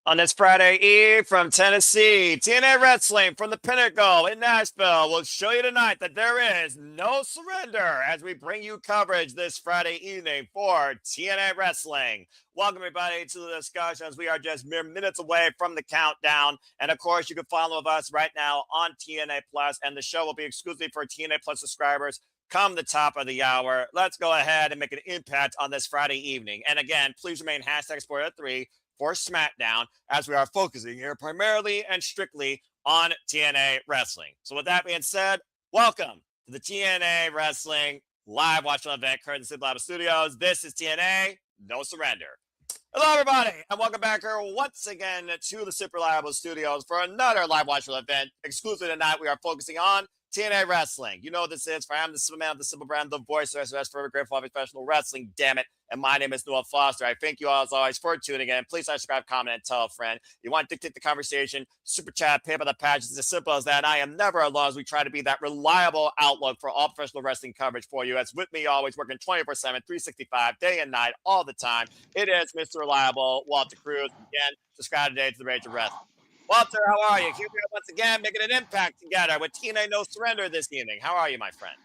On this Friday Eve from Tennessee, TNA Wrestling from the Pinnacle in Nashville will show you tonight that there is no surrender as we bring you coverage this Friday evening for TNA Wrestling. Welcome, everybody, to the discussions. We are just mere minutes away from the countdown. And of course, you can follow us right now on TNA Plus, and the show will be exclusively for TNA Plus subscribers come the top of the hour. Let's go ahead and make an impact on this Friday evening. And again, please remain hashtag Spoiler3 for SmackDown as we are focusing here primarily and strictly on TNA Wrestling. So with that being said, welcome to the TNA Wrestling live watch event courtesy of Live Studios. This is TNA No Surrender. Hello, everybody, and welcome back here once again to the Super Reliable Studios for another live watch event. Exclusively tonight, we are focusing on TNA Wrestling. You know what this is. For I am the simple man of the simple brand, the voice of SOS Forever Grateful of Professional Wrestling. Damn it. And my name is Noah Foster. I thank you all as always for tuning in. Please subscribe, comment, and tell a friend. You want to dictate the conversation, super chat, pay by the patch. It's as simple as that. I am never alone as we try to be that reliable outlook for all professional wrestling coverage for you. As with me always working 24/7, 365, day and night, all the time. It is Mr. Reliable, Walter Cruz. Again, subscribe today to the Rage of Wrestling. Walter, how are you? Here we are once again making an impact together with TNA No Surrender this evening. How are you, my friend?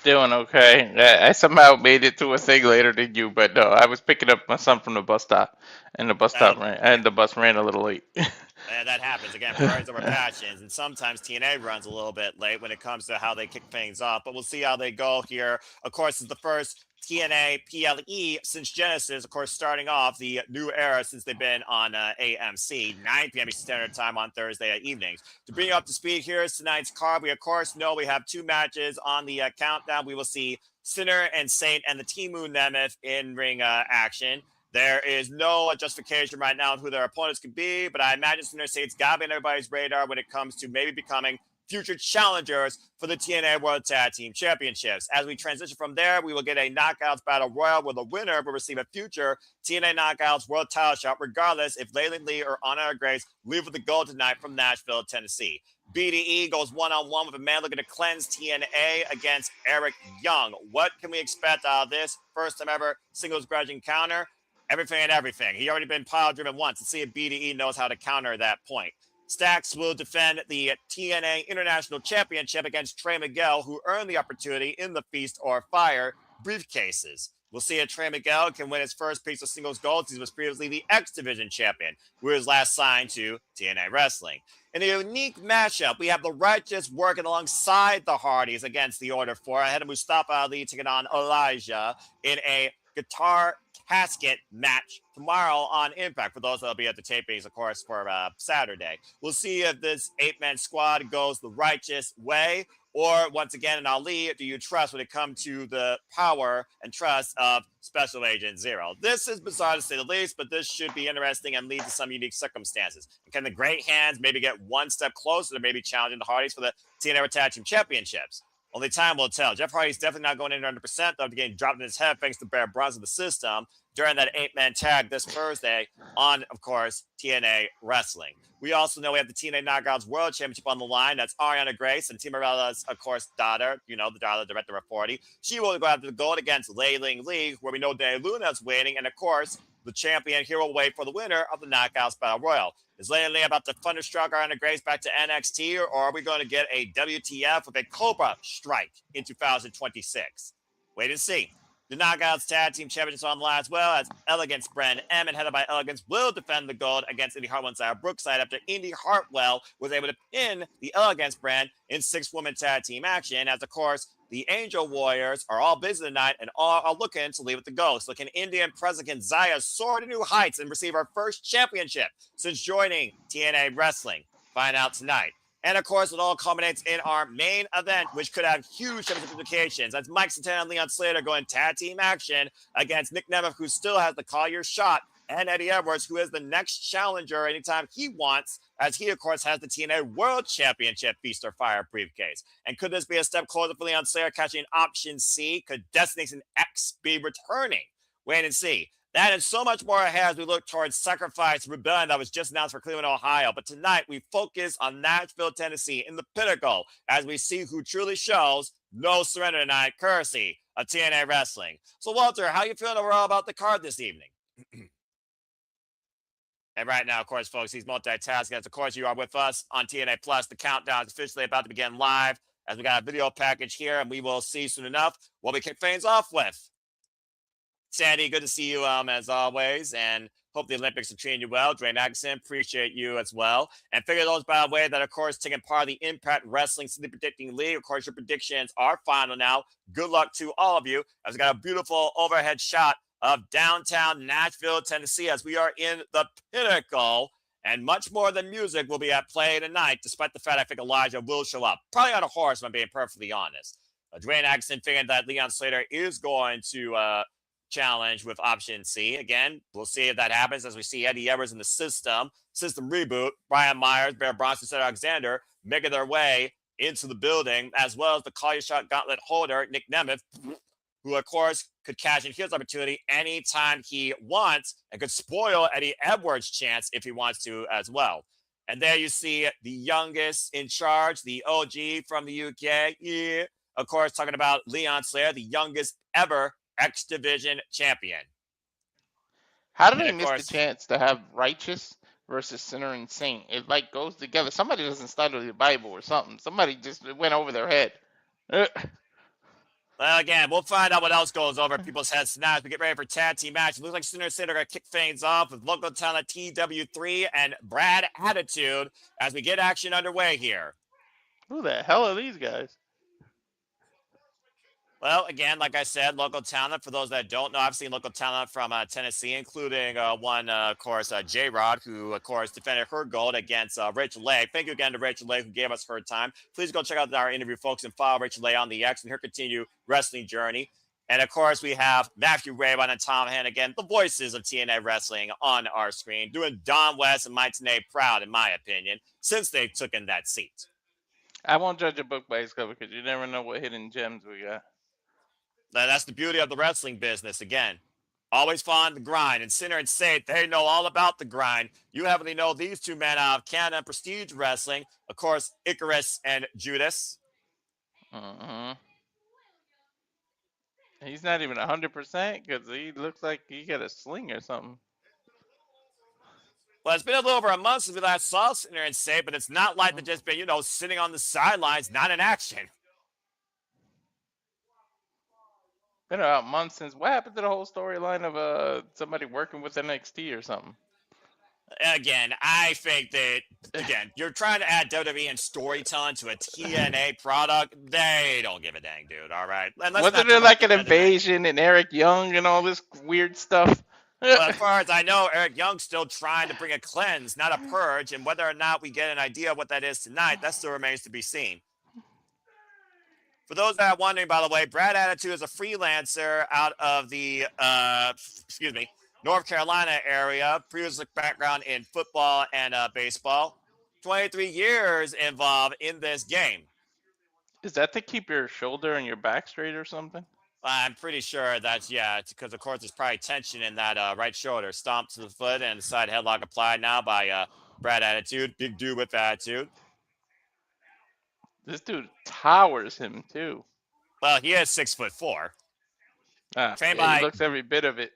Doing okay. I somehow made it to a thing later than you, but no, I was picking up my son from the bus stop, and the bus ran a little late. That happens again. Priorities over passions, and sometimes TNA runs a little bit late when it comes to how they kick things off. But we'll see how they go here. Of course, it's the first TNA PLE since Genesis. Of course, starting off the new era since they've been on AMC 9 p.m. Eastern Standard Time on Thursday evenings. To bring you up to speed, here is tonight's card. We of course know we have two matches on the countdown. We will see Sinner and Saint and the Timu Nemeth in ring action. There is no justification right now on who their opponents could be, but I imagine Sinner Saint's got to be on everybody's radar when it comes to maybe becoming future challengers for the TNA World Tag Team Championships. As we transition from there, we will get a Knockouts Battle Royal where the winner will receive a future TNA Knockouts World Title shot, regardless if Laylan Lee or Anna or Grace leave with the gold tonight from Nashville, Tennessee. BDE goes one-on-one with a man looking to cleanse TNA against Eric Young. What can we expect out of this first time ever singles grudge encounter? Everything and everything. He already been pile driven once. Let's see if BDE knows how to counter that point. Stax will defend the TNA International Championship against Trey Miguel, who earned the opportunity in the Feast or Fire briefcases. We'll see if Trey Miguel can win his first piece of singles gold. He was previously the X Division champion, who was last signed to TNA Wrestling. In a unique matchup, we have the Righteous working alongside the Hardys against the Order 4. Ahead of Mustafa Ali taking on Elijah in a guitar casket match tomorrow on Impact for those that'll be at the tapings, of course, for Saturday. We'll see if this 8-man squad goes the righteous way, or once again in Ali, do you trust when it comes to the power and trust of Special Agent Zero? This is bizarre to say the least, but this should be interesting and lead to some unique circumstances. And can the Great Hands maybe get one step closer to maybe challenging the Hardys for the TNA Tag Team Championships? Only time will tell. Jeff Hardy's definitely not going in 100%, though, after getting dropped in his head thanks to Bear Bronze of the system during that 8-man tag this Thursday on, of course, TNA Wrestling. We also know we have the TNA Knockouts World Championship on the line. That's Ariana Grace and Team Morella's, of course, daughter, the daughter of the director of 40. She will go after the gold against Layling Lee, where we know Dana Luna's waiting. And, of course, the champion here will wait for the winner of the Knockouts Battle Royal. Is Layling Lee about to thunderstruck Ariana Grace back to NXT, or are we going to get a WTF with a Cobra strike in 2026? Wait and see. The Knockouts Tag Team Championships on the line as well as Elegance brand M and headed by Elegance will defend the gold against Indi Hartwell and Brookside after Indi Hartwell was able to pin the Elegance brand in 6-woman tag team action. As of course, the Angel Warriors are all busy tonight and all are looking to leave with the ghost. Looking Indian President Zaya soar to new heights and receive our first championship since joining TNA Wrestling. Find out tonight. And of course, it all culminates in our main event, which could have huge implications. As Mike Santana and Leon Slater go in tag team action against Nick Nemeth, who still has the Collier shot, and Eddie Edwards, who is the next challenger anytime he wants, as he, of course, has the TNA World Championship Feast or Fire briefcase. And could this be a step closer for Leon Slater catching option C? Could Destination X be returning? Wait and see. That and so much more ahead as we look towards Sacrifice Rebellion that was just announced for Cleveland, Ohio. But tonight we focus on Nashville, Tennessee in the Pinnacle as we see who truly shows no surrender tonight, courtesy of TNA Wrestling. So, Walter, how you feeling overall about the card this evening? And right now, of course, folks, he's multitasking. As of course, you are with us on TNA Plus. The countdown is officially about to begin live as we got a video package here, and we will see soon enough what we kick things off with. Sandy, good to see you as always, and hope the Olympics are treating you well. Dre Magnuson, appreciate you as well. And figure those, by the way, that of course taking part of the Impact Wrestling City Predicting League. Of course, your predictions are final now. Good luck to all of you. As we got a beautiful overhead shot of downtown Nashville, Tennessee, as we are in the pinnacle. And much more than music will be at play tonight, despite the fact I think Elijah will show up. Probably on a horse, if I'm being perfectly honest. Dwayne Atkinson figuring that Leon Slater is going to challenge with option C. Again, we'll see if that happens as we see Eddie Evers in the system reboot. Brian Myers, Bear Bronson, Cedric Alexander making their way into the building, as well as the Call Your Shot Gauntlet holder, Nick Nemeth, who, of course, could cash in his opportunity anytime he wants and could spoil Eddie Edwards' chance if he wants to as well. And there you see the youngest in charge, the OG from the UK. Yeah. Of course, talking about Leon Slater, the youngest ever X Division champion. How did And they of miss the course, chance to have righteous versus sinner and saint? It like goes together. Somebody doesn't study the Bible or something. Somebody just went over their head. well, again, we'll find out what else goes over people's heads tonight as we get ready for tag team match. It looks like Sinner City are going to kick things off with local talent TW3 and Brad Attitude as we get action underway here. Who the hell are these guys? Well, again, like I said, local talent. For those that don't know, I've seen local talent from Tennessee, including one, of course, J-Rod, who, of course, defended her gold against Rachel Lay. Thank you again to Rachel Lay, who gave us her time. Please go check out our interview, folks, and follow Rachel Lay on the X and her continued wrestling journey. And, of course, we have Matthew Raybon and Tom Hannigan, the voices of TNA Wrestling, on our screen, doing Don West and Mike Tenay proud, in my opinion, since they took in that seat. I won't judge a book by its cover because you never know what hidden gems we got. That's the beauty of the wrestling business. Again, always fun the grind. And Sinner and Saint, they know all about the grind. You happen to know these two men out of Canada and Prestige Wrestling. Of course, Icarus and Judas. He's not even 100% because he looks like he got a sling or something. Well, it's been a little over a month since we last saw Sinner and Saint, but it's not like they've just been, sitting on the sidelines, not in action. Been about months since. What happened to the whole storyline of somebody working with NXT or something? Again, I think that, you're trying to add WWE and storytelling to a TNA product. They don't give a dang, dude, all right? Wasn't there like an invasion and Eric Young and all this weird stuff? Well, as far as I know, Eric Young's still trying to bring a cleanse, not a purge. And whether or not we get an idea of what that is tonight, that still remains to be seen. For those that are wondering, by the way, Brad Attitude is a freelancer out of the, North Carolina area. Previous background in football and baseball. 23 years involved in this game. Is that to keep your shoulder and your back straight or something? I'm pretty sure that's, it's because, of course, there's probably tension in that right shoulder. Stomp to the foot and side headlock applied now by Brad Attitude. Big dude with attitude. This dude towers him, too. Well, he is 6'4". He looks every bit of it.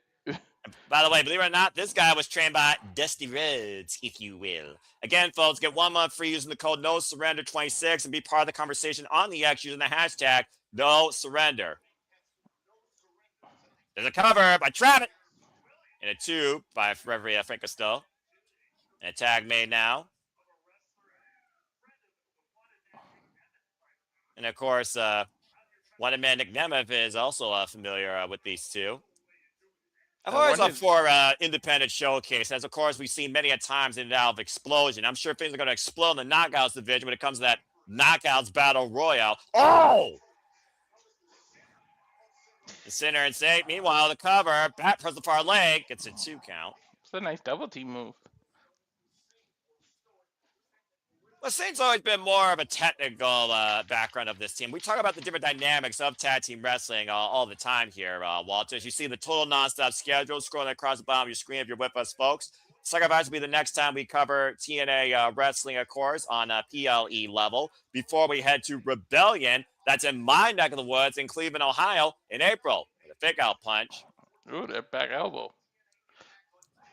By the way, believe it or not, this guy was trained by Dusty Rhodes, if you will. Again, folks, get 1 month free using the code NOSURRENDER26 and be part of the conversation on the X using the hashtag NOSURRENDER. There's a cover by Travis. And a 2 by Reverie Frank Costello. And a tag made now. And, of course, one man Nick Nemeth is also familiar with these two. I've always up for independent showcase, as of course we've seen many a times in and out of Explosion. I'm sure things are going to explode in the Knockouts division when it comes to that Knockouts Battle Royale. Oh! The Sinner and Saint, meanwhile, the cover, bat press the far leg, gets a 2 count. It's a nice double team move. Well, Saint's always been more of a technical background of this team. We talk about the different dynamics of tag team wrestling all the time here, Walter. As you see the total nonstop schedule scrolling across the bottom of your screen if you're with us, folks. Sacrifice will be the next time we cover TNA wrestling, of course, on PLE level. Before we head to Rebellion, that's in my neck of the woods in Cleveland, Ohio, in April. With a fake out punch. Ooh, that back elbow.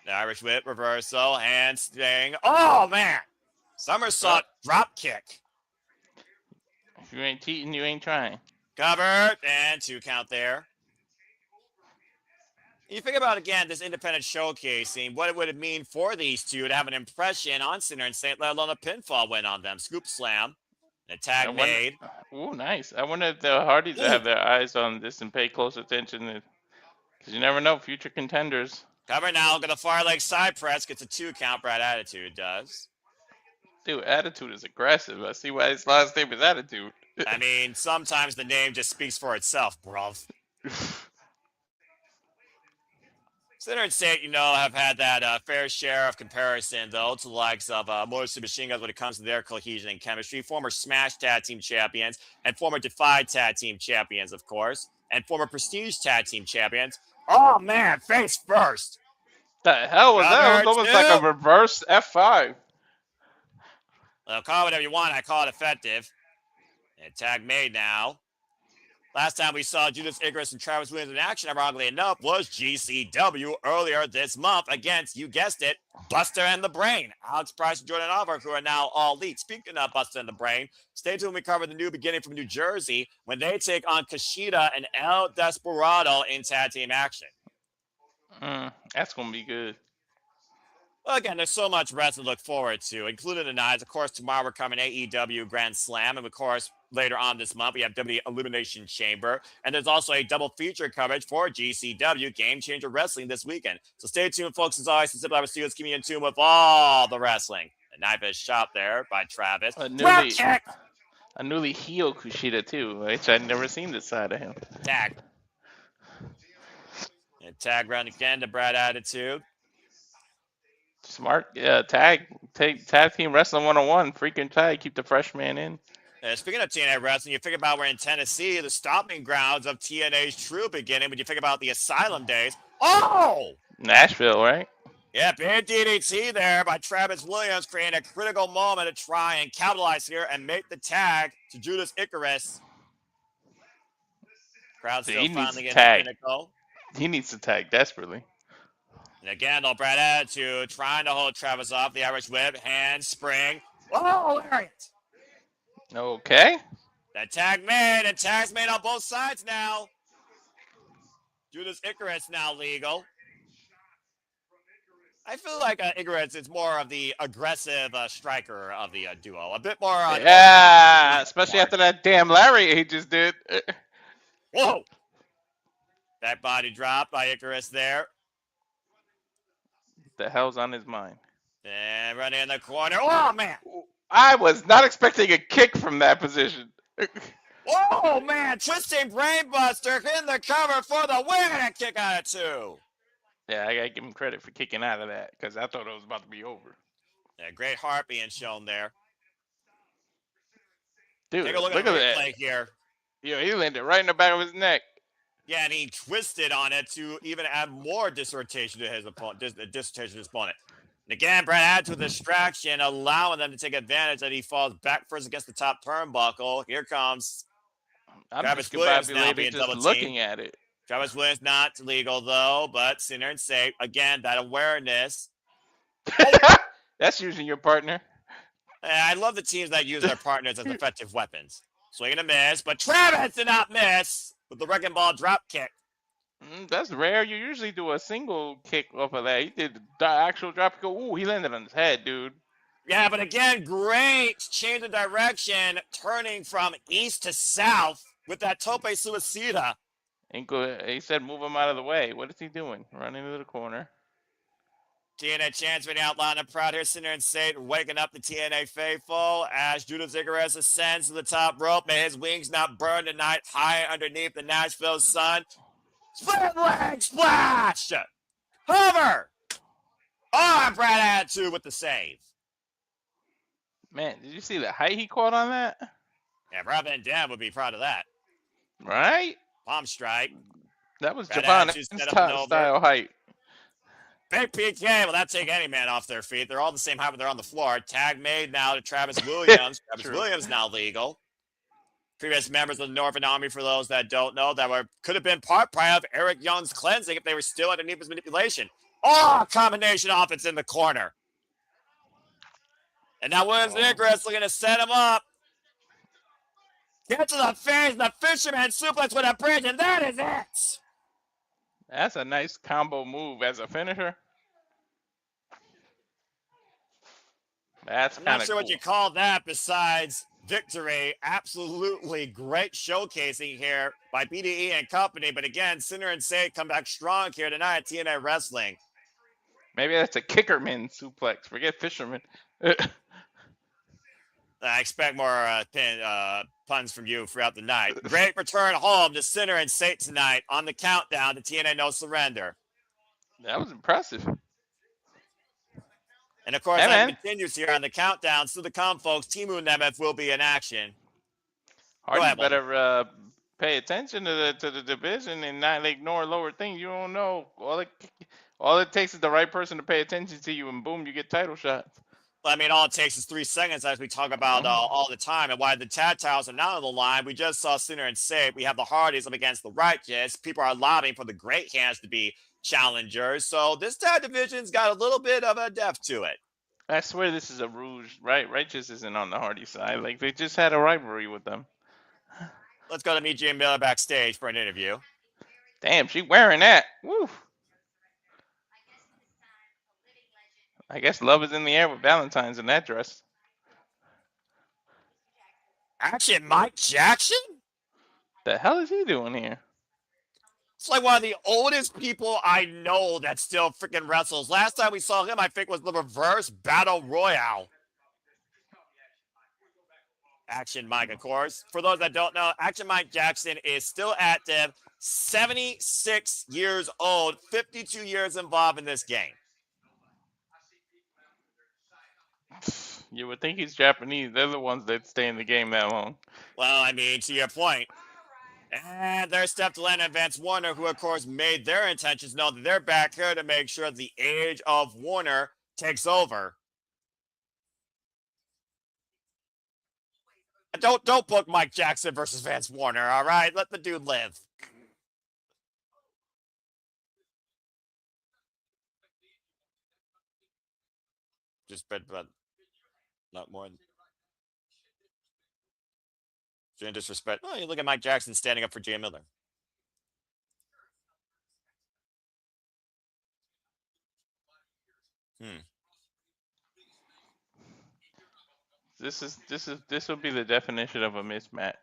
The Irish whip reversal, handspring. Oh, man. Somersault drop kick. If you ain't cheating, you ain't trying. Covered, and 2 count there. You think about, again, this independent showcasing, what would it mean for these two to have an impression on Sinner and Saint, let alone a pinfall win on them. Scoop slam. An attack made. Ooh, nice. I wonder if the Hardys will have their eyes on this and pay close attention. Because you never know, future contenders. Cover now, got a far leg side press, gets a 2 count, Brad Attitude does. Dude, Attitude is aggressive. I see why his last name is Attitude. I mean, sometimes the name just speaks for itself, bruv. Sinner and Saint, have had that fair share of comparison, though, to the likes of Motor Machine Guns when it comes to their cohesion and chemistry. Former Smash Tag Team Champions and former Defy Tag Team Champions, of course, and former Prestige Tag Team Champions. Oh, man, face first. The hell was that? It was almost like a reverse F5. Well, call it whatever you want. I call it effective. And tag made now. Last time we saw Judas Icarus and Travis Williams in action, ironically enough, was GCW earlier this month against, you guessed it, Buster and the Brain. Alex Price and Jordan Oliver, who are now all elite. Speaking of Buster and the Brain, stay tuned when we cover the new beginning from New Jersey when they take on Kushida and El Desperado in tag team action. That's going to be good. Well, again, there's so much wrestling to look forward to, including tonight. Of course, tomorrow we're covering AEW Grand Slam. And, of course, later on this month, we have WWE Elimination Chamber. And there's also a double feature coverage for GCW Game Changer Wrestling this weekend. So stay tuned, folks. As always, Simple Hour Studios, keeping you in tune with all the wrestling. The knife is shot there by Travis. A newly heel Kushida, too, which I'd never seen this side of him. Tag. And tag round again to Brad Attitude. Smart. Tag team wrestling 101. Freaking tag. Keep the fresh man in. Speaking of TNA wrestling, you think about we're in Tennessee, the stomping grounds of TNA's true beginning. When you think about the Asylum days, Nashville, right? Yeah, big DDT there by Travis Williams, creating a critical moment to try and capitalize here and make the tag to Judas Icarus. Crowd still finally getting pinnacle. He needs to tag desperately. And again, though, Brad Attitude trying to hold Travis off. The Irish whip, handspring. Oh, lariat. Okay. That tag made, and tags made on both sides now. Judas Icarus now legal. I feel like Icarus is more of the aggressive striker of the duo. A bit more on. Yeah, especially after that damn Larry he just did. Whoa. Back body drop by Icarus there. The hell's on his mind? And running in the corner. Oh, man. I was not expecting a kick from that position. Oh, man. Twisting brainbuster in the cover for the win and kick out of 2. Yeah, I got to give him credit for kicking out of that because I thought it was about to be over. Yeah, great heart being shown there. Dude, take a look at that play here. Yeah, he landed right in the back of his neck. Yeah, and he twisted on it to even add more disorientation to his opponent. And again, Brad adds to the distraction, allowing them to take advantage that he falls back first against the top turnbuckle. Here comes Travis Williams now being double looking at it. Travis Williams not legal though, but Sinner and Saint again that awareness. That's using your partner. I love the teams that use their partners as effective weapons. Swing and a miss, but Travis did not miss with the wrecking ball drop kick. That's rare. You usually do a single kick off of that. He did the actual drop kick. Ooh, he landed on his head, dude. Yeah, but again, great change of direction, turning from east to south with that tope suicida. He said move him out of the way. What is he doing? Running into the corner. TNA champion outline of proud here, Sinner and Saint waking up the TNA faithful as Judas Icarus ascends to the top rope. May his wings not burn tonight high underneath the Nashville sun. Split leg splash! Hover! Oh, Brad Attitude with the save. Man, did you see the height he caught on that? Yeah, Rob Van Dam would be proud of that. Right? Palm strike. That was Javon's style height. Big PK. Well, that take any man off their feet. They're all the same height when they're on the floor. Tag made now to Travis Williams. Travis Williams now legal. Previous members of the Northern Army, for those that don't know, could have been part of Eric Young's cleansing if they were still underneath his manipulation. Oh, combination offense in the corner. And now Williams Nicholas looking to set him up. Get to the face, the fisherman suplex with a bridge, and that is it. That's a nice combo move as a finisher. That's I'm kind not of sure cool. what you call that besides victory. Absolutely great showcasing here by BDE and company. But again, Sinner and Say come back strong here tonight at TNA Wrestling. Maybe that's a kickerman suplex. Forget fisherman. I expect more puns from you throughout the night. Great return home to Sinner and Sate tonight on the countdown to TNA No Surrender. That was impressive. And of course, Hey, as it man. continues here on the countdown, still to come, folks, Timu Nemeth will be in action. Go Hardy ahead, Walter. better pay attention to the division and not ignore lower things. You don't know. All it takes is the right person to pay attention to you, and boom, you get title shots. I mean, all it takes is 3 seconds, as we talk about all the time. And why the Tad Towers are not on the line, we just saw Sinner and Save. We have the Hardys up against the Righteous. People are lobbying for the Great Hands to be challengers. So this Tad division's got a little bit of a depth to it. I swear this is a ruse, right? Righteous isn't on the Hardy side. Like, they just had a rivalry with them. Let's go to meet Jay Miller backstage for an interview. Damn, she wearing that. Woo. I guess love is in the air with Valentine's in that dress. Action Mike Jackson? The hell is he doing here? It's like one of the oldest people I know that still freaking wrestles. Last time we saw him, I think, was the Reverse Battle Royale. Action Mike, of course. For those that don't know, Action Mike Jackson is still active, 76 years old, 52 years involved in this game. You would think he's Japanese. They're the ones that stay in the game that long. Well, I mean, to your point. And there's Steph Delaney and Vance Warner, who, of course, made their intentions known that they're back here to make sure the age of Warner takes over. Don't book Mike Jackson versus Vance Warner, all right? Let the dude live. Just but not more than disrespect. Oh, you look at Mike Jackson standing up for Jay Miller. This will be the definition of a mismatch.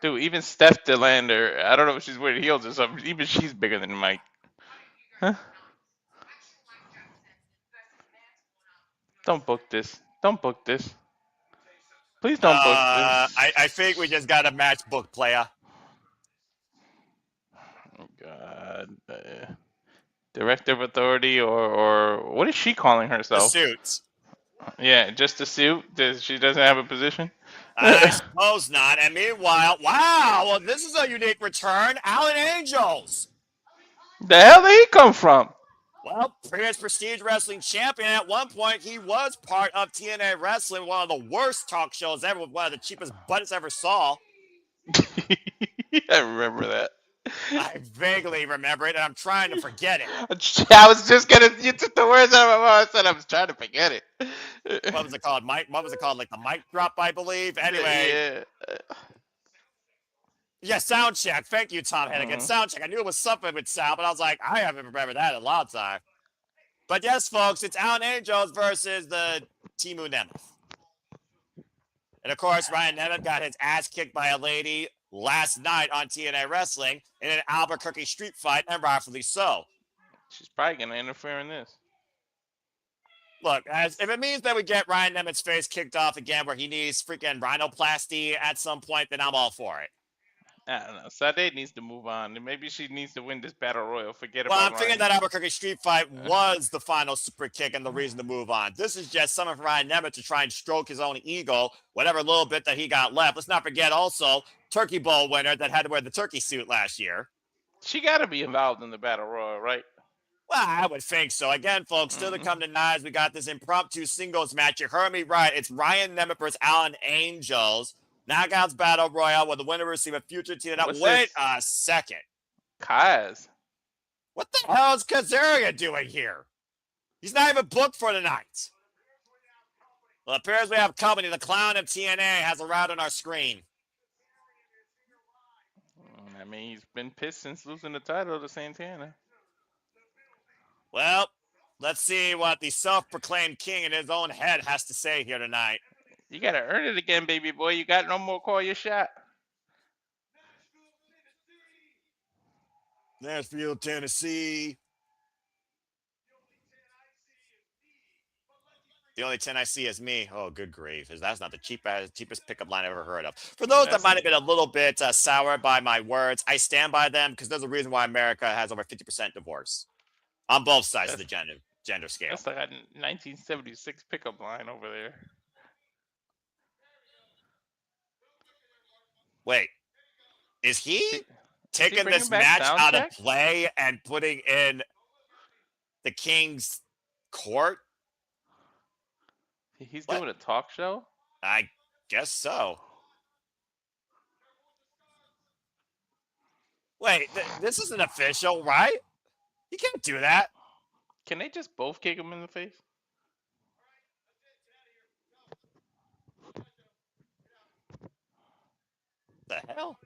Dude, even Steph DeLander, I don't know if she's wearing heels or something. Even she's bigger than Mike. Huh? Don't book this. Don't book this. Please don't book this. I think we just got a match book, playa. Oh God. Director of Authority or what is she calling herself? The suits. Yeah, just a suit. She doesn't have a position. I suppose not. And meanwhile, wow, well, this is a unique return. Alan Angels. The hell did he come from? Well, previous Prestige Wrestling champion. At one point, he was part of TNA Wrestling, one of the worst talk shows ever, with one of the cheapest butts ever saw. I remember that. I vaguely remember it, and I'm trying to forget it. I was just gonna. You took the words out of my mouth. I said I was trying to forget it. What was it called? What was it called? Like the mic drop, I believe. Anyway. Yeah, sound check. Thank you, Tom Hennigan. Sound check. I knew it was something with sound, but I was like, I haven't remembered that in a long time. But yes, folks, it's Alan Angels versus the Timu Nemeth. And of course, Ryan Nemeth got his ass kicked by a lady last night on TNA Wrestling in an Albuquerque street fight, and rightfully so. She's probably going to interfere in this. Look, if it means that we get Ryan Nemeth's face kicked off again where he needs freaking rhinoplasty at some point, then I'm all for it. I don't know. Sade needs to move on. Maybe she needs to win this battle royal. Forget about Well, I'm Ryan. thinking that Albuquerque street fight was the final super kick and the reason to move on. This is just something for Ryan Nemeth to try and stroke his own ego, whatever little bit that he got left. Let's not forget also Turkey Bowl winner that had to wear the turkey suit last year. She got to be involved in the battle royal, right? Well, I would think so. Again, folks, still to come tonight, we got this impromptu singles match. You heard me right. It's Ryan Nemeth versus Alan Angels. Knockouts Battle Royale, where the winner will receive a future TNA. Wait a second. Kaz. What the hell is Kazarian doing here? He's not even booked for tonight. Well, it appears we have company. The clown of TNA has arrived on our screen. I mean, he's been pissed since losing the title to Santana. Well, let's see what the self-proclaimed king in his own head has to say here tonight. You gotta earn it again, baby boy. You got no more call your shot. Nashville, Tennessee. The only 10 I see is me. Oh, good grief. That's not the cheapest pickup line I've ever heard of. For those that might have been a little bit sour by my words, I stand by them because there's a reason why America has over 50% divorce on both sides of the gender scale. That's like a 1976 pickup line over there. Wait, is he taking this match out of play and putting in the King's court? He's doing a talk show? I guess so. Wait, this isn't official, right? You can't do that. Can they just both kick him in the face? The hell?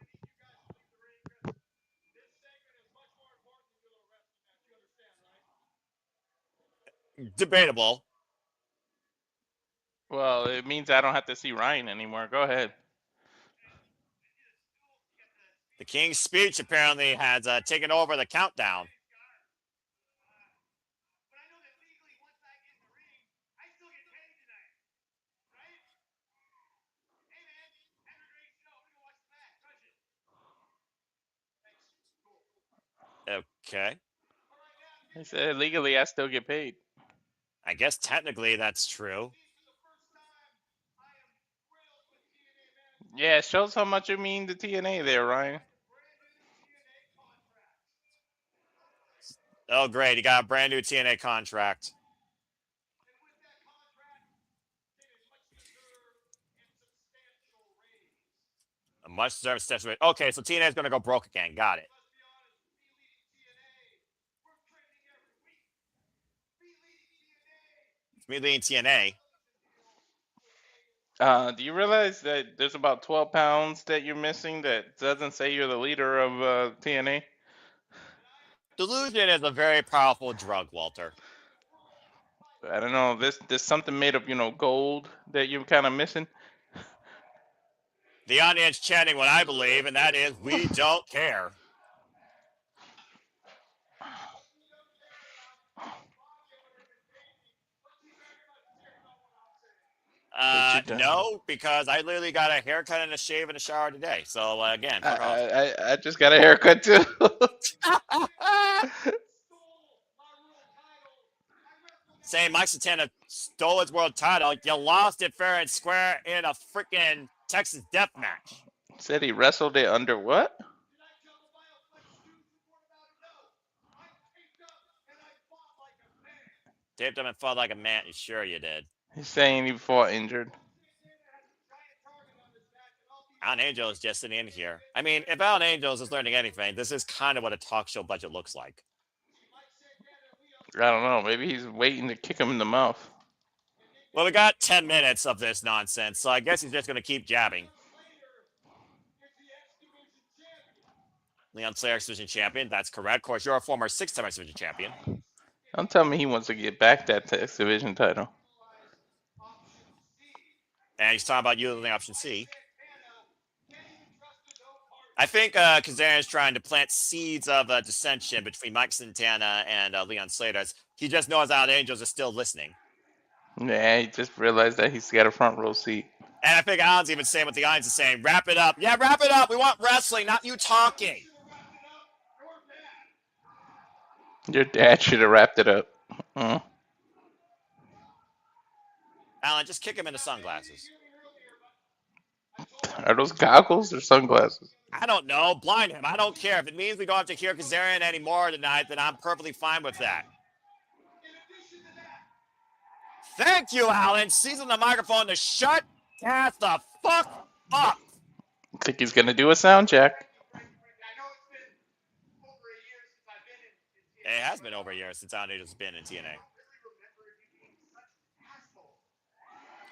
Debatable. Well, it means I don't have to see Ryan anymore. Go ahead. The King's speech apparently has taken over the countdown. Okay. He said legally I still get paid. I guess technically that's true. Yeah, it shows how much you mean to TNA there, Ryan. Oh, great. He got a brand new TNA contract. A much deserved step. Okay, so TNA is going to go broke again. Got it. It's me leading TNA. Do you realize that there's about 12 pounds that you're missing that doesn't say you're the leader of TNA? Delusion is a very powerful drug, Walter. I don't know. There's something made of, gold that you're kind of missing. The audience chanting what I believe, and that is, we don't care. No, because I literally got a haircut and a shave and a shower today. So again, fuck off. I just got a haircut too. Saying Mike Santana stole his world title. You lost it fair and square in a freaking Texas death match. Said he wrestled it under what? Taped him and fought like a man. Sure you did. He's saying he fought injured. Alan Angel is just sitting in here. I mean, if Alan Angels is learning anything, this is kind of what a talk show budget looks like. I don't know. Maybe he's waiting to kick him in the mouth. Well, we got 10 minutes of this nonsense, so I guess he's just going to keep jabbing. Leon Slater, Division Champion. That's correct. Of course, you're a former 6-time Division Champion. Don't tell me he wants to get back that X Division title. And he's talking about using option C. I think Kazarian is trying to plant seeds of dissension between Mike Santana and Leon Slater. He just knows Alan Angels is still listening. Yeah, he just realized that he's got a front row seat. And I think Alan's even saying what the audience is saying. Wrap it up. Yeah, wrap it up. We want wrestling, not you talking. Your dad should have wrapped it up. Alan, just kick him in the sunglasses. Are those goggles or sunglasses? I don't know. Blind him. I don't care. If it means we don't have to hear Kazarian anymore tonight, then I'm perfectly fine with that. Thank you, Alan. Seizing the microphone to shut Cass the fuck up. I think he's going to do a sound check. It has been over a year since Alan Angel's been in TNA.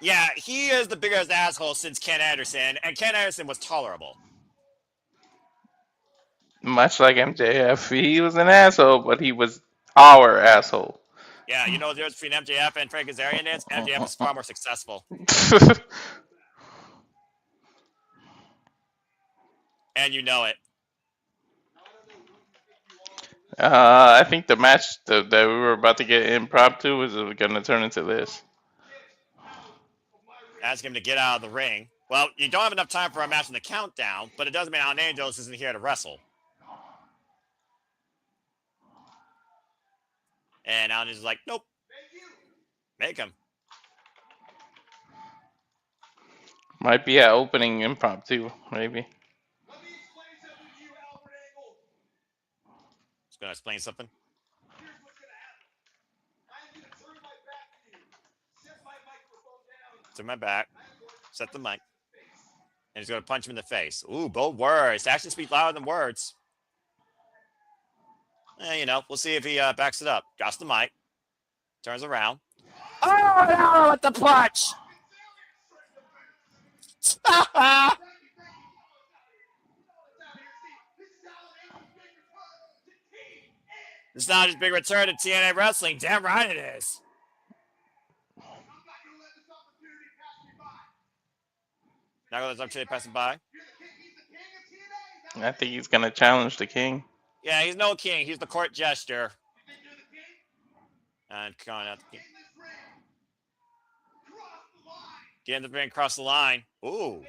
Yeah, he is the biggest asshole since Ken Anderson, and Ken Anderson was tolerable. Much like MJF, he was an asshole, but he was our asshole. Yeah, you know the difference between MJF and Frank Kazarian is? MJF was far more successful. And you know it. I think the match that we were about to get impromptu is going to turn into this. Ask him to get out of the ring. Well, you don't have enough time for a match in the countdown, but it doesn't mean Alan Angels isn't here to wrestle. And Alan is like, nope. Make him. Might be an opening impromptu, maybe. Just gonna explain something. To my back. Set the mic. And he's gonna punch him in the face. Ooh, bold words. Actions speak louder than words. You know, we'll see if he backs it up. Drops the mic. Turns around. Oh no, with the punch! It's not his big return to TNA wrestling. Damn right it is. Not gonna let this opportunity pass him by. I think he's going to challenge the king. Yeah, he's no king. He's the court jester. And going out the king. Get in the ring, cross the line. Ooh.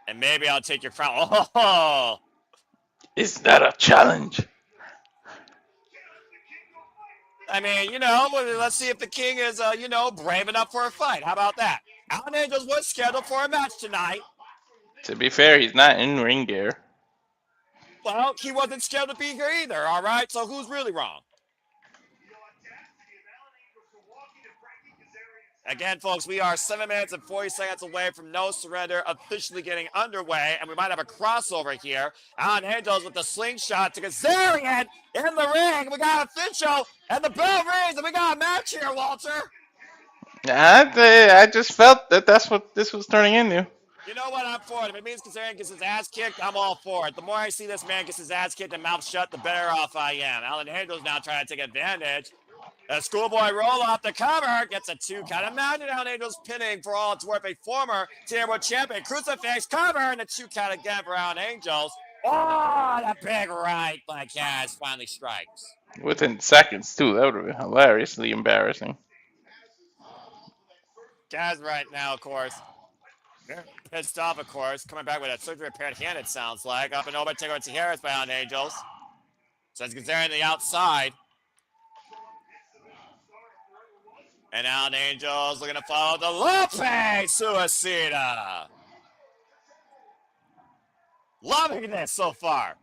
And maybe I'll take your crown. Oh! Is that a challenge? I mean, you know, let's see if the king is, you know, brave enough for a fight. How about that? Alan Angels was scheduled for a match tonight. To be fair, he's not in ring gear. Well, he wasn't scheduled to be here either, all right? So who's really wrong? Again, folks, we are 7 minutes and 40 seconds away from No Surrender officially getting underway, and we might have a crossover here. Alan Angels with the slingshot to Kazarian in the ring. We got official, and the bell rings, and we got a match here, Walter. I just felt that that's what this was turning into. You know what? I'm for it. If it means Kazarian gets his ass kicked, I'm all for it. The more I see this man gets his ass kicked and mouth shut, the better off I am. Alan Angels now trying to take advantage. A schoolboy roll off the cover, gets a 2 count. Imagine Alan Angels pinning for all it's worth a former TNA World Champion. Crucifix cover and a 2 count again for Alan Angels. Oh, that big right by Kaz finally strikes. Within seconds, too. That would have been hilariously embarrassing. Kaz right now, of course. Pissed off, of course. Coming back with a surgery repaired hand, it sounds like. Up and over to Harris by Alan Angels. Sends Kazarian to the outside. And Alan Angels looking to follow the Lupe Suicida. Loving this so far.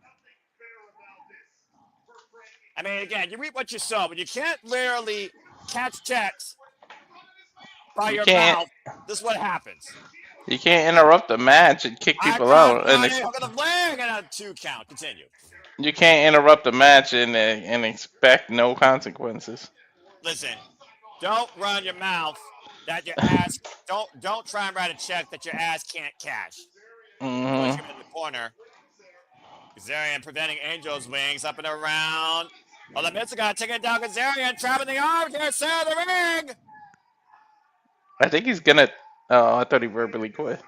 I mean, again, you reap what you sow, but you can't literally catch checks by your mouth. This is what happens. You can't interrupt the match and kick people out. And hook of the leg and a 2 count. Continue. You can't interrupt the match and expect no consequences. Listen, don't run your mouth that your ass. Don't try and write a check that your ass can't cash. Mm-hmm. Push him in the corner. Kazarian preventing Angel's wings up and around. Oh, the Mitsuga taking it down. Kazarian trapping the arm here, center of the ring. I think he's gonna. Oh, I thought he verbally quit.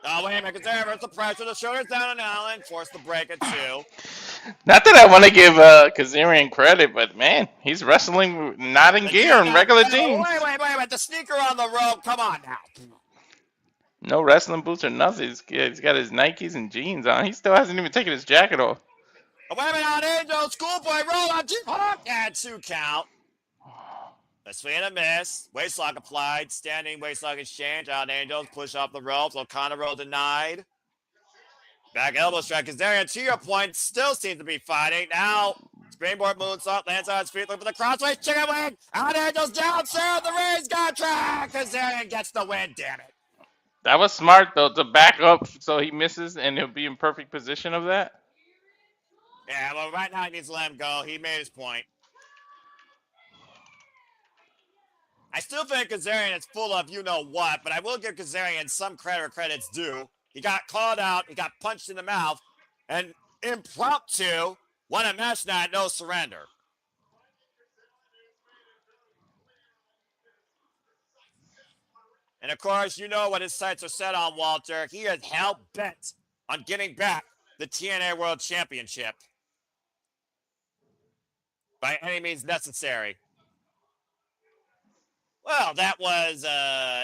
Oh, wait a minute. Kazarian versus the pressure. The shoulders down on Allen. Forced the break at 2. Not that I want to give Kazarian credit, but man, he's wrestling not in gear in regular jeans. Wait. The sneaker on the rope. Come on now. No wrestling boots or nothing. He's got his Nikes and jeans on. He still hasn't even taken his jacket off. Oh, wait a minute. On Angel. Schoolboy roll on Jeep Hawk. And 2 count. A swing and a miss. Waistlock applied. Standing waistlock exchange. Out Angels push off the ropes. O'Connor roll denied. Back elbow strike. Kazarian, to your point, still seems to be fighting. Now, springboard moonsault. Lands on his feet. Looking for the crossway. Chicken wing. Out Angels down. Sarah the Ray's contract. Kazarian gets the win. Damn it. That was smart, though, to back up so he misses and he'll be in perfect position of that. Yeah, well, right now he needs to let him go. He made his point. I still think Kazarian is full of you know what, but I will give Kazarian some credit where credit's due. He got called out, he got punched in the mouth, and impromptu won a match night, no surrender. And of course, you know what his sights are set on, Walter. He is hell bent on getting back the TNA World Championship by any means necessary. Well, that was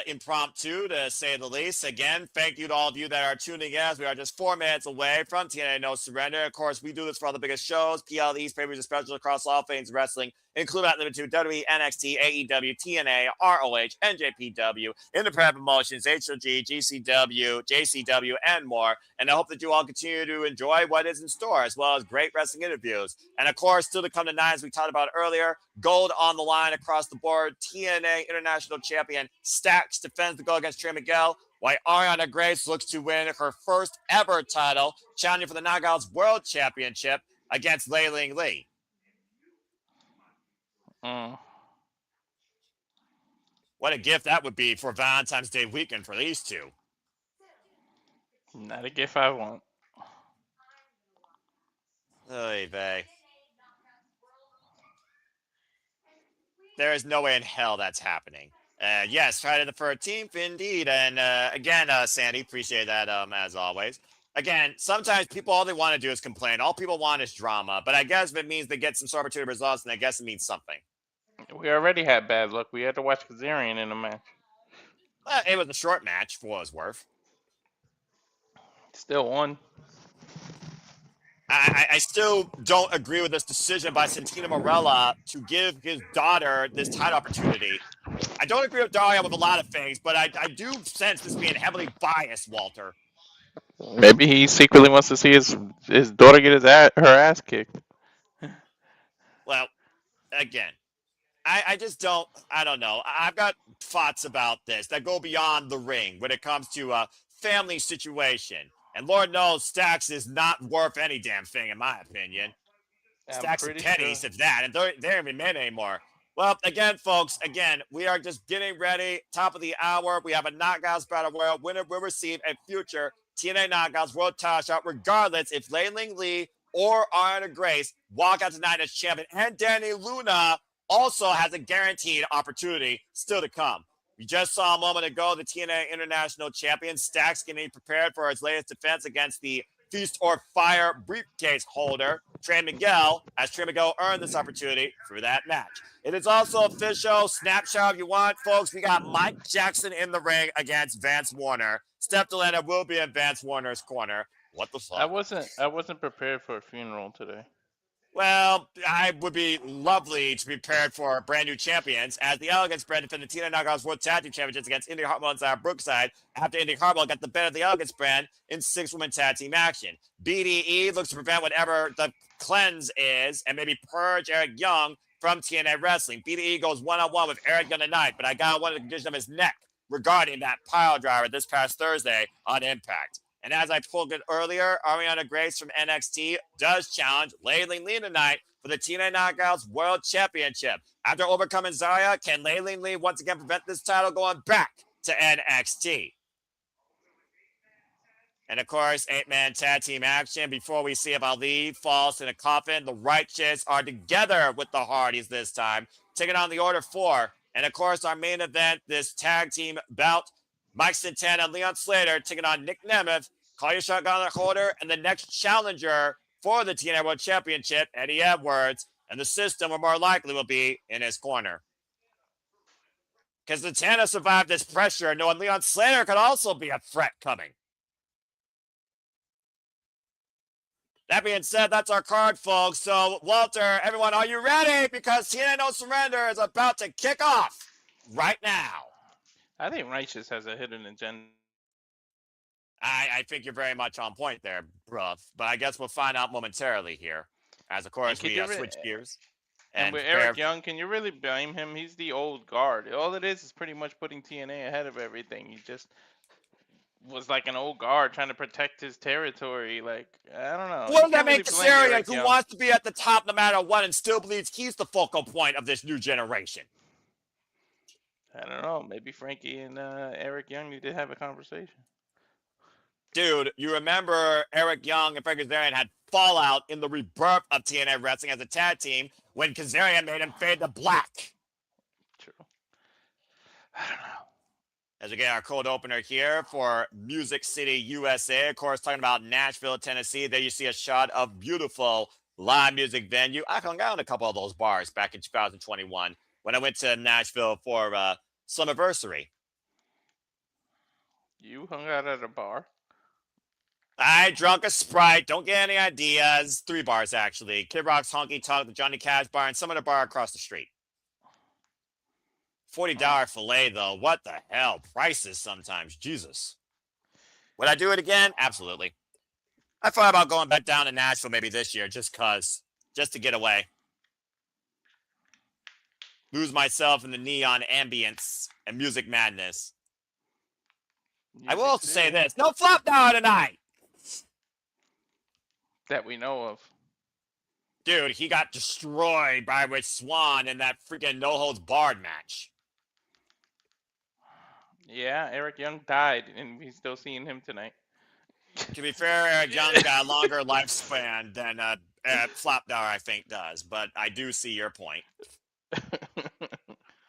impromptu to say the least. Again, thank you to all of you that are tuning in as we are just 4 minutes away from TNA No Surrender. Of course, we do this for all the biggest shows, PLEs, pay-per-views, and specials across all things wrestling, including not limited to WWE, NXT, AEW, TNA, ROH, NJPW, Independent Promotions, HOG, GCW, JCW, and more. And I hope that you all continue to enjoy what is in store, as well as great wrestling interviews. And of course, still to come tonight, as we talked about earlier, gold on the line across the board. TNA International Champion Stax defends the gold against Trey Miguel, while Ariana Grace looks to win her first ever title, challenging for the Knockouts World Championship against Lei Ling Lee. What a gift that would be for Valentine's Day weekend for these two. Not a gift I want. Oy vey. There is no way in hell that's happening. Yes, Friday the 13th, indeed. And again, Sandy, appreciate that as always. Again, sometimes people, all they want to do is complain. All people want is drama. But I guess if it means they get some sort of opportunity results, then I guess it means something. We already had bad luck. We had to watch Kazarian in a match. It was a short match for what it was worth. Still won. I still don't agree with this decision by Santino Marella to give his daughter this title opportunity. I don't agree with Daria with a lot of things, but I do sense this being heavily biased, Walter. Maybe he secretly wants to see his daughter get her ass kicked. Well, again, I just I don't know. I've got thoughts about this that go beyond the ring when it comes to a family situation. And Lord knows Stax is not worth any damn thing, in my opinion. Stacks of pennies, if that, and they aren't even men anymore. Well, again, folks, we are just getting ready. Top of the hour. We have a Knockouts Battle Royal. Winner will receive a future TNA Knockouts World Title shot, regardless if Lei Ling Lee or Ariana Grace walk out tonight as champion. And Danny Luna also has a guaranteed opportunity still to come. We just saw a moment ago the TNA International Champion Stax getting prepared for his latest defense against the Feast or Fire briefcase holder, Trey Miguel, as Trey Miguel earned this opportunity through that match. It is also official. Snapshot if you want, folks. We got Mike Jackson in the ring against Vance Warner. Steph Delanna will be in Vance Warner's corner. What the fuck? I wasn't prepared for a funeral today. Well, I would be lovely to be prepared for brand new champions as the Elegance brand defended the TNA Knockouts World Tag Team Championships against Indi, Hartwell, and Brookside after Indi Hartwell got the better of the Elegance brand in 6-woman tag team action. BDE looks to prevent whatever the cleanse is and maybe purge Eric Young from TNA Wrestling. BDE goes one-on-one with Eric Young tonight, but I got one of the condition of his neck regarding that pile driver this past Thursday on Impact. And as I told it earlier, Ariana Grace from NXT does challenge Lei Ling Lee tonight for the TNA Knockouts World Championship. After overcoming Zaya, can Lei Ling Lee once again prevent this title going back to NXT? And of course, 8-man tag team action. Before we see if Ali falls in a coffin, the Righteous are together with the Hardys this time, taking on the Order 4. And of course, our main event, this tag team bout, Mike Santana and Leon Slater taking on Nick Nemeth, Call Your Shot Gauntlet holder, and the next challenger for the TNA World Championship, Eddie Edwards. And the system, or more likely, will be in his corner. Because Santana survived this pressure, knowing Leon Slater could also be a threat coming. That being said, that's our card, folks. So, Walter, everyone, are you ready? Because TNA No Surrender is about to kick off right now. I think Righteous has a hidden agenda. I think you're very much on point there, bruv. But I guess we'll find out momentarily here. As, of course, we switch gears. And with Eric Young, can you really blame him? He's the old guard. All it is pretty much putting TNA ahead of everything. You just was like an old guard trying to protect his territory. Like, I don't know. What You does that can't really make blame Kazarian, Eric who Young. wants to be at the top no matter what and still believes he's the focal point of this new generation? I don't know. Maybe Frankie and Eric Young need to have a conversation. Dude, you remember Eric Young and Frank Kazarian had fallout in the rebirth of TNA Wrestling as a tag team when Kazarian made him fade to black. True. I don't know. As we get our cold opener here for Music City, USA. Of course, talking about Nashville, Tennessee. There you see a shot of beautiful live music venue. I hung out in a couple of those bars back in 2021 when I went to Nashville for Summiversary. You hung out at a bar? I drunk a Sprite. Don't get any ideas. 3 bars, actually. Kid Rock's Honky Tonk, the Johnny Cash bar, and some other bar across the street. $40 filet, though. What the hell? Prices sometimes. Jesus. Would I do it again? Absolutely. I thought about going back down to Nashville maybe this year just to get away. Lose myself in the neon ambience and music madness. I will also say this. No flop down tonight. That we know of. Dude, he got destroyed by Rich Swann in that freaking no-holds-barred match. Yeah, Eric Young died, and we're still seeing him tonight. To be fair, Eric Young's got a longer lifespan than Flapdower, I think, does. But I do see your point.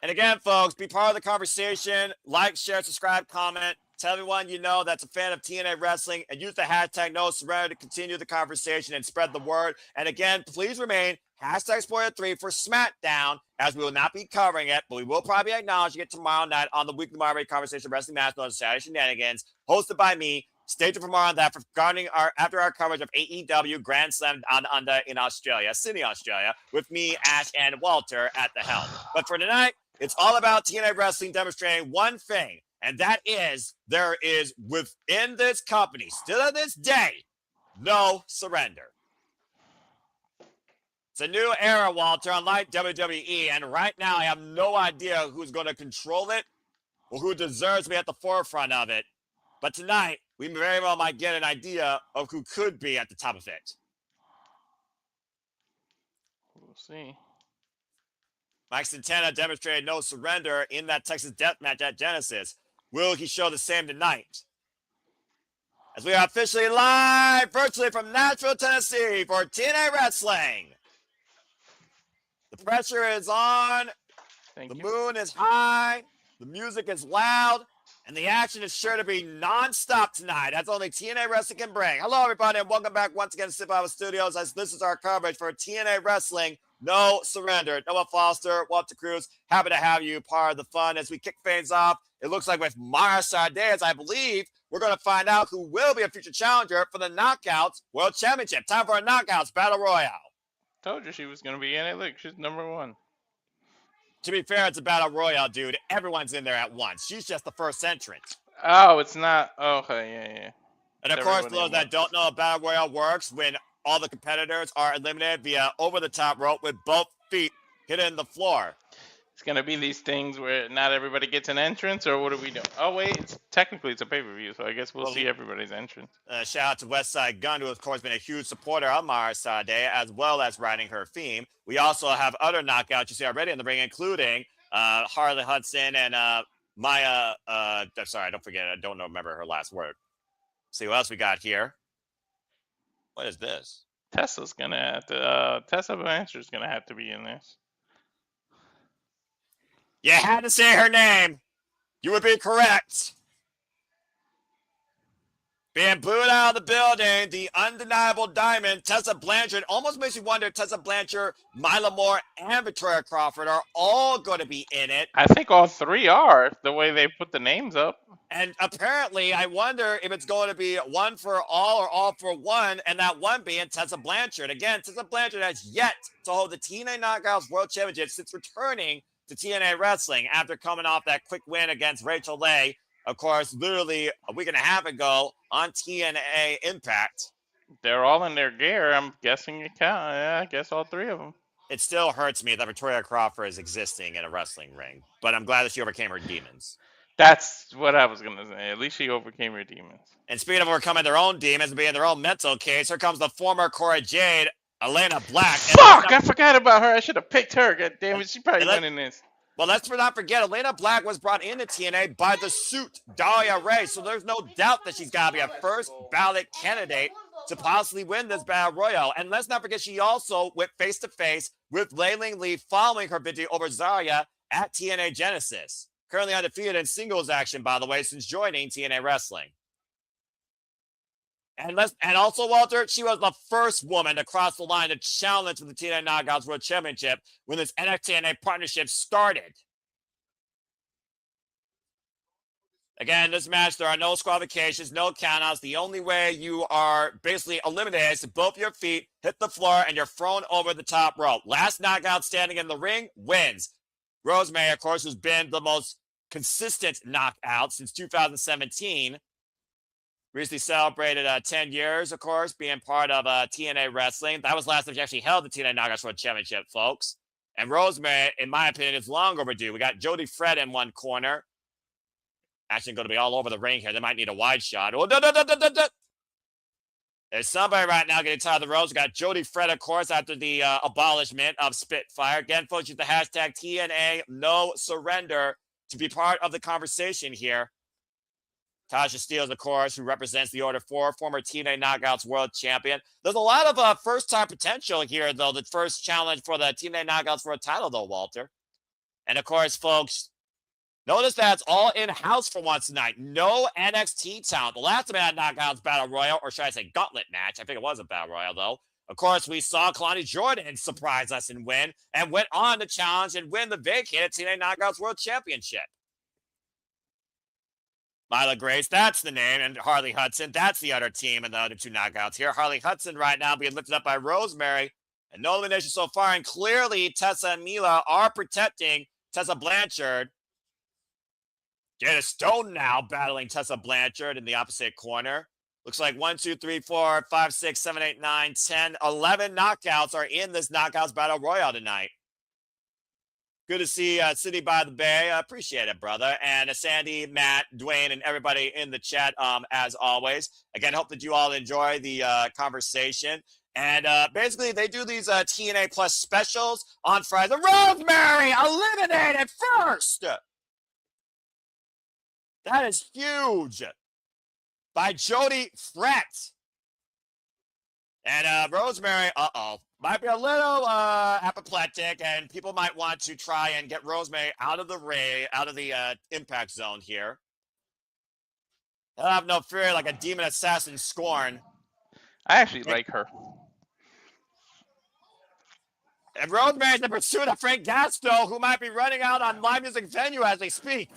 And again, folks, be part of the conversation. Like, share, subscribe, comment. Tell everyone you know that's a fan of TNA Wrestling, and use the hashtag #NoSurrender to continue the conversation and spread the word. And again, please remain #Spoiler3 for SmackDown, as we will not be covering it, but we will probably be acknowledging it tomorrow night on the weekly Marvel Conversation Wrestling Match on Saturday Shenanigans, hosted by me. Stay tuned for more on that regarding after our coverage of AEW Grand Slam Down Under in Australia, Sydney, Australia, with me, Ash, and Walter at the helm. But for tonight, it's all about TNA Wrestling demonstrating one thing, and that is there is within this company, still to this day, no surrender. It's a new era, Walter, unlike WWE, and right now I have no idea who's going to control it or who deserves to be at the forefront of it. But tonight, we very well might get an idea of who could be at the top of it. We'll see. Mike Santana demonstrated no surrender in that Texas Death Match at Genesis. Will he show the same tonight? As we are officially live virtually from Nashville, Tennessee for TNA Wrestling. The pressure is on. The moon is high. The music is loud. And the action is sure to be non-stop tonight. That's only TNA Wrestling can bring. Hello, everybody, and welcome back once again to Sip Out Studios, as this is our coverage for TNA Wrestling No Surrender. Noah Foster, Walter Cruz, happy to have you part of the fun as we kick things off. It looks like with Mara Sardez, I believe, we're going to find out who will be a future challenger for the Knockouts World Championship. Time for a Knockouts Battle Royale. Told you she was going to be in it. Look, she's #1. To be fair, it's a Battle Royale, dude. Everyone's in there at once. She's just the first entrant. Oh, it's not. Okay, yeah. And of course, for those that don't know, a Battle Royale works when all the competitors are eliminated via over-the-top rope with both feet hitting the floor. It's going to be these things where not everybody gets an entrance, or what are we doing? Oh, wait, technically it's a pay-per-view, so I guess we'll see everybody's entrance. Shout out to Westside Gun, who, of course, been a huge supporter of Mara Sade, as well as writing her theme. We also have other knockouts you see already in the ring, including Harley Hudson and Maya. Sorry, don't forget, I don't remember her last word. See what else we got here. What is this? Tessa's going to have to, Tessa Blanchard's going to have to be in this. You had to say her name. You would be correct. Being booed out of the building, the undeniable diamond, Tessa Blanchard. Almost makes you wonder, Tessa Blanchard, Mila Moore, and Victoria Crawford are all going to be in it. I think all three are, the way they put the names up. And apparently, I wonder if it's going to be one for all or all for one, and that one being Tessa Blanchard. Again, Tessa Blanchard has yet to hold the TNA Knockouts World Championship since returning to TNA Wrestling after coming off that quick win against Rachel Leigh, of course, literally a week and a half ago on TNA Impact. They're all in their gear. I'm guessing it counts. Yeah, I guess all three of them. It still hurts me that Victoria Crawford is existing in a wrestling ring, but I'm glad that she overcame her demons. That's what I was gonna say. At least she overcame her demons. And speaking of overcoming their own demons and being their own mental case, here comes the former Cora Jade, Elena Black. Fuck! I forgot about her. I should have picked her. God damn it! She probably winning this. Well, let's not forget, Elena Black was brought into TNA by the suit, Dahlia Ray, so there's no doubt that she's got to be a first ballot candidate to possibly win this Battle Royal. And let's not forget, she also went face-to-face with Leiling Lee following her victory over Zarya at TNA Genesis. Currently undefeated in singles action, by the way, since joining TNA Wrestling. And also, Walter, she was the first woman to cross the line to challenge for the TNA Knockouts World Championship when this NXT-TNA partnership started. Again, this match, there are no disqualifications, no countouts. The only way you are basically eliminated is to both your feet hit the floor and you're thrown over the top rope. Last knockout standing in the ring wins. Rosemary, of course, has been the most consistent knockout since 2017. Recently celebrated 10 years, of course, being part of TNA Wrestling. That was last time she actually held the TNA Knockouts World Championship, folks. And Rosemary, in my opinion, is long overdue. We got Jody Fred in one corner. Actually going to be all over the ring here. They might need a wide shot. Oh, There's somebody right now getting tired of the ropes. We got Jody Fred, of course, after the abolishment of Spitfire. Again, folks, use the hashtag TNA No Surrender to be part of the conversation here. Tasha Steelz, of course, who represents the Order 4, former TNA Knockouts World Champion. There's a lot of first-time potential here, though, the first challenge for the TNA Knockouts World title, though, Walter. And, of course, folks, notice that it's all in-house for once tonight. No NXT talent. The last time I had Knockouts Battle Royal, or should I say Gauntlet match, I think it was a Battle Royal, though. Of course, we saw Kalani Jordan surprise us and win, and went on to challenge and win the vacated TNA Knockouts World Championship. Myla Grace, that's the name, and Harley Hudson, that's the other team and the other two knockouts here. Harley Hudson right now being lifted up by Rosemary, and no elimination so far, and clearly Tessa and Mila are protecting Tessa Blanchard. Jada Stone now battling Tessa Blanchard in the opposite corner. Looks like 1, 2, 3, 4, 5, 6, 7, 8, 9, 10, 11 knockouts are in this Knockouts Battle Royal tonight. Good to see City by the Bay. Appreciate it, brother. And Sandy, Matt, Dwayne, and everybody in the chat, as always. Again, hope that you all enjoy the conversation. And basically, they do these TNA Plus specials on Friday. Rosemary eliminated first! That is huge. By Jody Fret. And Rosemary, might be a little apoplectic, and people might want to try and get Rosemary out of the impact zone here. They'll have no fear, like a demon assassin scorn. I actually like her. And Rosemary's in pursuit of Frank Gasto, who might be running out on Live Music Venue as they speak.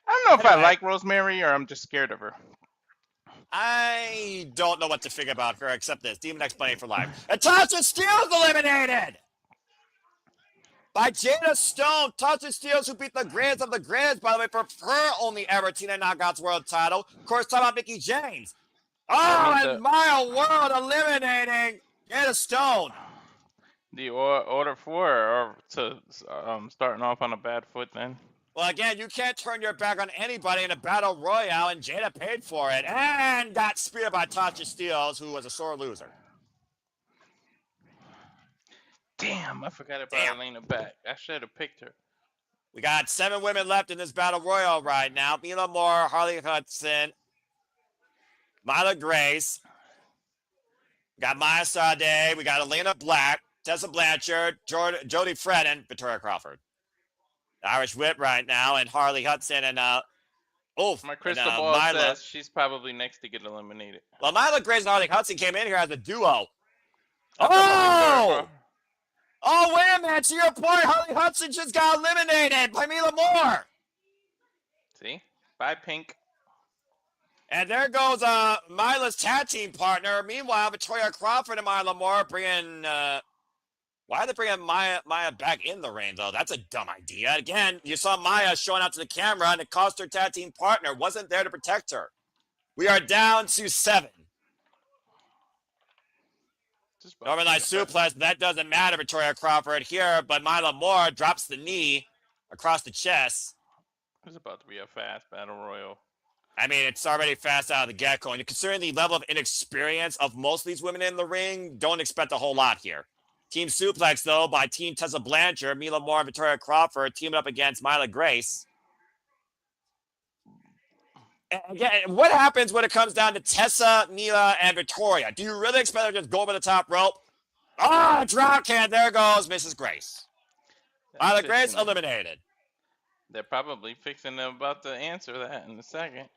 I don't know if I like Rosemary or I'm just scared of her. I don't know what to figure about her except this. Demon X Playing for Life. And Tasha Steelz eliminated by Jada Stone. Tasha Steelz, who beat the Grizz of the Grizz, by the way, for her only ever TNA Knockouts World title. Of course, talking about Mickie James. Oh, and Mile World eliminating Jada Stone. The Order 4 are starting off on a bad foot then. Well, again, you can't turn your back on anybody in a battle royale, and Jada paid for it and got speared by Tasha Steelz, who was a sore loser. Damn, I forgot about Elena Black. I should have picked her. We got 7 women left in this battle royal right now. Mila Moore, Harley Hudson, Myla Grace. We got Maya Sade. We got Elena Black, Tessa Blanchard, Jody Fred, and Victoria Crawford. Irish Whip right now, and Harley Hudson, and my crystal ball says she's probably next to get eliminated. Well, Myla Grace and Harley Hudson came in here as a duo. Oh, wait a minute. To your point, Harley Hudson just got eliminated by Mila Moore. See? Bye, Pink. And there goes Myla's tag team partner. Meanwhile, Victoria Crawford and Mila Moore bringing... why are they bringing Maya back in the ring, though? That's a dumb idea. Again, you saw Maya showing out to the camera, and it cost her tag team partner. Wasn't there to protect her. We are down to 7. Northern Light suplex. That doesn't matter, Victoria Crawford here, but Mila Moore drops the knee across the chest. It's about to be a fast battle royal. I mean, it's already fast out of the get-go, and considering the level of inexperience of most of these women in the ring, don't expect a whole lot here. Team Suplex, though, by Team Tessa Blanchard, Mila Moore, and Victoria Crawford teaming up against Myla Grace. And again, what happens when it comes down to Tessa, Mila, and Victoria? Do you really expect them to just go over the top rope? Drop can. There goes Mrs. Grace. Myla Grace eliminated. They're probably fixing them about to answer that in a second.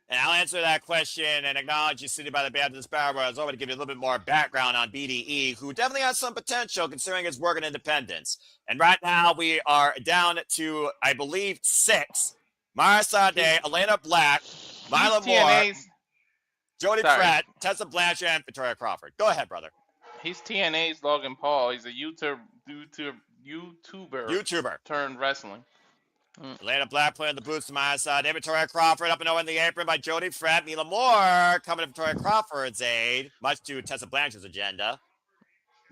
And I'll answer that question and acknowledge you sitting by the band of this battle royal. I was over to give you a little bit more background on BDE, who definitely has some potential considering his work in independence. And right now we are down to, I believe, 6. Mara Sade, Elena Black, Mila Moore, Jody Pratt, Tessa Blanchard, and Victoria Crawford. Go ahead, brother. He's TNA's Logan Paul. He's a YouTuber turned wrestling. Elena Black playing the boots to my side. Victoria Crawford up and over in the apron by Jody Pratt. Mila Moore coming to Victoria Crawford's aid, much to Tessa Blanchard's agenda.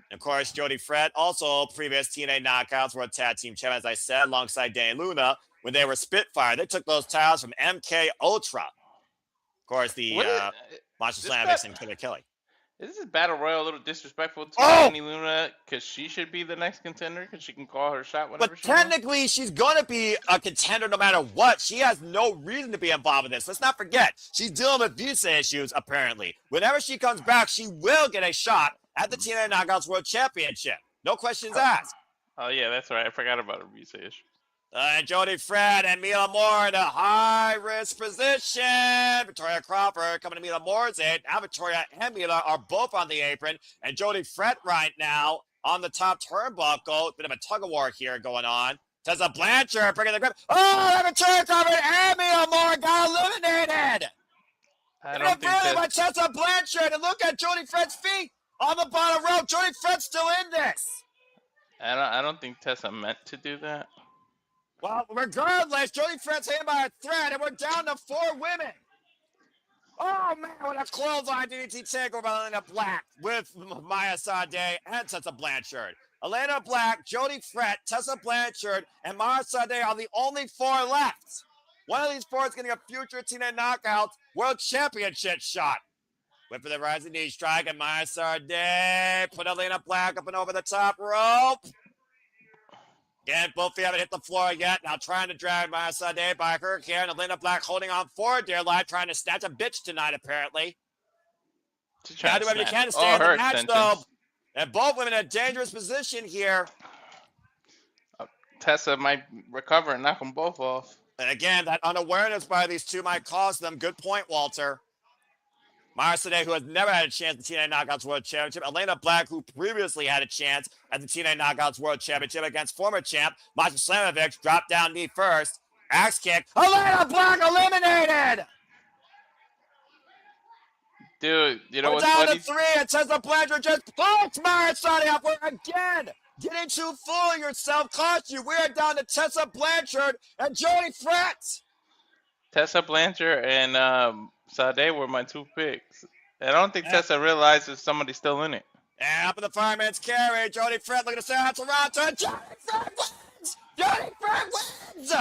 And of course, Jody Pratt, also previous TNA Knockouts World Tag Team Champion, as I said, alongside Dani Luna when they were Spitfire. They took those titles from MK Ultra. Of course, the Monster Slam and Killer Kelly. Is this battle royal a little disrespectful to Dani Luna because she should be the next contender because she can call her shot whenever she wants? But technically, she's going to be a contender no matter what. She has no reason to be involved in this. Let's not forget, she's dealing with visa issues, apparently. Whenever she comes back, she will get a shot at the TNA Knockouts World Championship. No questions asked. Oh, yeah, that's right. I forgot about her visa issue. Jody Pratt and Mila Moore in a high-risk position. Victoria Crawford coming to Mila Moore's aid. Now Victoria and Mila are both on the apron. And Jody Pratt right now on the top turnbuckle. Bit of a tug-of-war here going on. Tessa Blanchard bringing the grip. Victoria Crawford and Mila Moore got eliminated. I don't think by Tessa Blanchard. And look at Jody Pratt's feet on the bottom rope. Jody Pratt's still in this. I don't think Tessa meant to do that. Well, regardless, Jody Pratt's hanging by a thread, and we're down to 4 women. Oh, man, what a clothesline DDT takeover by Elena Black with Maya Sade and Tessa Blanchard. Elena Black, Jody Pratt, Tessa Blanchard, and Maya Sade are the only 4 left. One of these 4 is getting a future TNA Knockouts World Championship shot. Went for the rising knee strike, and Maya Sade put Elena Black up and over the top rope. Again, both feet haven't hit the floor yet. Now trying to drag Maya Sade by her here. And Elena Black holding on for dear life, trying to snatch a bitch tonight, apparently. Gotta do everything you can to stay in the match, though. And both women in a dangerous position here. Tessa might recover and knock them both off. And again, that unawareness by these 2 might cost them. Good point, Walter. Maya Sade, who has never had a chance at the TNA Knockouts World Championship. Elena Black, who previously had a chance at the TNA Knockouts World Championship against former champ Masha Slamovich. Dropped down knee first. Axe kick. Elena Black eliminated! Dude, you know what's funny? We're down to 3, and Tessa Blanchard just puts Maya Sade up. We're again getting too full of yourself. Cost you. We're down to Tessa Blanchard and Jody Pratt. Tessa Blanchard and Sade were my 2 picks. I don't think Tessa realizes somebody's still in it. And up in the fireman's carry, Jody Pratt looking to stay out Toronto. And Jody Pratt wins! Jody Pratt wins!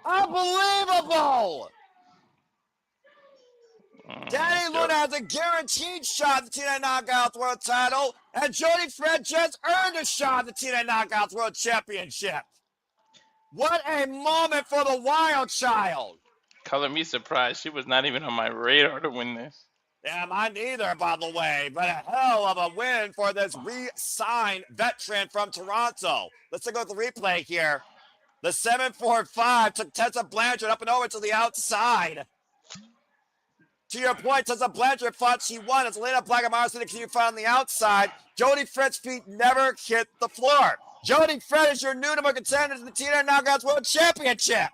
Unbelievable! Dani Luna has a guaranteed shot at the TNA Knockouts World title, and Jody Pratt just earned a shot at the TNA Knockouts World Championship. What a moment for the Wild Child. Color me surprised. She was not even on my radar to win this. Yeah, mine neither, by the way. But a hell of a win for this re-signed veteran from Toronto. Let's take a look at the replay here. The 745 took Tessa Blanchard up and over to the outside. To your point, Tessa Blanchard thought she won. As Elena Black and Mara Sade continue to fight on the outside. Jody Pratt's feet never hit the floor. Jody Pratt is your new number contender to the TNA Knockouts World Championship.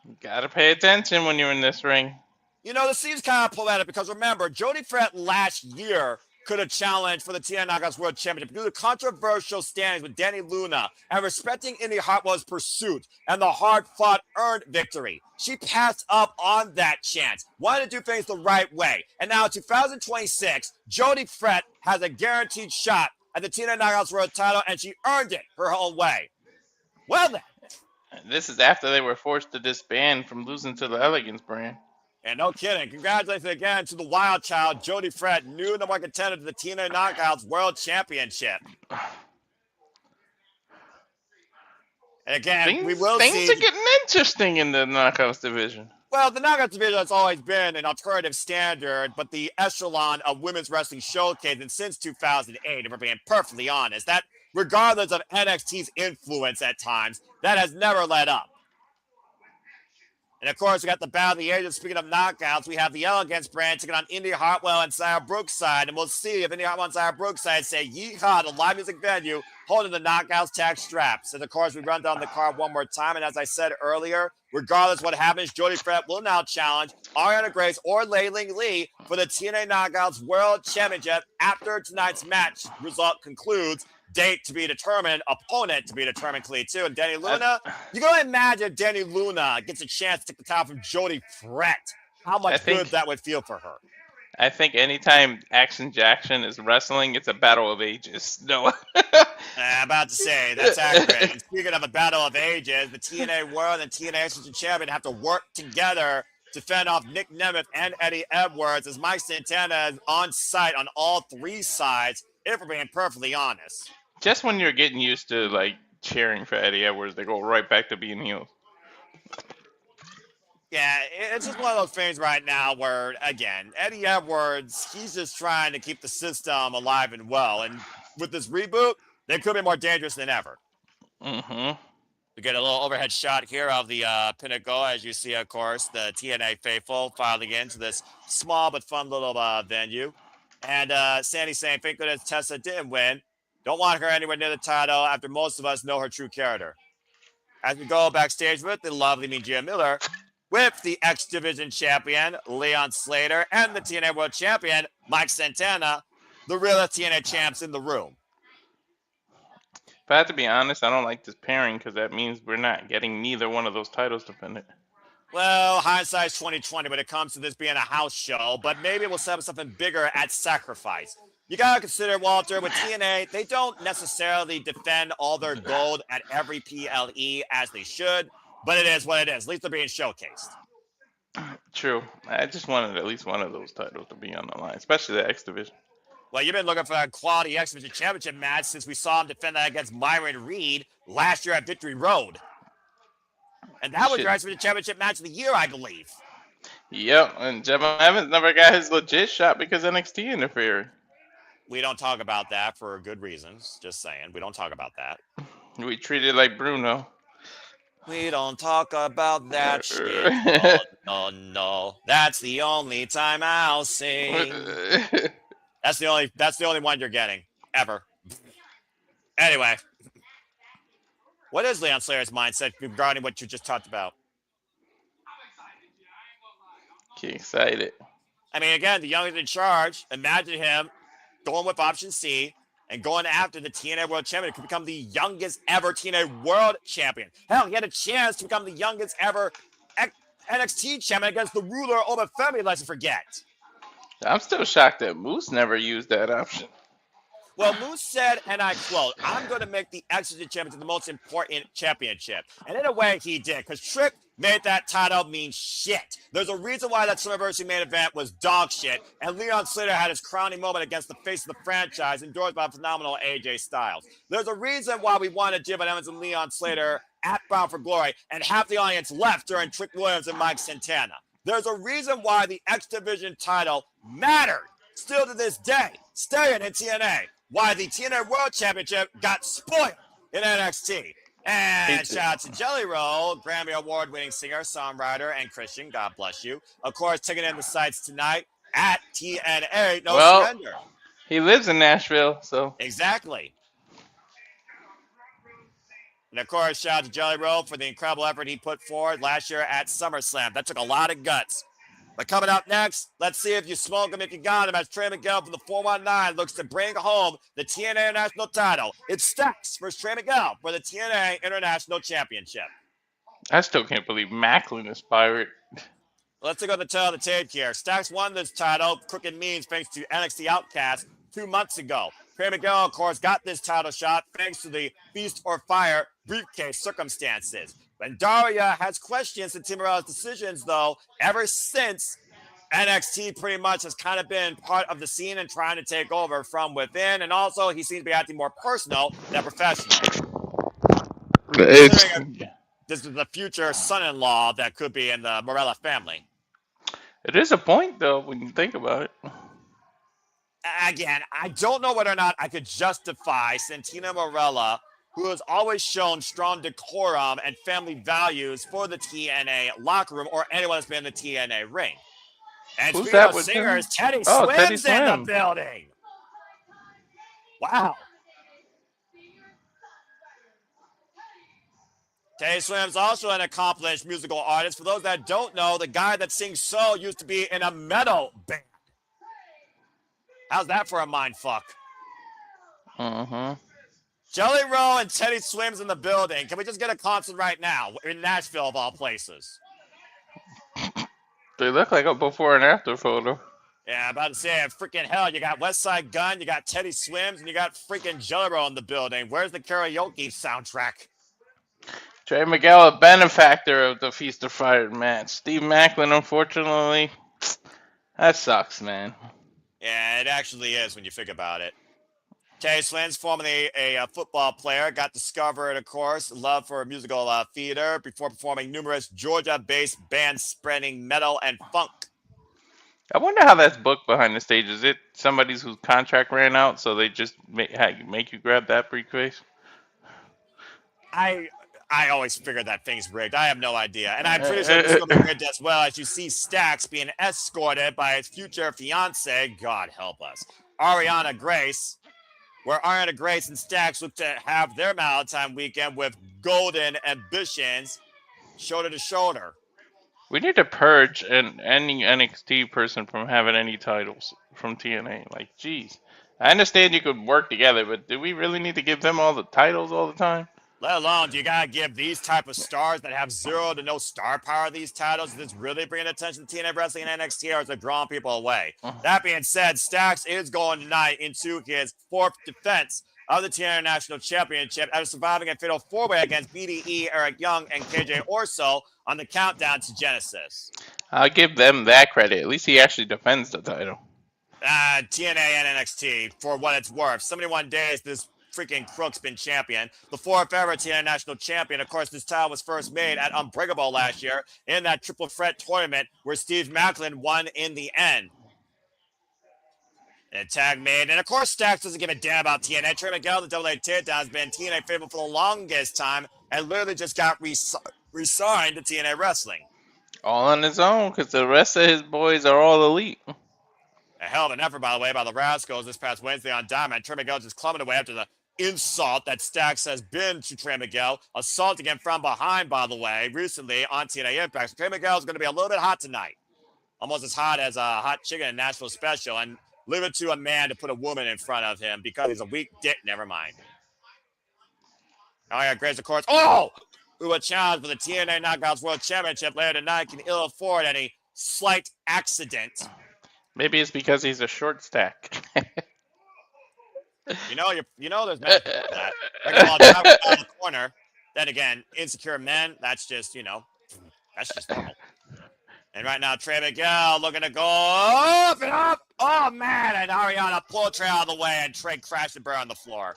You gotta pay attention when you're in this ring. You know, this seems kind of poetic because remember, Jody Pratt last year could have challenged for the TNA Knockouts World Championship due to controversial standings with Dani Luna and respecting Indi Hartwell's pursuit and the hard-fought earned victory. She passed up on that chance, wanted to do things the right way. And now in 2026, Jody Pratt has a guaranteed shot at the TNA Knockouts World title, and she earned it her own way. Well then, This is after they were forced to disband from losing to the Elegance brand. and no kidding, congratulations again to the Wild Child, Jody Fred, new number one contender to the TNA Knockouts World Championship. And again, we will things see. are getting interesting in the Knockouts division. Well, the Knockouts division has always been an alternative standard, but the echelon of women's wrestling showcase, and since 2008, if we're being perfectly honest, that regardless of NXT's influence at times, that has never let up. And of course, we got the Battle of the Ages. Speaking of knockouts, we have the Elegance brand taking on Indi, Hartwell, and Sarah Brookside. And we'll see if Indi, Hartwell, and Sarah Brookside say yeehaw to live music venue holding the knockouts tag straps. And of course, we run down the card one more time. And as I said earlier, regardless what happens, Jody Fred will now challenge Ariana Grace or Lei Ling Lee for the TNA Knockouts World Championship after tonight's match result concludes. Date to be determined, opponent to be determined, clearly too. And Danny Luna, you go imagine Danny Luna gets a chance to take the title from Jody Fred. How much good that would feel for her. I think anytime Action Jackson is wrestling, it's a battle of ages. No. I'm about to say, that's accurate. And speaking of a battle of ages, the TNA World and TNA Exhibition Champion have to work together to fend off Nick Nemeth and Eddie Edwards as Mike Santana is on site on all three sides, if we're being perfectly honest. Just when you're getting used to like cheering for Eddie Edwards, they go right back to being heels. Yeah, it's just one of those things right now where, again, Eddie Edwards, he's just trying to keep the system alive and well. And with this reboot, they could be more dangerous than ever. Mm-hmm. We get a little overhead shot here of the Pinnacle, as you see, of course, the TNA faithful filing into this small but fun little venue. And Sandy saying, thank goodness Tessa didn't win. Don't want her anywhere near the title after most of us know her true character. As we go backstage with the lovely Miguel Miller, with the X Division champion, Leon Slater, and the TNA World Champion, Mike Santana, the real TNA champs in the room. If I have to be honest, I don't like this pairing because that means we're not getting neither one of those titles defended. Well, hindsight's 2020 when it comes to this being a house show, but maybe we'll set up something bigger at Sacrifice. You got to consider, Walter, with TNA, they don't necessarily defend all their gold at every PLE as they should, but it is what it is. At least they're being showcased. True. I just wanted at least one of those titles to be on the line, especially the X Division. Well, you've been looking for a quality X Division Championship match since we saw him defend that against Myron Reed last year at Victory Road. And that was your X Division Championship match of the year, I believe. Yep, and Gemma Evans never got his legit shot because NXT interfered. We don't talk about that for good reasons. Just saying. We don't talk about that. We treat it like Bruno. We don't talk about that shit. Oh, no. That's the only time I'll sing. That's the only one you're getting. Ever. Anyway. What is Leon Slater's mindset regarding what you just talked about? Get excited. I mean, again, the youngest in charge. Imagine him going with option C and going after the TNA World Champion to become the youngest ever TNA World Champion. Hell, he had a chance to become the youngest ever NXT Champion against the ruler over Femi, let's forget. I'm still shocked that Moose never used that option. Well, Moose said, and I quote, I'm going to make the X Division Championship the most important championship. And in a way, he did, because Trick made that title mean shit. There's a reason why that Summerversary main event was dog shit, and Leon Slater had his crowning moment against the face of the franchise, endorsed by phenomenal AJ Styles. There's a reason why we wanted Jim Evans and Leon Slater at Bound for Glory, and half the audience left during Trick Williams and Mike Santana. There's a reason why the X Division title mattered, still to this day, staying in TNA. Why the TNA World Championship got spoiled in NXT. And shout out to Jelly Roll, Grammy Award-winning singer, songwriter, and Christian. God bless you. Of course, taking in the sights tonight at TNA. No surrender. He lives in Nashville, so. Exactly. And of course, shout out to Jelly Roll for the incredible effort he put forward last year at SummerSlam. That took a lot of guts. But coming up next, let's see if you smoke him if you got him, as Trey Miguel from the 419 looks to bring home the TNA International title. It's Stacks versus Trey Miguel for the TNA International Championship. I still can't believe Macklin is pirate. Let's take on the tail of the tape here. Stacks won this title, crooked means, thanks to NXT Outcast 2 months ago. Trey Miguel, of course, got this title shot thanks to the Feast or Fire briefcase circumstances. But Daria has questions to Team Morella's decisions, though, ever since NXT pretty much has kind of been part of the scene and trying to take over from within. And also, he seems to be acting more personal than professional. It's This is the future son-in-law that could be in the Morella family. it is a point though when you think about it. Again, I don't know whether or not I could justify Santana Morella, who has always shown strong decorum and family values for the TNA locker room or anyone that's been in the TNA ring. And Who's speaking that of with singers, him? Teddy Oh, Swim's Teddy in the Swim. building. Wow. Teddy Swim's also an accomplished musical artist. For those that don't know, the guy that sings So used to be in a metal band. How's that for a mind fuck? Jelly Roll and Teddy Swim's in the building. Can we just get a concert right now in Nashville of all places? They look like a before and after photo. Yeah, about to say, freaking hell, you got West Side Gun, you got Teddy Swims, and you got freaking Jelly Roll in the building. Where's the karaoke soundtrack? Trey Miguel, a benefactor of the Feast of Fire match. Steve Macklin, unfortunately, that sucks, man. Yeah, it actually is when you think about it. Teddy Swims, formerly a football player, got discovered, of course, love for musical theater before performing numerous Georgia-based bands spreading metal and funk. I wonder how that's booked behind the stage. Is it somebody's whose contract ran out, so they just make you grab that briefcase? I always figured that thing's rigged. I have no idea. And I'm pretty sure this is going to be rigged as well, as you see Stax being escorted by his future fiance, God help us, Ariana Grace, where Ariana Grace and Stax look to have their Valentine weekend with golden ambitions, shoulder to shoulder. We need to purge any NXT person from having any titles from TNA. Like, geez. I understand you could work together, but do we really need to give them all the titles all the time? Let alone, do you got to give these type of stars that have zero to no star power these titles? Is this really bringing attention to TNA Wrestling and NXT, or is it drawing people away? That being said, Stax is going tonight into his fourth defense of the TNA National Championship after surviving a fatal four-way against BDE, Eric Young, and KJ Orso on the countdown to Genesis. I'll give them that credit. At least he actually defends the title. TNA and NXT, for what it's worth. 71 days this freaking crook's been champion. The fourth ever TNA National Champion. Of course, this title was first made at Unbreakable last year in that triple threat tournament where Steve Macklin won in the end. And tag made. And of course, Stax doesn't give a damn about TNA. Trey Miguel, the double A takedown, has been TNA favorite for the longest time and literally just got re-signed to TNA Wrestling. All on his own, because the rest of his boys are all elite. A hell of an effort, by the way, by the Rascals this past Wednesday on Diamond. Trey Miguel just clubbing away after the insult that Stax has been to Trey Miguel, assaulting him from behind, by the way, recently on TNA Impact. So Trey Miguel is going to be a little bit hot tonight. Almost as hot as a hot chicken in Nashville special. And leave it to a man to put a woman in front of him because he's a weak dick. Never mind. Oh, yeah, Grace, of course. Oh! Who a challenge for the TNA Knockouts World Championship later tonight can ill afford any slight accident. Maybe it's because he's a short stack. You know, there's men for that. Bring them all down the corner. Then again, insecure men, that's just normal. And right now, Trey Miguel looking to go up and up. Oh, man. And Ariana pulled Trey out of the way, and Trey crashed and burned on the floor.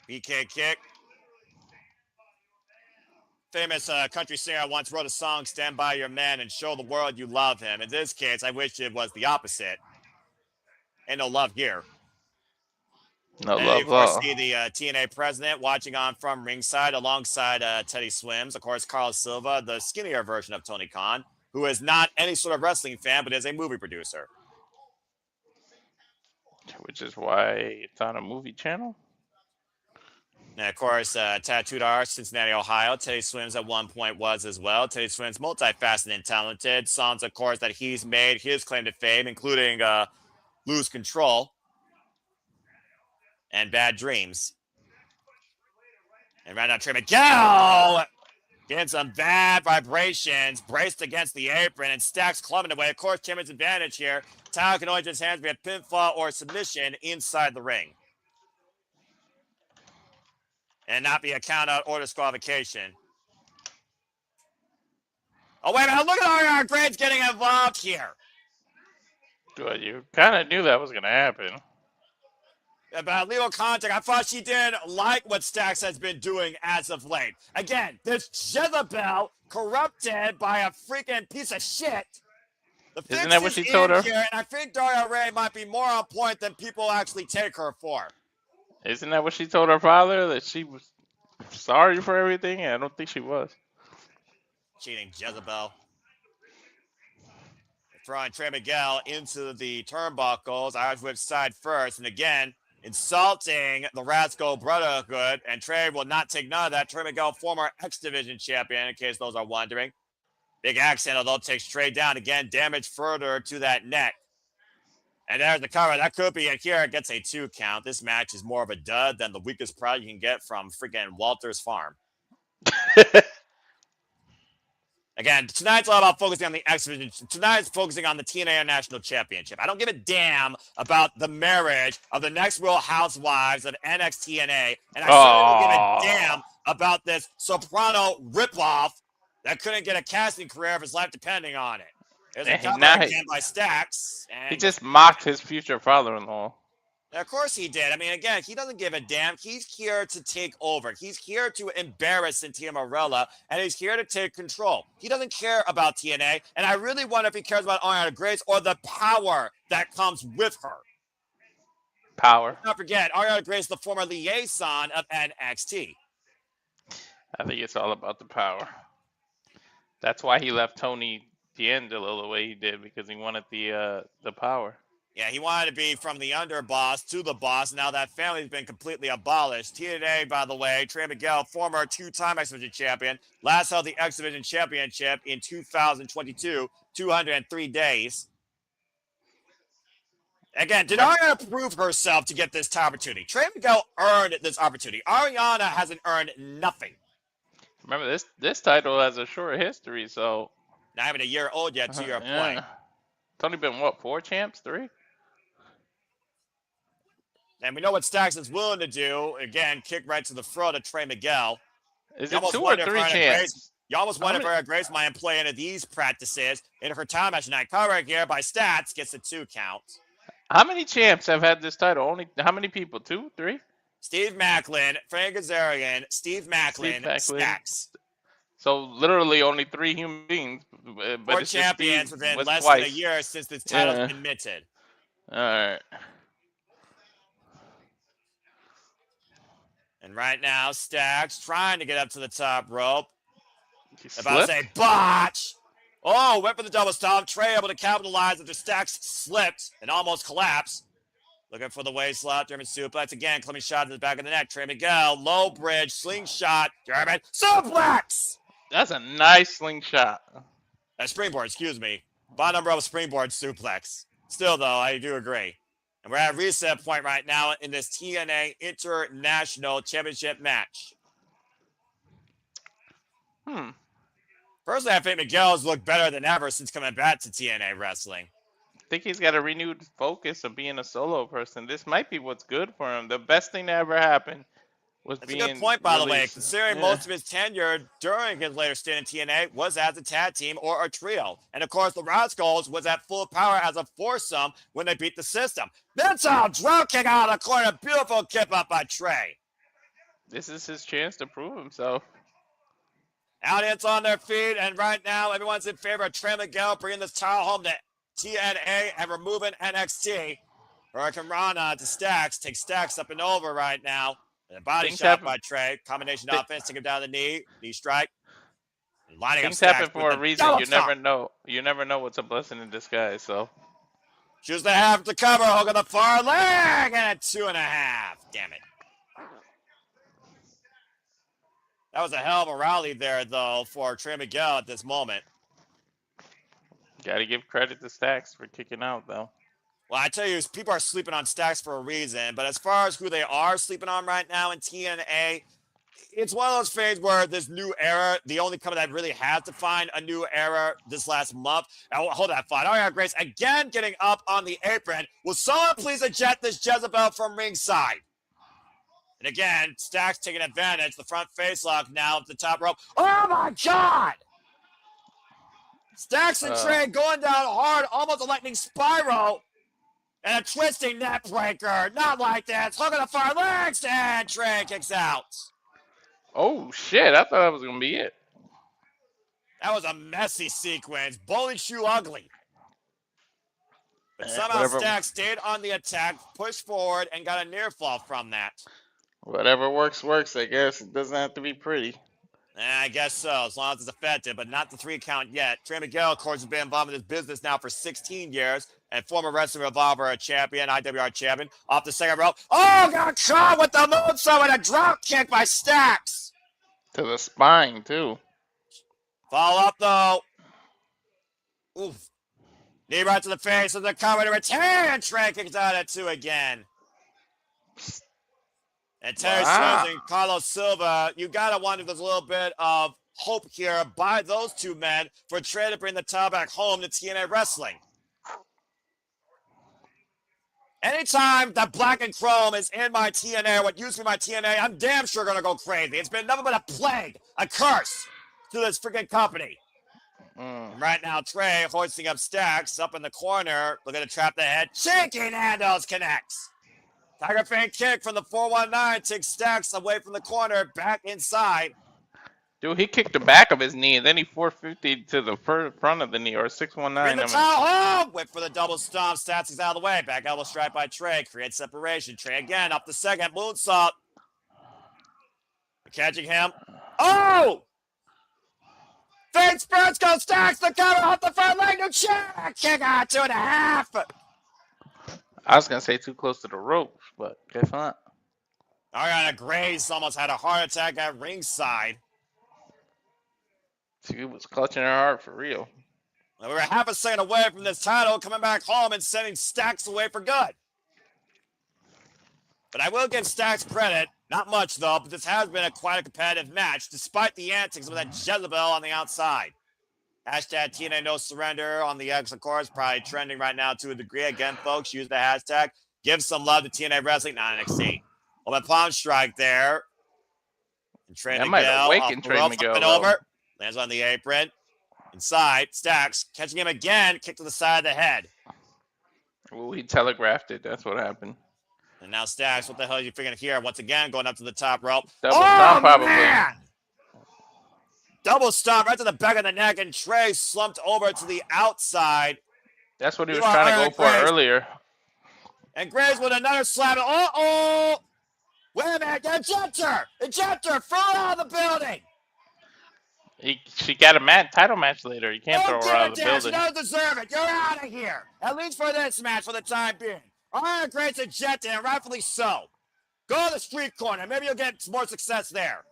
BK kick. Famous country singer once wrote a song, Stand By Your Man and Show the World You Love Him. In this case, I wish it was the opposite. Ain't no love here. No and love. Of course, see the TNA president watching on from ringside alongside Teddy Swims. Of course, Carlos Silva, the skinnier version of Tony Khan, who is not any sort of wrestling fan, but is a movie producer. Which is why it's on a movie channel. And of course, tattooed artist, Cincinnati, Ohio. Teddy Swims at one point was as well. Teddy Swims, multifaceted and talented. Songs, of course, that he's made his claim to fame, including Lose Control and Bad Dreams. And right now, Trey Miguel Getting some bad vibrations, braced against the apron, and Stacks clubbing away. Of course, Champion's advantage here. Tyler can only just hands via pinfall or submission inside the ring. And not be a count out or disqualification. Oh, wait a minute. Look at our Graves getting involved here. Good, you kind of knew that was going to happen. About legal contact, I thought she didn't like what Stacks has been doing as of late. Again, this Jezebel corrupted by a freaking piece of shit. The fix Isn't that what is she told her? here, and I think Daria Ray might be more on point than people actually take her for. Isn't that what she told her father? That she was sorry for everything? I don't think she was. Cheating Jezebel. Throwing Trey Miguel into the turnbuckles. Irish whip side first. And again, insulting the Rascal Brotherhood. And Trey will not take none of that. Trey Miguel, former X Division champion, in case those are wondering. Big accent, although takes Trey down. Again, damage further to that neck. And there's the cover. That could be it here. It gets a 2 count. This match is more of a dud than the weakest product you can get from freaking Walter's Farm. Again, tonight's all about focusing on the X Division. Tonight's focusing on the TNA International Championship. I don't give a damn about the marriage of the next Real Housewives of NXTNA, and I certainly don't give a damn about this soprano ripoff that couldn't get a casting career if his life depending on it. There's a cover again by Stacks. He just mocked his future father-in-law. Of course he did. I mean, again, he doesn't give a damn. He's here to take over. He's here to embarrass Cynthia Morella, and he's here to take control. He doesn't care about TNA, and I really wonder if he cares about Ariana Grace or the power that comes with her. Power. Let's not forget, Ariana Grace, the former liaison of NXT. I think it's all about the power. That's why he left Tony D'Angelo the way he did, because he wanted the power. Yeah, he wanted to be from the underboss to the boss. Now that family's been completely abolished. TNA, by the way, Trey Miguel, former 2-time X Division champion, last held the X Division championship in 2022, 203 days. Again, did Ariana prove herself to get this opportunity? Trey Miguel earned this opportunity. Ariana hasn't earned nothing. Remember, this title has a short history, so... Not even a year old yet, to your point. It's only been, what, 4 champs? 3? And we know what Stacks is willing to do. Again, kick right to the throat of Trey Miguel. Is it 2 or 3 champs? You almost wonder if Ariana Grace might employ any of these practices in her time match tonight. Cover here by Stats gets a 2 count. How many champs have had this title? Only how many people? 2, 3? Steve Macklin, Frank Kazarian, Steve Macklin, Stacks. So literally only 3 human beings. But 4 champions within less than a year since this title's been minted. All right. And right now, Stacks trying to get up to the top rope. About to say botch. Oh, went for the double stomp. Trey able to capitalize after Stacks slipped and almost collapsed. Looking for the waist slap. German suplex again. Climbing shot to the back of the neck. Trey Miguel, low bridge, slingshot. German suplex. That's a nice slingshot. A springboard, excuse me. Bottom row springboard suplex. Still, though, I do agree. And we're at a reset point right now in this TNA International Championship match. Personally, I think Miguel's looked better than ever since coming back to TNA Wrestling. I think he's got a renewed focus of being a solo person. This might be what's good for him. The best thing that ever happened was That's being a good point, by the way, released. considering most of his tenure during his later stint in TNA was as a tag team or a trio. And, of course, the Rascals was at full power as a foursome when they beat the system. Mental drop kick out of the corner. Beautiful kip up by Trey. This is his chance to prove himself. Audience on their feet, and right now everyone's in favor of Trey Miguel bringing this title home to TNA and removing NXT. Hurricane Rana to Stacks. Takes Stacks up and over right now. And a body shot by Trey. Combination offense. Take him down the knee. Knee strike. And lining Things up happen for a reason. You never know. You never know what's a blessing in disguise. So. Choose to have to cover. Hook on the far leg. And a 2.5. Damn it. That was a hell of a rally there, though, for Trey Miguel at this moment. Got to give credit to Stacks for kicking out, though. Well, I tell you, people are sleeping on Stacks for a reason. But as far as who they are sleeping on right now in TNA, it's one of those things where this new era, the only company that really has to find a new era this last month. Oh, hold that thought. Ariana Grace again getting up on the apron. Will someone please eject this Jezebel from ringside? And again, Stacks taking advantage. The front face lock now at the top rope. Oh my God! Stacks and Trey going down hard, almost a lightning spiral. And a twisting neck breaker. Not like that. Hook on the far legs, and Trey kicks out. Oh shit! I thought that was gonna be it. That was a messy sequence. Bowling shoe ugly. But somehow Stacks stayed on the attack, pushed forward, and got a near fall from that. Whatever works, I guess. It doesn't have to be pretty. I guess so, as long as it's effective, but not the 3 count yet. Trey Miguel, of course, has been involved in this business now for 16 years, and former Wrestling Revolver champion, IWR champion, off the second rope. Oh, got caught with the moonsault and a drop kick by Stacks. To the spine, too. Follow up, though. Oof. Knee right to the face of the cover to retain. Trey kicks out at 2 again. And Terry Swims and Carlos Silva, you got to wonder if there's a little bit of hope here by those 2 men for Trey to bring the title back home to TNA Wrestling. Anytime that black and chrome is in my TNA, what used to be my TNA, I'm damn sure going to go crazy. It's been nothing but a plague, a curse to this freaking company. And right now, Trey hoisting up Stacks up in the corner, looking to trap the head. Shaking handles connects. Tiger Fan kick from the 419 takes Stacks away from the corner, back inside. Dude, he kicked the back of his knee, and then he 450 to the front of the knee, or 619. Bring the towel home! Wait for the double stomp. Stacks is out of the way. Back elbow strike by Trey. Creates separation. Trey again up the second. Moonsault. Catching him. Oh! Face first goes Stacks. The cover off the front leg. New chair. Kick out 2.5. I was going to say too close to the ropes, but guess not. Ariana Grace almost had a heart attack at ringside. She was clutching her heart for real. We were half a second away from this title, coming back home and sending Stacks away for good. But I will give Stacks credit. Not much, though, but this has been quite a competitive match, despite the antics of that Jezebel on the outside. Hashtag TNA No Surrender on the X, of course, probably trending right now to a degree. Again, folks, use the hashtag. Give some love to TNA Wrestling, not NXT. Well, palm strike there. And Trey Miguel might awaken Trey Miguel. Over. Lands on the apron. Inside. Stacks catching him again. Kick to the side of the head. Well, he telegraphed it. That's what happened. And now Stacks, what the hell are you figuring here? Once again, going up to the top rope. Double stomp, probably. Man! Double stomp right to the back of the neck, and Trey slumped over to the outside. That's what he was trying to go for earlier. And Graves with another slap. Uh-oh! Wait a minute, ejector! Ejector! Throw her out of the building! She got a title match later. You can't throw her out of the building. She doesn't deserve it. You're out of here. At least for this match for the time being. Ariana Grace ejected, and rightfully so. Go to the street corner. Maybe you'll get more success there.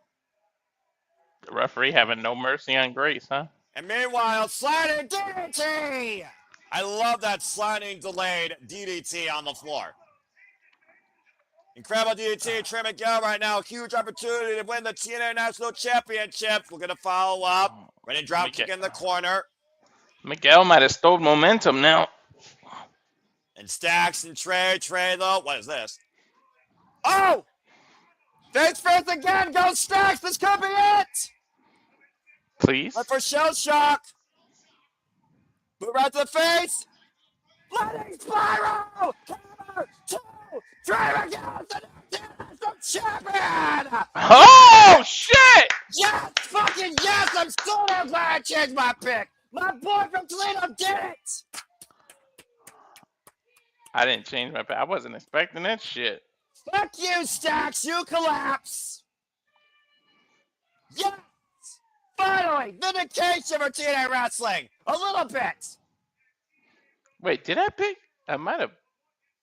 The referee having no mercy on Grace, huh? And meanwhile, sliding DDT! I love that sliding delayed DDT on the floor. Incredible DDT. Trey Miguel right now. Huge opportunity to win the TNA National Championship. We're going to follow up. Ready to drop kick in the corner. Miguel might have stole momentum now. And Stacks and Trey. Trey, though. What is this? Oh! Face first again. Go Stacks. This could be it. Please. But for shell shock. Move right to the face. Lightning spiral. Cover. 2. Trey Miguel is the national champion. Oh, shit. Yes. Fucking yes. I'm so glad I changed my pick. My boy from Toledo did it. I didn't change my pick. I wasn't expecting that shit. Fuck you, Stacks. You collapse. Yes. Finally, vindication for TNA Wrestling. A little bit. Wait, did I pick? I might have.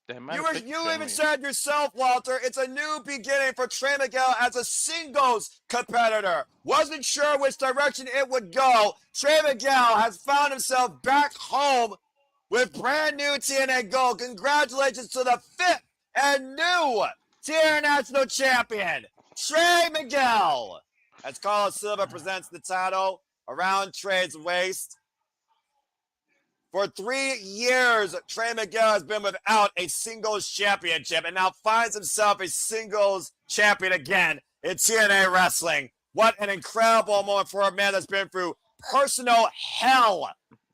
You even said yourself, Walter, it's a new beginning for Trey Miguel as a singles competitor. Wasn't sure which direction it would go. Trey Miguel has found himself back home with brand new TNA gold. Congratulations to the 5th and new TNA National Champion. Trey Miguel. As Carlos Silva presents the title around Trey's waist. For 3 years, Trey Miguel has been without a singles championship and now finds himself a singles champion again in TNA wrestling. What an incredible moment for a man that's been through personal hell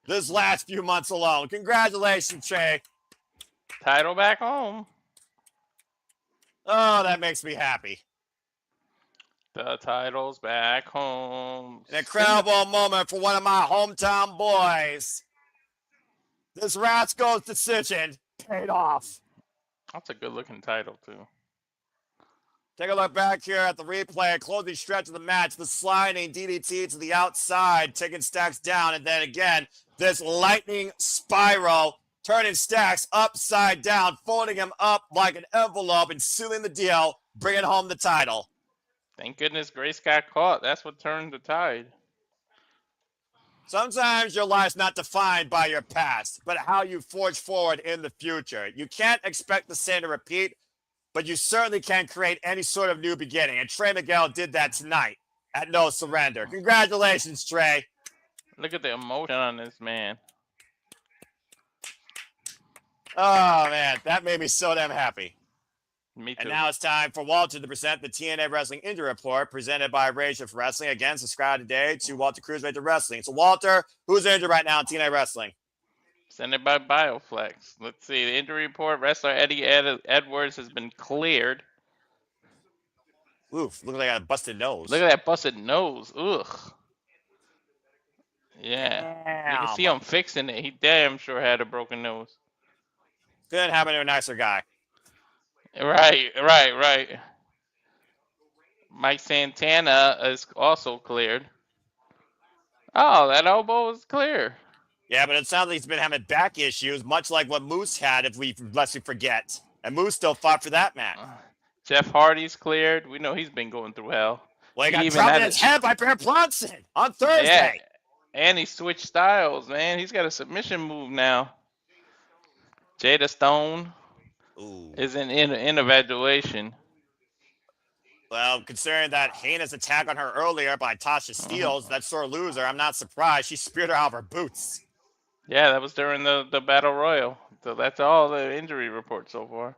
this last few months alone. Congratulations, Trey. Title back home. Oh, that makes me happy. The title's back home. An incredible moment for one of my hometown boys. This Rascal's decision paid off. That's a good looking title, too. Take a look back here at the replay. Closing stretch of the match. The sliding DDT to the outside, taking Stacks down. And then again, this lightning spiral, turning Stacks upside down, folding him up like an envelope and sealing the deal, bringing home the title. Thank goodness Grace got caught. That's what turned the tide. Sometimes your life's not defined by your past, but how you forge forward in the future. You can't expect the same to repeat, but you certainly can create any sort of new beginning. And Trey Miguel did that tonight at No Surrender. Congratulations, Trey. Look at the emotion on this man. Oh, man, that made me so damn happy. Me too. And now it's time for Walter to present the TNA Wrestling Injury Report presented by Rage of Wrestling. Again, subscribe today to Walter Cruz Rage of Wrestling. So, Walter, who's injured right now in TNA Wrestling? Sent it by Bioflex. Let's see. The injury report. Wrestler Eddie Edwards has been cleared. Oof, looks like I got a busted nose. Look at that busted nose. Ugh. Yeah. Damn. You can see him fixing it. He damn sure had a broken nose. Couldn't happen to a nicer guy. Right. Mike Santana is also cleared. Oh, that elbow is clear. Yeah, but it sounds like he's been having back issues, much like what Moose had, lest we forget. And Moose still fought for that match. Jeff Hardy's cleared. We know he's been going through hell. Well, he got dropped in his head by Bear Bronson on Thursday. Yeah, and he switched styles, man. He's got a submission move now. Jada Stone is in evaluation. Well, considering that heinous attack on her earlier by Tasha Steeles, that sore loser, I'm not surprised. She speared her out of her boots. Yeah, that was during the Battle Royal. So that's all the injury report so far.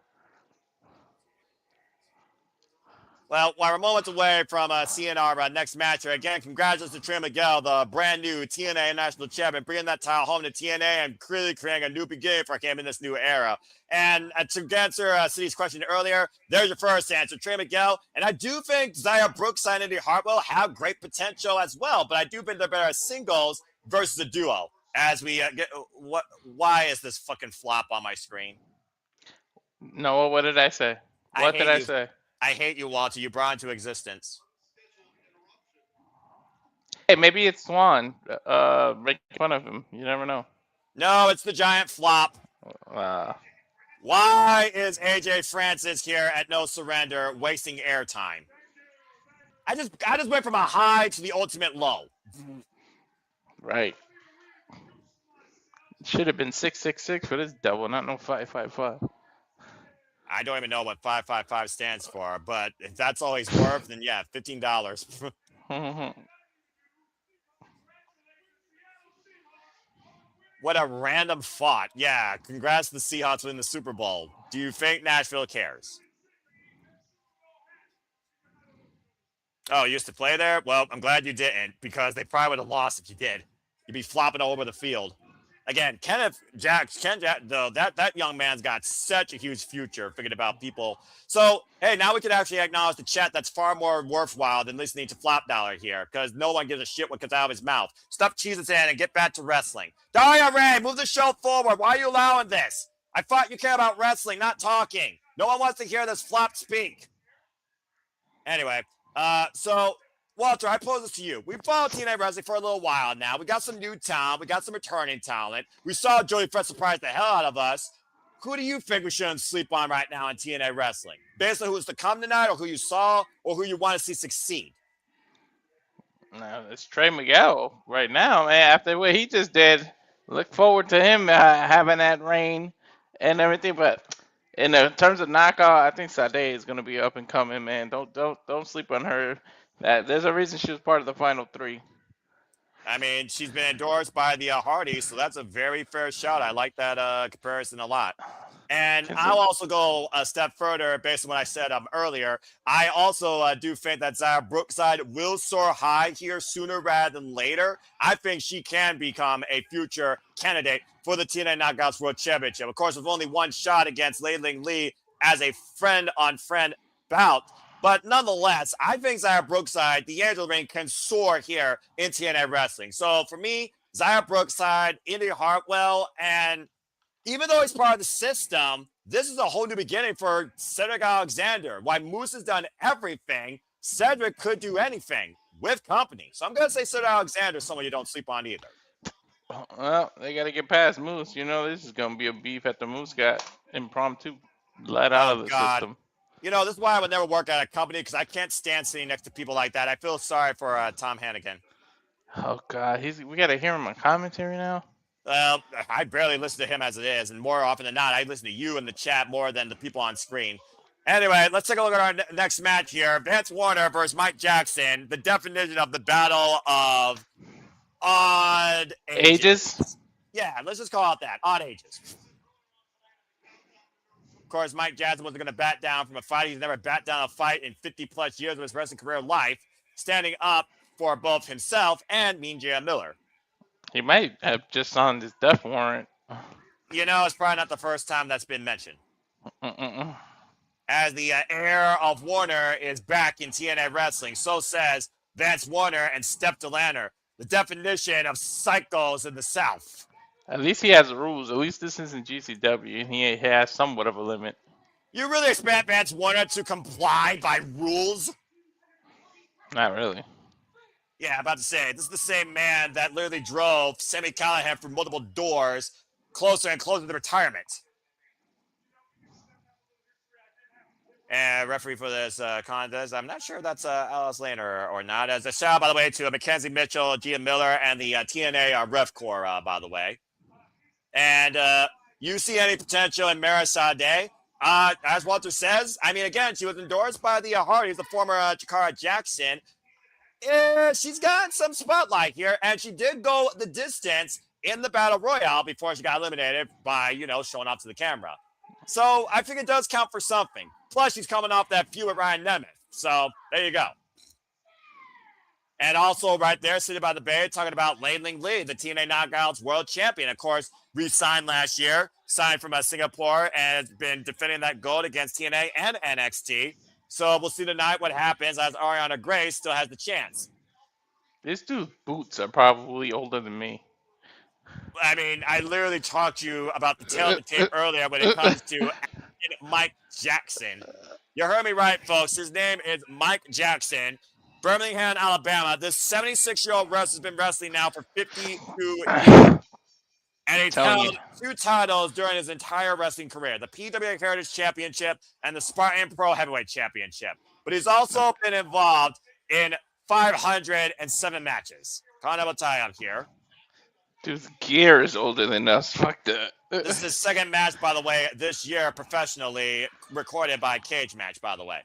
Well, while we're moments away from seeing our next match here, again, congratulations to Trey Miguel, the brand new TNA National Champion, bringing that title home to TNA and really creating a new beginning for him in this new era. And to answer City's question earlier, there's your first answer, Trey Miguel. And I do think Zaya Brookside and Indi Hartwell have great potential as well, but I do think they're better as singles versus a duo. As we get, why is this fucking flop on my screen? No, what did I say? What did I say? I hate you, Walter. You brought into existence. Hey, maybe it's Swan. Make fun of him. You never know. No, it's the giant flop. Why is AJ Francis here at No Surrender wasting airtime? I just went from a high to the ultimate low. Right. Should have been 666 for this double, not no 555. I don't even know what 555 stands for, but if that's all he's worth, then yeah, $15. What a random thought. Yeah, congrats to the Seahawks winning the Super Bowl. Do you think Nashville cares? Oh, you used to play there? Well, I'm glad you didn't, because they probably would have lost if you did. You'd be flopping all over the field. Again, that young man's got such a huge future thinking about people. So, hey, now we can actually acknowledge the chat that's far more worthwhile than listening to Flop Dollar here, because no one gives a shit what comes out of his mouth. Stuff cheeses in and get back to wrestling. Daria Ray, move the show forward. Why are you allowing this? I thought you care about wrestling, not talking. No one wants to hear this flop speak. Anyway, so Walter, I pose this to you. We've followed TNA Wrestling for a little while now. We got some new talent. We got some returning talent. We saw Jody Fred surprise the hell out of us. Who do you think we shouldn't sleep on right now in TNA Wrestling? Basically, who's to come tonight, or who you saw, or who you want to see succeed? No, it's Trey Miguel right now, man. After what he just did, look forward to him having that reign and everything. But In terms of knockout, I think Sade is gonna be up and coming, man. Don't sleep on her. That there's a reason she was part of the final three. I mean, she's been endorsed by the Hardys, so that's a very fair shout. I like that comparison a lot. And I'll also go a step further based on what I said earlier. I also do think that Zara Brookside will soar high here sooner rather than later. I think she can become a future candidate for the TNA Knockouts World Championship. Of course, with only one shot against Lei Ling Lee as a friend-on-friend bout. But nonetheless, I think Zara Brookside, the Angel Ring, can soar here in TNA Wrestling. So for me, Zara Brookside, Indi Hartwell, and even though he's part of the system, this is a whole new beginning for Cedric Alexander. Why Moose has done everything, Cedric could do anything with company. So I'm going to say Cedric Alexander is someone you don't sleep on either. Well, they got to get past Moose. You know, this is gonna be a beef at the Moose got impromptu let out Oh, of the God. system. You know, this is why I would never work at a company because I can't stand sitting next to people like that. I feel sorry for Tom Hannigan. Oh God, we gotta hear him on commentary now. Well, I barely listen to him as it is, and more often than not, I listen to you in the chat more than the people on screen. Anyway, let's take a look at our next match here. Vance Warner versus Mike Jackson. The definition of the battle of odd ages. Yeah, let's just call it that. Odd ages. Of course, Mike Jackson wasn't going to bat down from a fight. He's never bat down a fight in 50-plus years of his wrestling career life, standing up for both himself and Mean J. Miller. He might have just signed his death warrant. You know, it's probably not the first time that's been mentioned. As the heir of Warner is back in TNA Wrestling, so says Vance Warner and Steph Delaner, the definition of psychos in the South. At least he has rules. At least this isn't GCW, and he has somewhat of a limit. You really expect Vance Warner to comply by rules? Not really. Yeah, I'm about to say, this is the same man that literally drove Sami Callihan through multiple doors closer and closer to retirement. And referee for this contest, I'm not sure if that's Alice Lane or not. As a shout out, by the way, to Mackenzie Mitchell, Gia Miller, and the TNA Ref Corps, by the way. And you see any potential in Mara Sade? As Walter says, I mean, again, she was endorsed by the Hardys, the former Chikara Jackson. She's gotten some spotlight here, and she did go the distance in the Battle Royale before she got eliminated by, you know, showing off to the camera. So I think it does count for something. Plus, she's coming off that feud with Ryan Nemeth. So there you go. And also right there, sitting by the bay, talking about Lei Ling Lee, the TNA Knockouts World Champion. Of course, re-signed last year, signed from Singapore, and has been defending that gold against TNA and NXT. So we'll see tonight what happens as Ariana Grace still has the chance. This dude's boots are probably older than me. I mean, I literally talked to you about the tail of the tape earlier when it comes to Mike Jackson. You heard me right, folks. His name is Mike Jackson, Birmingham, Alabama. This 76-year-old wrestler has been wrestling now for 52 years. And he's held 2 titles during his entire wrestling career, the PWA Heritage Championship and the Spartan Pro Heavyweight Championship. But he's also been involved in 507 matches. Carnival tie-up here. Dude's gear is older than us. Fuck that. This is his second match, by the way, this year professionally, recorded by Cage Match, by the way.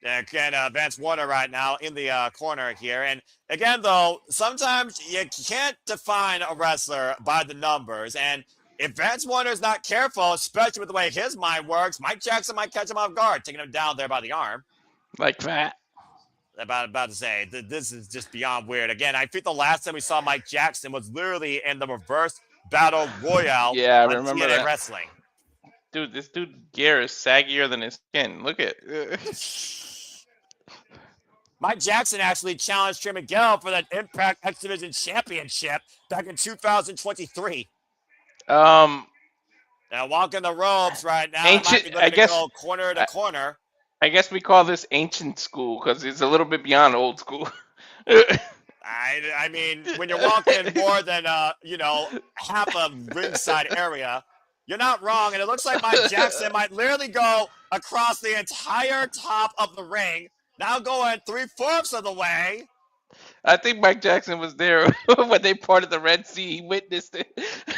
Again, Vance Warner right now in the corner here. And again, though, sometimes you can't define a wrestler by the numbers. And if Vance Warner is not careful, especially with the way his mind works, Mike Jackson might catch him off guard, taking him down there by the arm. Like that. About to say, this is just beyond weird. Again, I think the last time we saw Mike Jackson was literally in the reverse battle royale. Yeah, I on remember TNA that. Wrestling. Dude, this dude's gear is saggier than his skin. Look at Mike Jackson actually challenged Trey Miguel for that Impact X Division Championship back in 2023. Now walking the ropes right now. Ancient, I guess. Go corner to corner. I guess we call this ancient school because it's a little bit beyond old school. I mean, when you're walking more than half a ringside area, you're not wrong. And it looks like Mike Jackson might literally go across the entire top of the ring. Now going 3/4 of the way. I think Mike Jackson was there when they parted the Red Sea. He witnessed it.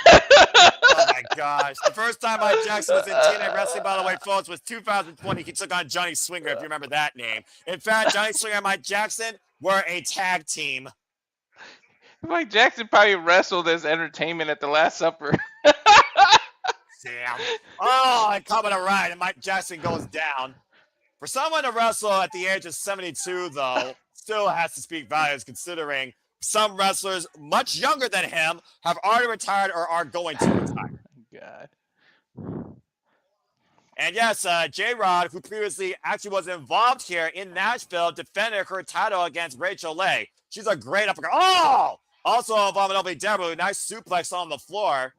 Oh my gosh. The first time Mike Jackson was in TNA Wrestling, by the way, folks, was 2020. He took on Johnny Swinger, if you remember that name. In fact, Johnny Swinger and Mike Jackson were a tag team. Mike Jackson probably wrestled as entertainment at the Last Supper. Damn. Oh, I coming to ride, and Mike Jackson goes down. For someone to wrestle at the age of 72, though, still has to speak volumes considering some wrestlers much younger than him have already retired or are going to retire. God. And yes, J-Rod, who previously actually was involved here in Nashville, defended her title against Rachel Leigh. She's a great uppercut. Oh! Also involved in LBW. Nice suplex on the floor.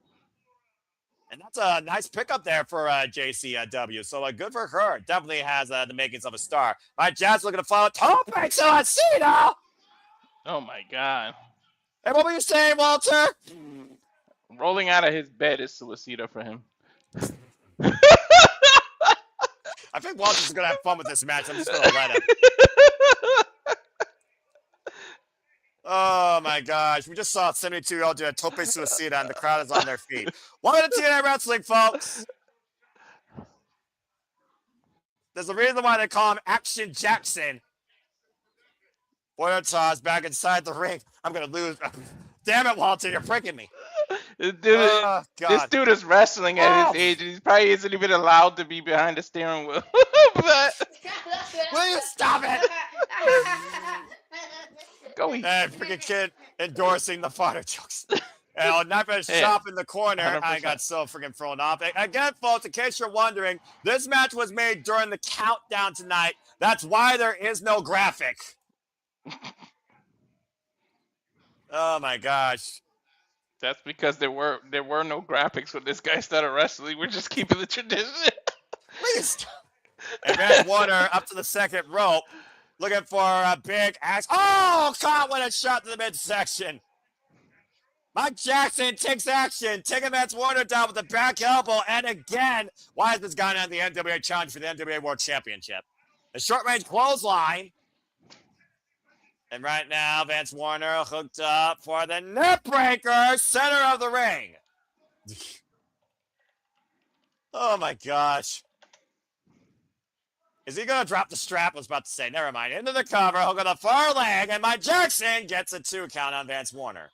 And that's a nice pickup there for JCW. So good for her. Definitely has the makings of a star. Mike Jackson looking to follow. Tope Suicida! Oh my God. Hey, what were you saying, Walter? Rolling out of his bed is Suicida for him. I think Walter's going to have fun with this match. I'm just going to let him. Oh, my gosh. We just saw a 72-year-old do a Tope Suicida, and the crowd is on their feet. Welcome to TNA Wrestling, folks. There's a reason why they call him Action Jackson. Boy, toss back inside the ring. I'm going to lose. Damn it, Walter. You're pricking me. This dude is wrestling at his age, and he probably isn't even allowed to be behind the steering wheel. But will you stop it? Go eat. Freaking kid endorsing the fodder jokes. Nemeth shop in the corner. 100%. I got so freaking thrown off. Again, folks, in case you're wondering, this match was made during the countdown tonight. That's why there is no graphic. Oh my gosh. That's because there were no graphics when this guy started wrestling. We're just keeping the tradition. Please. And Vance Warner up to the second rope, looking for a big axe. Oh, caught with a shot to the midsection. Mike Jackson takes action, taking Vance Warner down with a back elbow. And again, why has this guy on the NWA challenge for the NWA World Championship? A short-range clothesline. And right now, Vance Warner hooked up for the neck breaker, center of the ring. Oh, my gosh. Is he going to drop the strap? I was about to say, never mind. Into the cover, hook on the far leg, and Mike Jackson gets a 2 count on Vance Warner.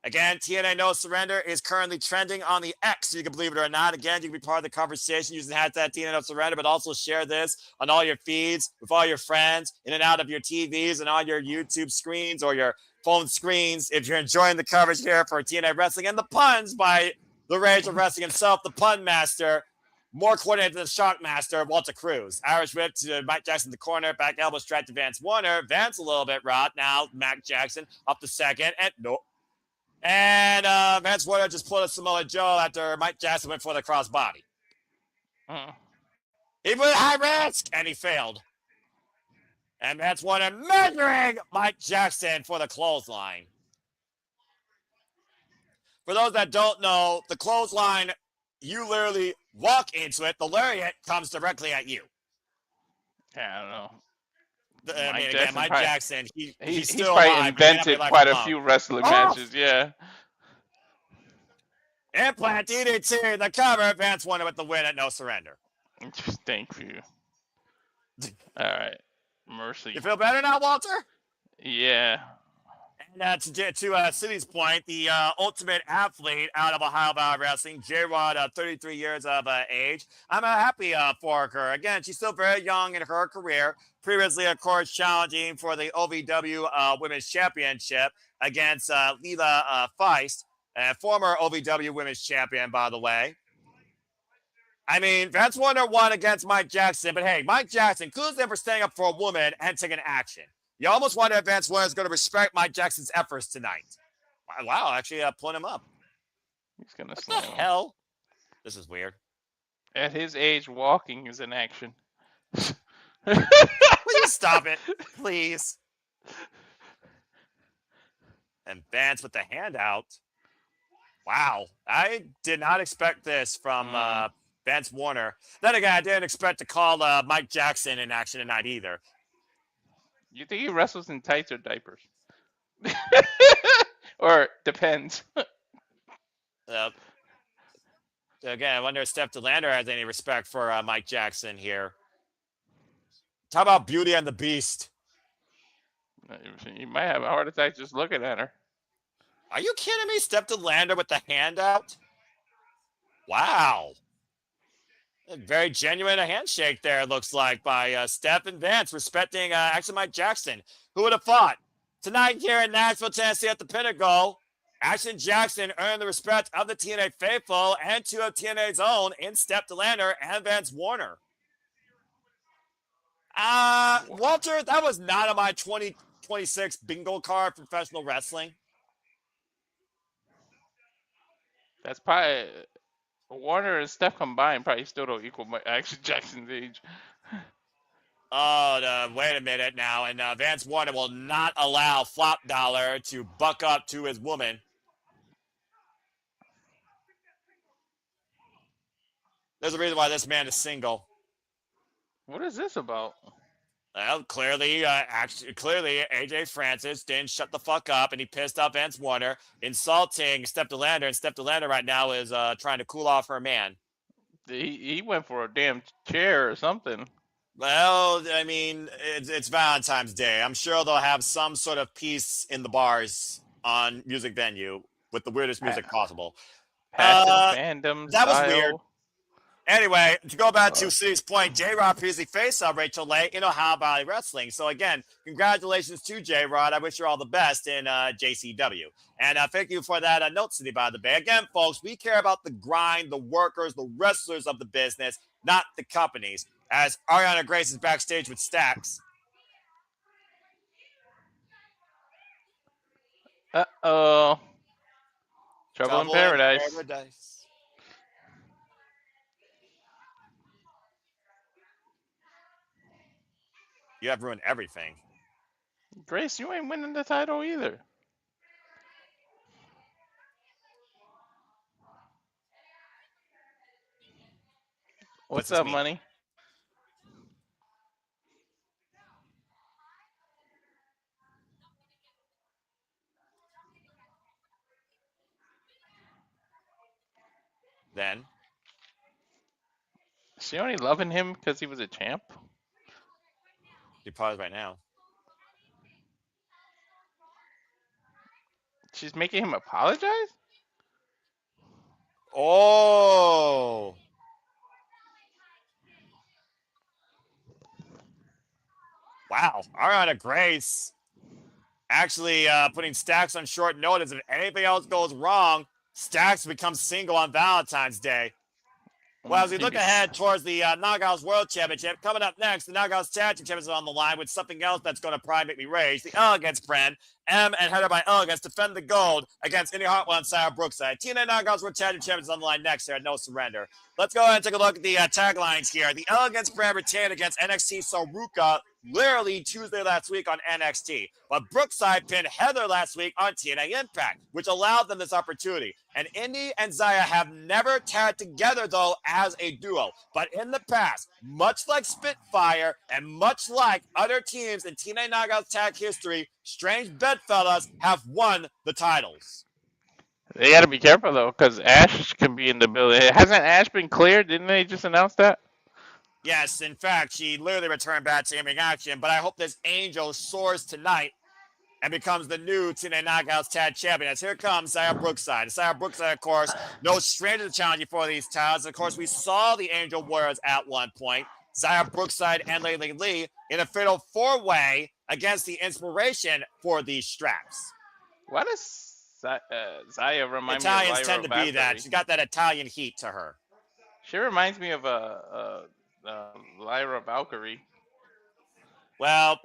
Again, TNA No Surrender is currently trending on the X. You can believe it or not. Again, you can be part of the conversation using hashtag TNA No Surrender, but also share this on all your feeds with all your friends, in and out of your TVs and on your YouTube screens or your phone screens. If you're enjoying the coverage here for TNA Wrestling and the puns by the Rage of Wrestling himself, the pun master, more coordinated than the Shock Master, Walter Cruz. Irish whip to Mike Jackson in the corner, back elbow straight to Vance Warner. Vance a little bit rot. Now Mike Jackson up the second, and nope. And Vance Warner just pulled a Samoa Joe after Mike Jackson went for the crossbody. He went high risk, and he failed. And Vance Warner measuring Mike Jackson for the clothesline. For those that don't know, the clothesline, you literally walk into it. The lariat comes directly at you. Yeah, I don't know. Mike Jackson, he's still probably alive, invented quite a few wrestling matches, yeah. Implant DDT, the cover, Vance Warner with the win at No Surrender. Thank you. All right, Mercy. You feel better now, Walter? Yeah. And to City's point, the ultimate athlete out of Ohio Valley Wrestling, J-Rod, 33 years of age. I'm happy for her. Again, she's still very young in her career. Previously, of course, challenging for the OVW Women's Championship against Leela Feist, former OVW Women's Champion, by the way. I mean, Vance Warner won against Mike Jackson, but hey, Mike Jackson, kudos to him for standing up for a woman and taking action. You almost wonder if Vance Warner is going to respect Mike Jackson's efforts tonight. Wow, actually pulling him up. He's going to slam him. What the hell? This is weird. At his age, walking is an action. Will you stop it, please? And Vance with the handout. Wow, I did not expect this from Vance Warner. Then again, I didn't expect to call Mike Jackson in action tonight either. You think he wrestles in tights or diapers? Or depends. Again, I wonder if Steph DeLander has any respect for Mike Jackson here. Talk about Beauty and the Beast. You might have a heart attack just looking at her. Are you kidding me? Steph DeLander with the handout? Wow. A very genuine handshake there, looks like, by Steph and Vance, respecting actually Mike Jackson. Who would have thought? Tonight here in Nashville, Tennessee at the Pinnacle, Action Jackson earned the respect of the TNA faithful and two of TNA's own in Steph DeLander and Vance Warner. Walter, that was not on my 2026 bingo card for professional wrestling. That's probably Warner and Steph combined probably still don't equal Action Jackson's age. Oh, wait a minute now. And Vance Warner will not allow Flop Dollar to buck up to his woman. There's a reason why this man is single. What is this about? Well, clearly, clearly, AJ Francis didn't shut the fuck up, and he pissed off Vance Warner, insulting Steph DeLander, and Steph DeLander right now is trying to cool off her man. He went for a damn chair or something. Well, I mean, it's Valentine's Day. I'm sure they'll have some sort of piece in the bars on Music Venue with the weirdest music possible. Passion, fandom, that was style. weird. Anyway, to go back to City's point, J-Rod previously faced Rachel Leigh in Ohio Valley Wrestling. So again, congratulations to J-Rod. I wish you all the best in JCW. And thank you for that note, City, by the way. Again, folks, we care about the grind, the workers, the wrestlers of the business, not the companies. As Ariana Grace is backstage with Stax. Uh-oh. Trouble in Paradise. You have ruined everything. Grace, you ain't winning the title either. What's up, money? Then? Is she only loving him because he was a champ? You pause right now. She's making him apologize? Oh. Wow. Ariana Grace actually putting Stax on short notice. If anything else goes wrong, Stax becomes single on Valentine's Day. Well, as we look ahead towards the Knockouts World Championship, coming up next, the Knockouts Tag Team Championship is on the line with something else that's going to probably make me rage. The Elegance brand, M and headed by Elegance, defend the gold against Indi, Hartwell, and Sarah Brookside. TNA Knockouts World Tag Team Champions is on the line next here at No Surrender. Let's go ahead and take a look at the taglines here. The Elegance brand retained against NXT Saruka literally Tuesday last week on NXT. But Brookside pinned Heather last week on TNA Impact, which allowed them this opportunity. And Indi and Zaya have never tagged together, though, as a duo. But in the past, much like Spitfire and much like other teams in TNA Knockouts tag history, Strange Bedfellas have won the titles. They got to be careful, though, because Ash can be in the building. Hasn't Ash been cleared? Didn't they just announce that? Yes, in fact, she literally returned back to in-ring action, but I hope this Angel soars tonight and becomes the new TNA Knockouts Tag Champion. As here comes Zaya Brookside. Zaya Brookside, of course, no stranger to challenging for these titles. Of course, we saw the Angel Warriors at one point. Zaya Brookside and Lei Lee in a fatal four-way against the Inspiration for these straps. Why does Zaya remind Italians me of Lyra tend to Valkyrie? be that. She's got that Italian heat to her. She reminds me of Lyra Valkyrie. Well,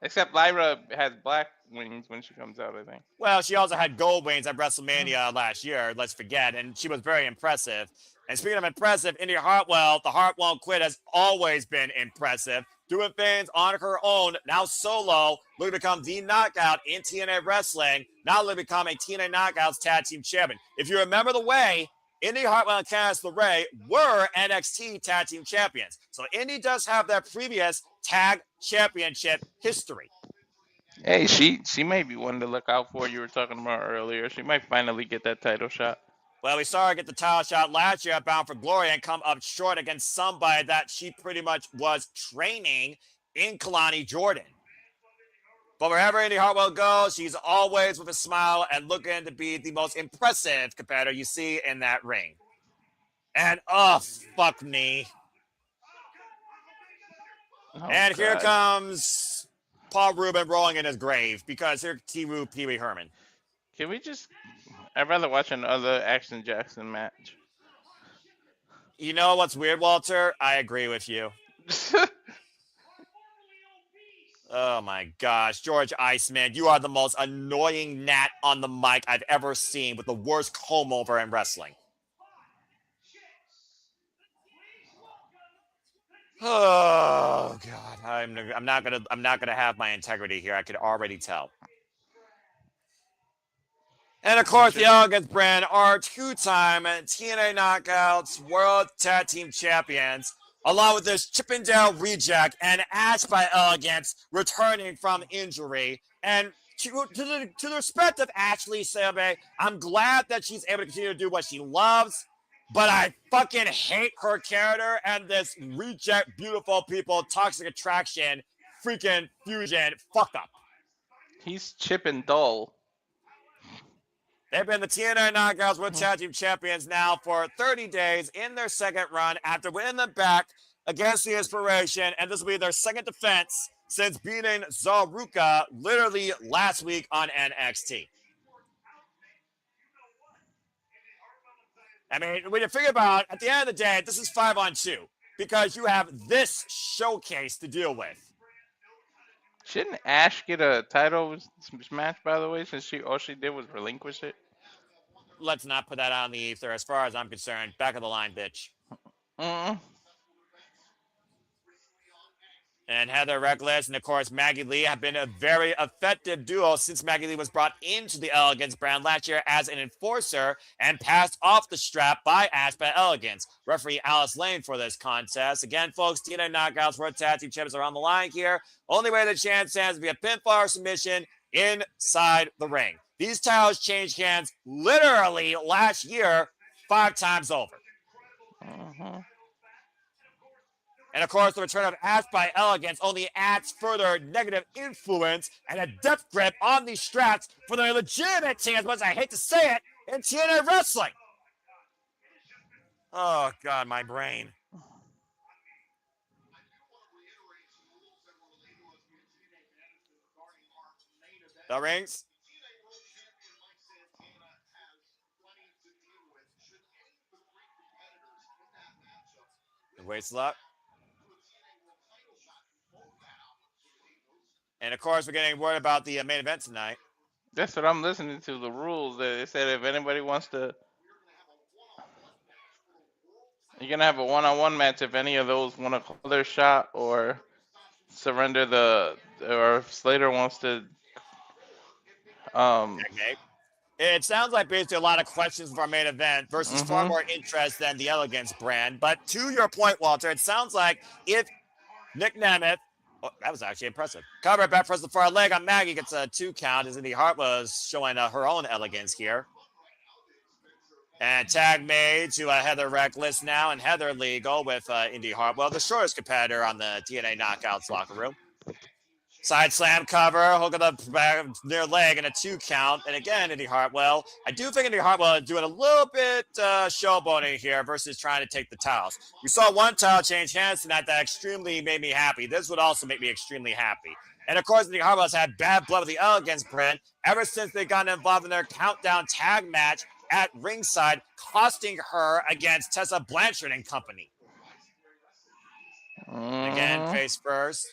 except Lyra has black wings when she comes out, I think. Well, she also had gold wings at WrestleMania last year, let's forget, and she was very impressive. And speaking of impressive, Indi Hartwell, the Hartwell Quid has always been impressive, doing things on her own, now solo, looking to become the knockout in TNA Wrestling, now looking to become a TNA Knockouts Tag Team Champion. If you remember the way, Indi Hartwell and Candice LeRae were NXT Tag Team Champions. So Indi does have their previous Tag Championship history. Hey, she may be one to look out for. You were talking about earlier. She might finally get that title shot. Well, we saw her get the title shot last year at Bound for Glory and come up short against somebody that she pretty much was training in Kalani Jordan. But wherever Indi Hartwell goes, she's always with a smile and looking to be the most impressive competitor you see in that ring. And oh, fuck me. Oh, And here God. comes Paul Rubin rolling in his grave because here T-Roo Pee Wee Herman. Can we just? I'd rather watch another Action Jackson match. You know what's weird, Walter? I agree with you. Oh my gosh, George Iceman, you are the most annoying gnat on the mic I've ever seen with the worst comb over in wrestling. Oh god, I'm not gonna have my integrity here. I could already tell. And of course, the Elegance brand are two-time TNA Knockouts World Tag Team Champions, along with this Chippendale reject and Ash by Elegance returning from injury. And to the respect of Ashley Selby, I'm glad that she's able to continue to do what she loves, but I fucking hate her character and this reject beautiful people toxic attraction freaking fusion fuck up. He's Chip and Dull. They've been the TNA Knockouts World Tag Team Champions now for 30 days in their second run after winning them back against the Inspiration, and this will be their second defense since beating Zaruka literally last week on NXT. I mean, when you figure about it, at the end of the day, this is 5-on-2 because you have this showcase to deal with. Shouldn't Ash get a title match, by the way, since all she did was relinquish it? Let's not put that out in the ether. As far as I'm concerned, back of the line, bitch. And Heather Reckless and, of course, Maggie Lee have been a very effective duo since Maggie Lee was brought into the Elegance brand last year as an enforcer and passed off the strap by Ash by Elegance. Referee Alice Lane for this contest. Again, folks, TNA Knockouts World Tag Team Champions are on the line here. Only way the chance stands to be a pinfall or submission inside the ring. These titles changed hands literally last year 5 times over. And of course, the return of Ash by Elegance only adds further negative influence and a death grip on these straps for the legitimate team, as much as I hate to say it, in TNA wrestling. Oh, God, my brain. The rings. The waist lock. And of course, we're getting word about the main event tonight. That's what I'm listening to. The rules. They said if anybody wants to, you're gonna have a one-on-one match if any of those want to call their shot or surrender or if Slater wants to. Okay. It sounds like basically a lot of questions for our main event versus far more interest than the Elegance brand. But to your point, Walter, it sounds like if Nick Nemeth, that was actually impressive. Cover back press the far leg on Maggie, gets a 2 count as Indi Hartwell is showing her own elegance here. And tag made to Heather Reckless now, and Heather legal with Indi Hartwell, the shortest competitor on the TNA Knockouts locker room. Side slam cover, hook of the back near leg and a 2 count. And again, Indi Hartwell. I do think Indi Hartwell is doing a little bit showboating here versus trying to take the titles. We saw one title change hands tonight that extremely made me happy. This would also make me extremely happy. And of course, Indi Hartwell has had bad blood with the Elegance brand ever since they got involved in their countdown tag match at ringside, costing her against Tessa Blanchard and company. Again, face first.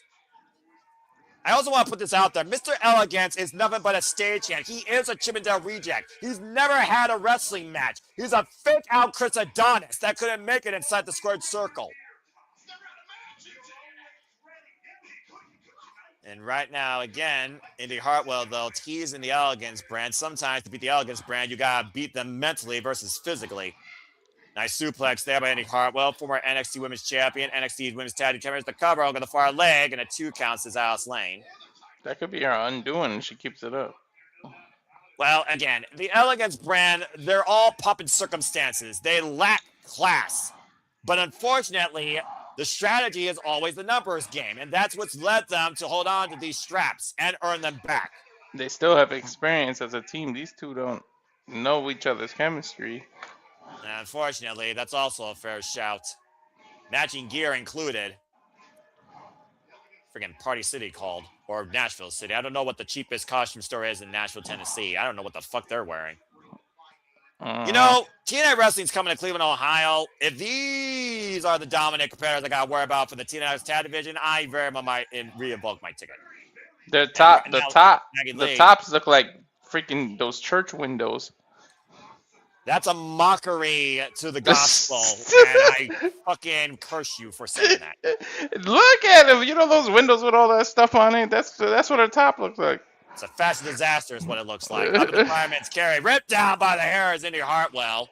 I also want to put this out there. Mr. Elegance is nothing but a stagehand. He is a Chippendale reject. He's never had a wrestling match. He's a fake out Chris Adonis that couldn't make it inside the squared circle. And right now, again, Indi Hartwell, though, teasing the Elegance brand. Sometimes to beat the Elegance brand, you got to beat them mentally versus physically. Nice suplex there by Indi Hartwell, former NXT Women's Champion, NXT Women's Tag Team Champion. The cover over the far leg, and a 2 count says Alice Lane. That could be her undoing. She keeps it up. Well, again, the Elegance brand, they're all puppet circumstances. They lack class. But unfortunately, the strategy is always the numbers game, and that's what's led them to hold on to these straps and earn them back. They still have experience as a team. These two don't know each other's chemistry. And unfortunately, that's also a fair shout. Matching gear included. Friggin' Party City called, or Nashville City. I don't know what the cheapest costume store is in Nashville, Tennessee. I don't know what the fuck they're wearing. You know, TNA Wrestling's coming to Cleveland, Ohio. If these are the dominant competitors I got to worry about for the TNA Tag Division, I very much might revoke my ticket. The tops look like freaking those church windows. That's a mockery to the gospel, and I fucking curse you for saying that. Look at them. You know those windows with all that stuff on it? That's what a top looks like. It's a fashion disaster is what it looks like. Up in the fireman's carry, ripped down by the hair is Indi Hartwell.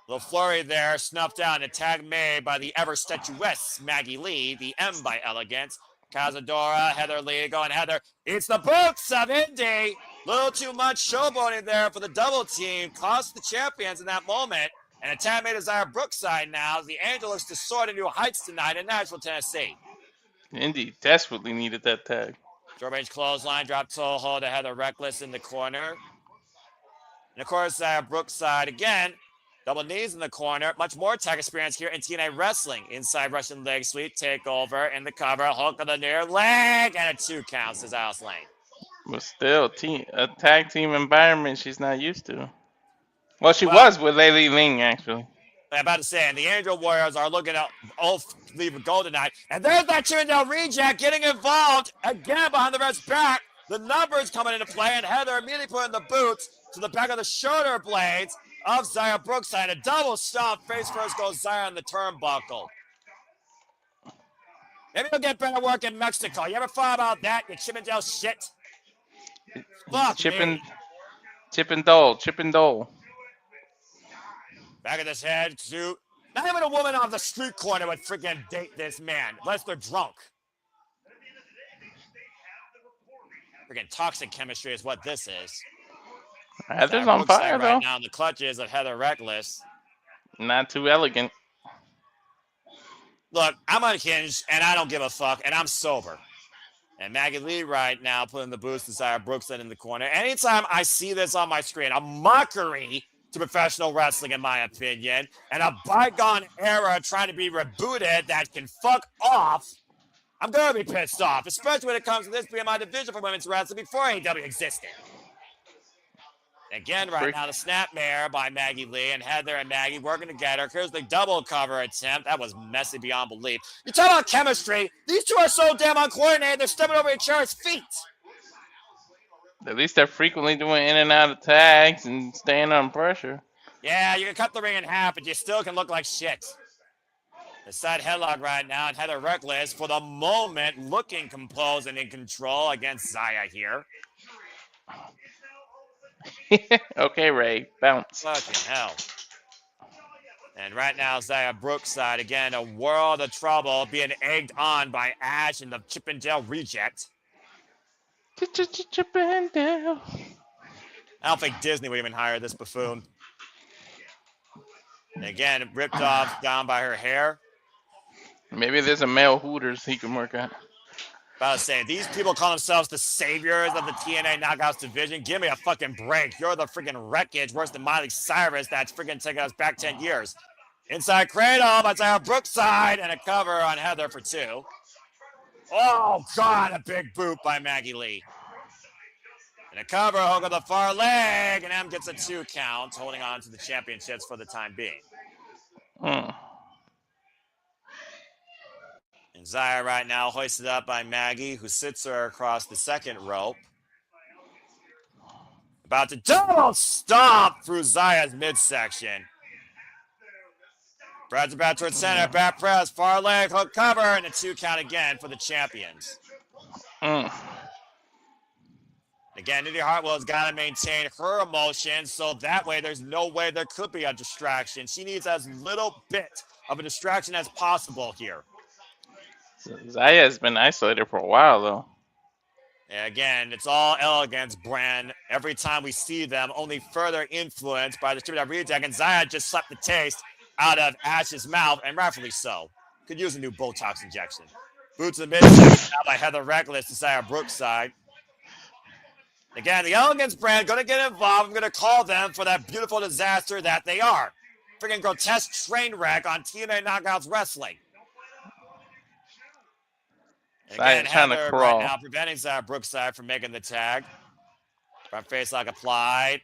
Little flurry there, snuffed out, and a tag made by the ever statuesque Maggie Lee, the M by Elegance. Cazadora, Heather Lee going Heather. It's the boots of Indi. Little too much showboating there for the double team. Cost the champions in that moment. And a tag made Desire Brookside now. The Angel looks to soar to new heights tonight in Nashville, Tennessee. Indi desperately needed that tag. Short range clothesline, drop toe hold to Heather Reckless in the corner. And of course, Brookside again. Double knees in the corner. Much more tag experience here in TNA Wrestling. Inside Russian leg sweep, takeover in the cover. Hook of the near leg. And a 2 count, says Alice Lane. But still, a tag team environment she's not used to. Well, she was with Lady Ling, actually. I'm about to say, and the Angel Warriors are looking at leave gold tonight. And there's that Chippendale reject getting involved again behind the red's back. The numbers coming into play, and Heather immediately putting the boots to the back of the shoulder blades of Zaya Brookside. A double stomp. Face first goes Zaya on the turnbuckle. Maybe you'll get better work in Mexico. You ever thought about that, you Chippendale shit? Fuck Chip and Dole. Back of this head to... Not even a woman off the street corner would freaking date this man, unless they're drunk. Freaking toxic chemistry is what this is. Heather's on fire, though. Right now in the clutches of Heather Reckless. Not too elegant. Look, I'm unhinged, and I don't give a fuck, and I'm sober. And Maggie Lee right now putting the boost to Zaya Brookside in the corner. Anytime I see this on my screen, a mockery to professional wrestling, in my opinion, and a bygone era trying to be rebooted that can fuck off, I'm going to be pissed off, especially when it comes to this being my division for women's wrestling before AEW existed. Again, right now, the snapmare by Maggie Lee, and Heather and Maggie working together. Here's the double cover attempt. That was messy beyond belief. You talk about chemistry. These two are so damn uncoordinated, they're stepping over each other's feet. At least they're frequently doing in and out of tags and staying on pressure. Yeah, you can cut the ring in half, but you still can look like shit. The side headlock right now, and Heather Reckless, for the moment, looking composed and in control against Zaya here. Okay, Ray, bounce. Fucking hell. And right now, Zaya Brookside, again, a world of trouble, being egged on by Ash and the Chippendale reject. Chippendale. I don't think Disney would even hire this buffoon. And again, ripped off, down by her hair. Maybe there's a male Hooters he can work at. About to say, these people call themselves the saviors of the TNA Knockouts division. Give me a fucking break. You're the freaking wreckage worse than Miley Cyrus that's freaking taking us back 10 years. Inside cradle by Zaya Brookside and a cover on Heather for 2. Oh, God, a big boot by Maggie Lee. And a cover, hook on the far leg, and M gets a 2 count, holding on to the championships for the time being. And Zaya right now hoisted up by Maggie, who sits her across the second rope. About to double stomp through Zaya's midsection. Brad's about towards center, back press, far leg, hook cover, and a 2 count again for the champions. Again, Indi Hartwell's got to maintain her emotions, so that way there's no way there could be a distraction. She needs as little bit of a distraction as possible here. Zaya has been isolated for a while, though. And again, it's all Elegance brand. Every time we see them, only further influenced by the distributor redeck. And Zaya just sucked the taste out of Ash's mouth, and rightfully so. Could use a new Botox injection. Boot to the midsection now by Heather Reckless to Zaya Brookside. Again, the Elegance brand going to get involved. I'm going to call them for that beautiful disaster that they are. Freaking grotesque train wreck on TNA Knockouts Wrestling. And again, Trying to Heather right crawl. now preventing Zaya Brookside from making the tag. Front face lock applied.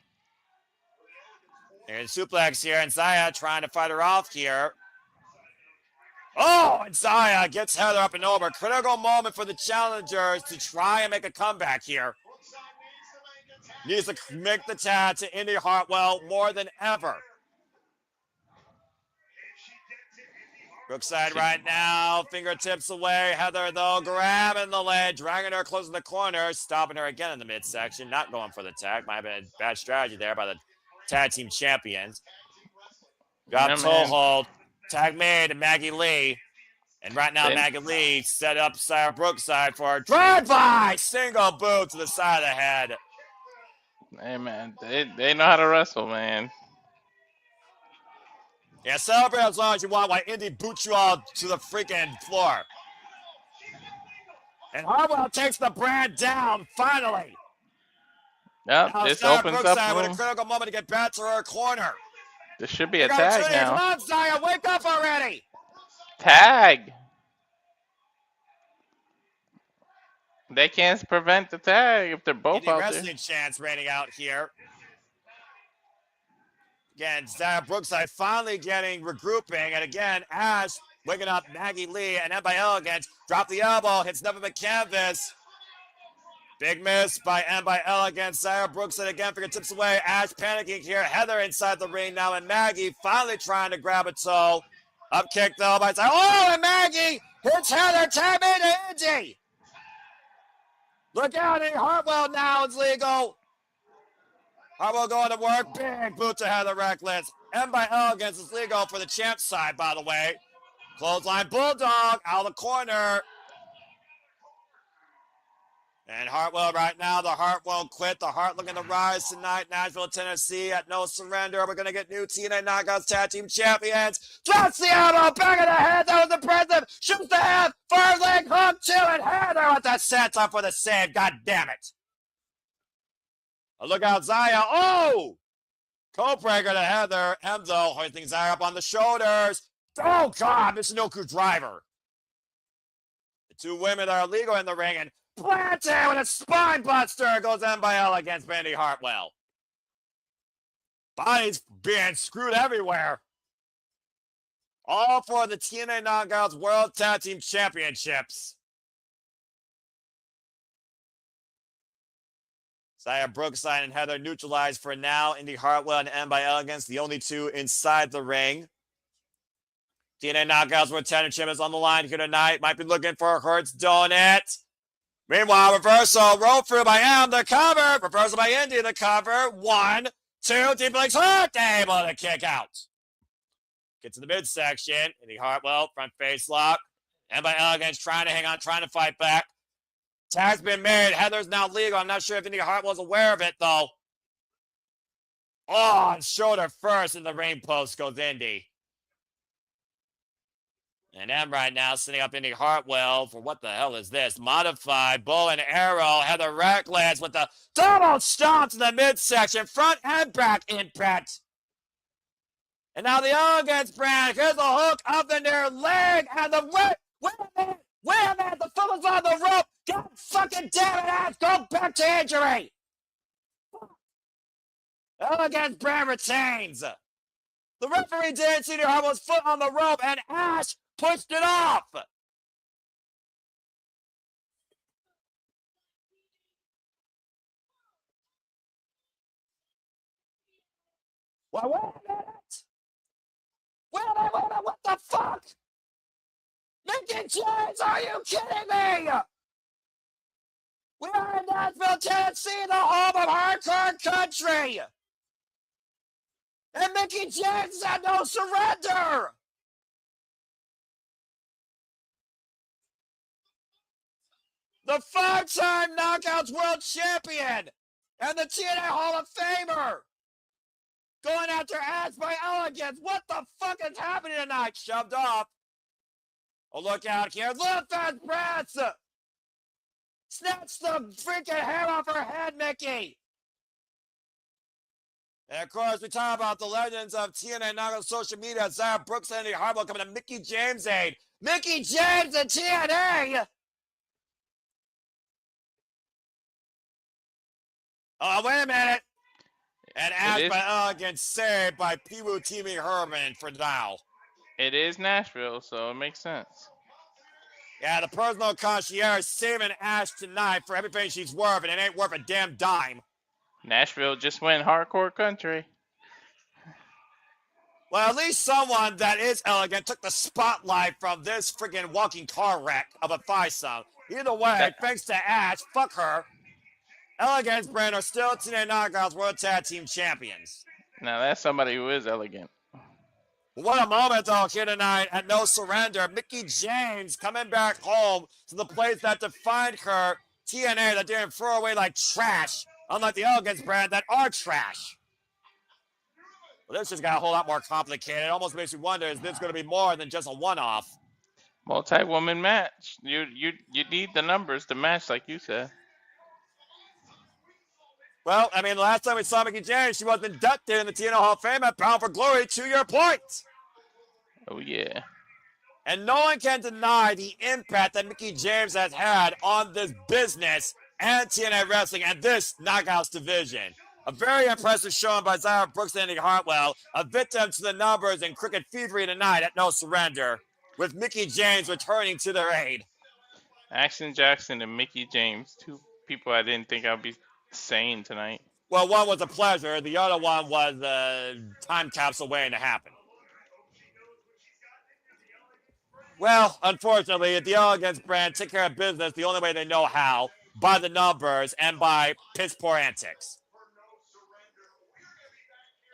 There's suplex here, and Zaya trying to fight her off here. Oh, and Zaya gets Heather up and over. Critical moment for the challengers to try and make a comeback here. Needs to make the tag to Indi Hartwell more than ever. Brookside right now, fingertips away. Heather, though, grabbing the leg, dragging her close to the corner, stopping her again in the midsection, not going for the tag. Might have been a bad strategy there by the tag team champions. Drop toe hold, tag made to Maggie Lee. And right now, Maggie Lee set up Zaya Brookside for a drive-by single boot to the side of the head. Hey, man, they know how to wrestle, man. Yeah, celebrate as long as you want while Indi boots you all to the freaking floor. And Hartwell takes the brand down, finally. Yep, now this Zaya opens Brookside up with a critical moment to get back to her corner. This should be a tag now. Come on, Zaya, wake up already. Tag. They can't prevent the tag if they're both out wrestling there. chance raining out here. Again, Zaya Brookside finally getting regrouping. And again, Ash waking up Maggie Lee and then by Elegance. Drop the elbow, hits nothing but canvas. Big miss by M by Elegance. Zaya Brookside again fingertips away. Ash panicking here. Heather inside the ring now. And Maggie finally trying to grab a toe. Up kick though by Zaya. Oh, and Maggie hits Heather. Tap into Indi. Look out, Hartwell now is legal. Hartwell going to work. Big boot to Heather Reckless. M by Elegance is legal for the champ side, by the way. Clothesline Bulldog out of the corner. And Hartwell right now, the Heart won't quit. The Heart looking to rise tonight. Nashville, Tennessee at No Surrender. We're going to get new TNA Knockouts Tag Team Champions. Drops the elbow, back of the head. That was impressive. Shoots the half. Far leg hook to it. Heather with that senton for the save. God damn it. Look out, Zaya. Oh! Coat breaker to Heather. Enzo hoisting Zaya up on the shoulders. Oh, God. Michinoku driver. The two women are illegal in the ring. And planted with a spine buster goes in by Elegance Indi Hartwell. Bodies being screwed everywhere. All for the TNA Knockouts World Tag Team Championships. Zaya Brookside and Heather neutralized for now. Indi Hartwell and M by Elegance, the only two inside the ring. TNA Knockouts World Tag Team Champions on the line here tonight. Might be looking for a Hurts Donut. Meanwhile, reversal, roll through by M, the cover. Reversal by Indi, the cover. 1, 2, deep legs hook, able to kick out. Get to the midsection. Indi Hartwell, front face lock. M by Elegance trying to hang on, trying to fight back. Tag's been made. Heather's now legal. I'm not sure if Indi Hartwell's aware of it, though. Oh, shoulder first in the ring post goes Indi. And M right now setting up Indi Hartwell for what the hell is this? Modified bow and arrow. Heather Reckless with the double stomp to the midsection. Front and back impact. And now the Elegance brand. Here's the hook up in their leg. And the wait a minute. The foot is on the rope. God fucking damn it, Ash. Go back to injury. Elegance brand retains. The referee didn't see Hartwell's foot on the rope. And Ash pushed it off. Well, wait a minute. Wait a minute. What the fuck? Mickey James, are you kidding me? We are in Nashville, Tennessee, the home of hardcore country. And Mickey James had no surrender. the 5-time Knockouts World Champion and the TNA Hall of Famer, going after Ash by Elegance. What the fuck is happening tonight? Shoved off. Oh, look out here. Look at Brass! Snatch the freaking hair off her head, Mickey! And of course, we talk about the legends of TNA Knockouts social media. Brookside and Hartwell coming to Mickey James' aid. Mickey James and TNA! Oh, wait a minute. And Ash by Elegance saved by Pee-woo Teamy Herman for now. It is Nashville, so it makes sense. Yeah, the personal concierge saving Ash tonight for everything she's worth, and it ain't worth a damn dime. Nashville just went hardcore country. Well, at least someone that is elegant took the spotlight from this freaking walking car wreck of a threesome. Either way, thanks to Ash, fuck her, Elegance brand are still TNA Knockouts World Tag Team Champions. Now that's somebody who is elegant. What a moment, though, here tonight at No Surrender. Mickey James coming back home to the place that defined her, TNA, that didn't throw away like trash, unlike the Elegance brand that are trash. Well, this just got a whole lot more complicated. It almost makes you wonder, is this going to be more than just a one-off? Multi-woman match. You need the numbers to match, like you said. Well, I mean, the last time we saw Mickey James, she was inducted in the TNA Hall of Fame at Bound for Glory, to your point. Oh, yeah. And no one can deny the impact that Mickey James has had on this business and TNA Wrestling and this Knockouts division. A very impressive showing by Brookside and Hartwell, a victim to the numbers and crooked thievery tonight at No Surrender, with Mickey James returning to their aid. Action Jackson and Mickey James, two people I didn't think I'd be saying tonight. Well, one was a pleasure. The other one was a time capsule waiting to happen. Well, unfortunately, the Elegance brand took care of business the only way they know how, by the numbers and by piss poor antics.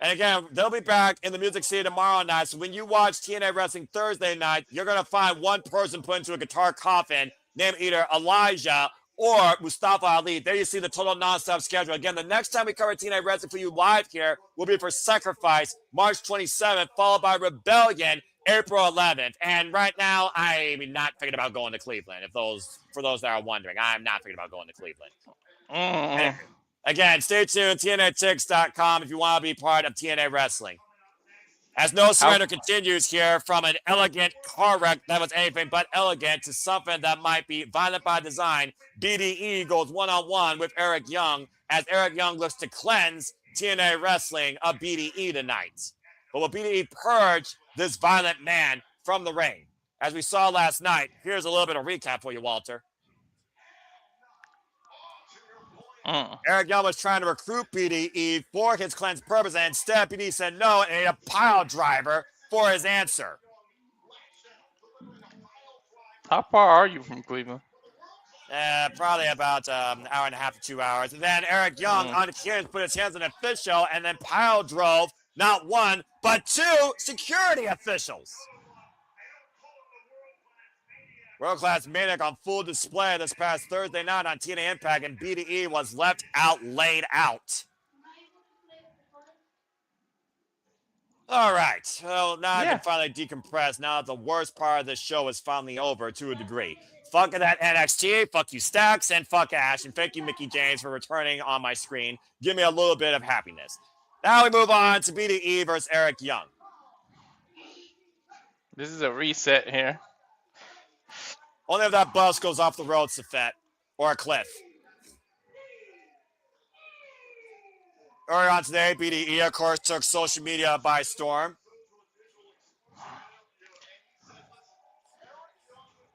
And again, they'll be back in the Music City tomorrow night. So when you watch TNA Wrestling Thursday night, you're going to find one person put into a guitar coffin named either Elijah or Mustafa Ali. There you see the total nonstop schedule. Again, the next time we cover TNA Wrestling for you live here will be for Sacrifice, March 27th, followed by Rebellion, April 11th. And right now, I'm not thinking about going to Cleveland. For those that are wondering, I'm not thinking about going to Cleveland. And again, stay tuned, TNATix.com if you want to be part of TNA Wrestling. As No Surrender continues here from an elegant car wreck that was anything but elegant to something that might be violent by design, BDE goes one-on-one with Eric Young as Eric Young looks to cleanse TNA Wrestling of BDE tonight. But will BDE purge this violent man from the ring? As we saw last night, here's a little bit of recap for you, Walter. Eric Young was trying to recruit BDE for his cleanse purpose, and instead BDE said no and ate a pile driver for his answer. How far are you from Cleveland? Probably about an hour and a half to 2 hours. And then Eric Young on the clearance put his hands on an official and then pile drove not one, but two security officials. World-class Maniac on full display this past Thursday night on TNA Impact, and BDE was left out, laid out. All right. Well, now I can finally decompress now that the worst part of this show is finally over to a degree. Fuck that NXT, fuck you Stacks, and fuck Ash, and thank you Mickey James for returning on my screen. Give me a little bit of happiness. Now we move on to BDE versus Eric Young. This is a reset here. Only if that bus goes off the road, Safet, or a cliff. Earlier on today, BDE, of course, took social media by storm.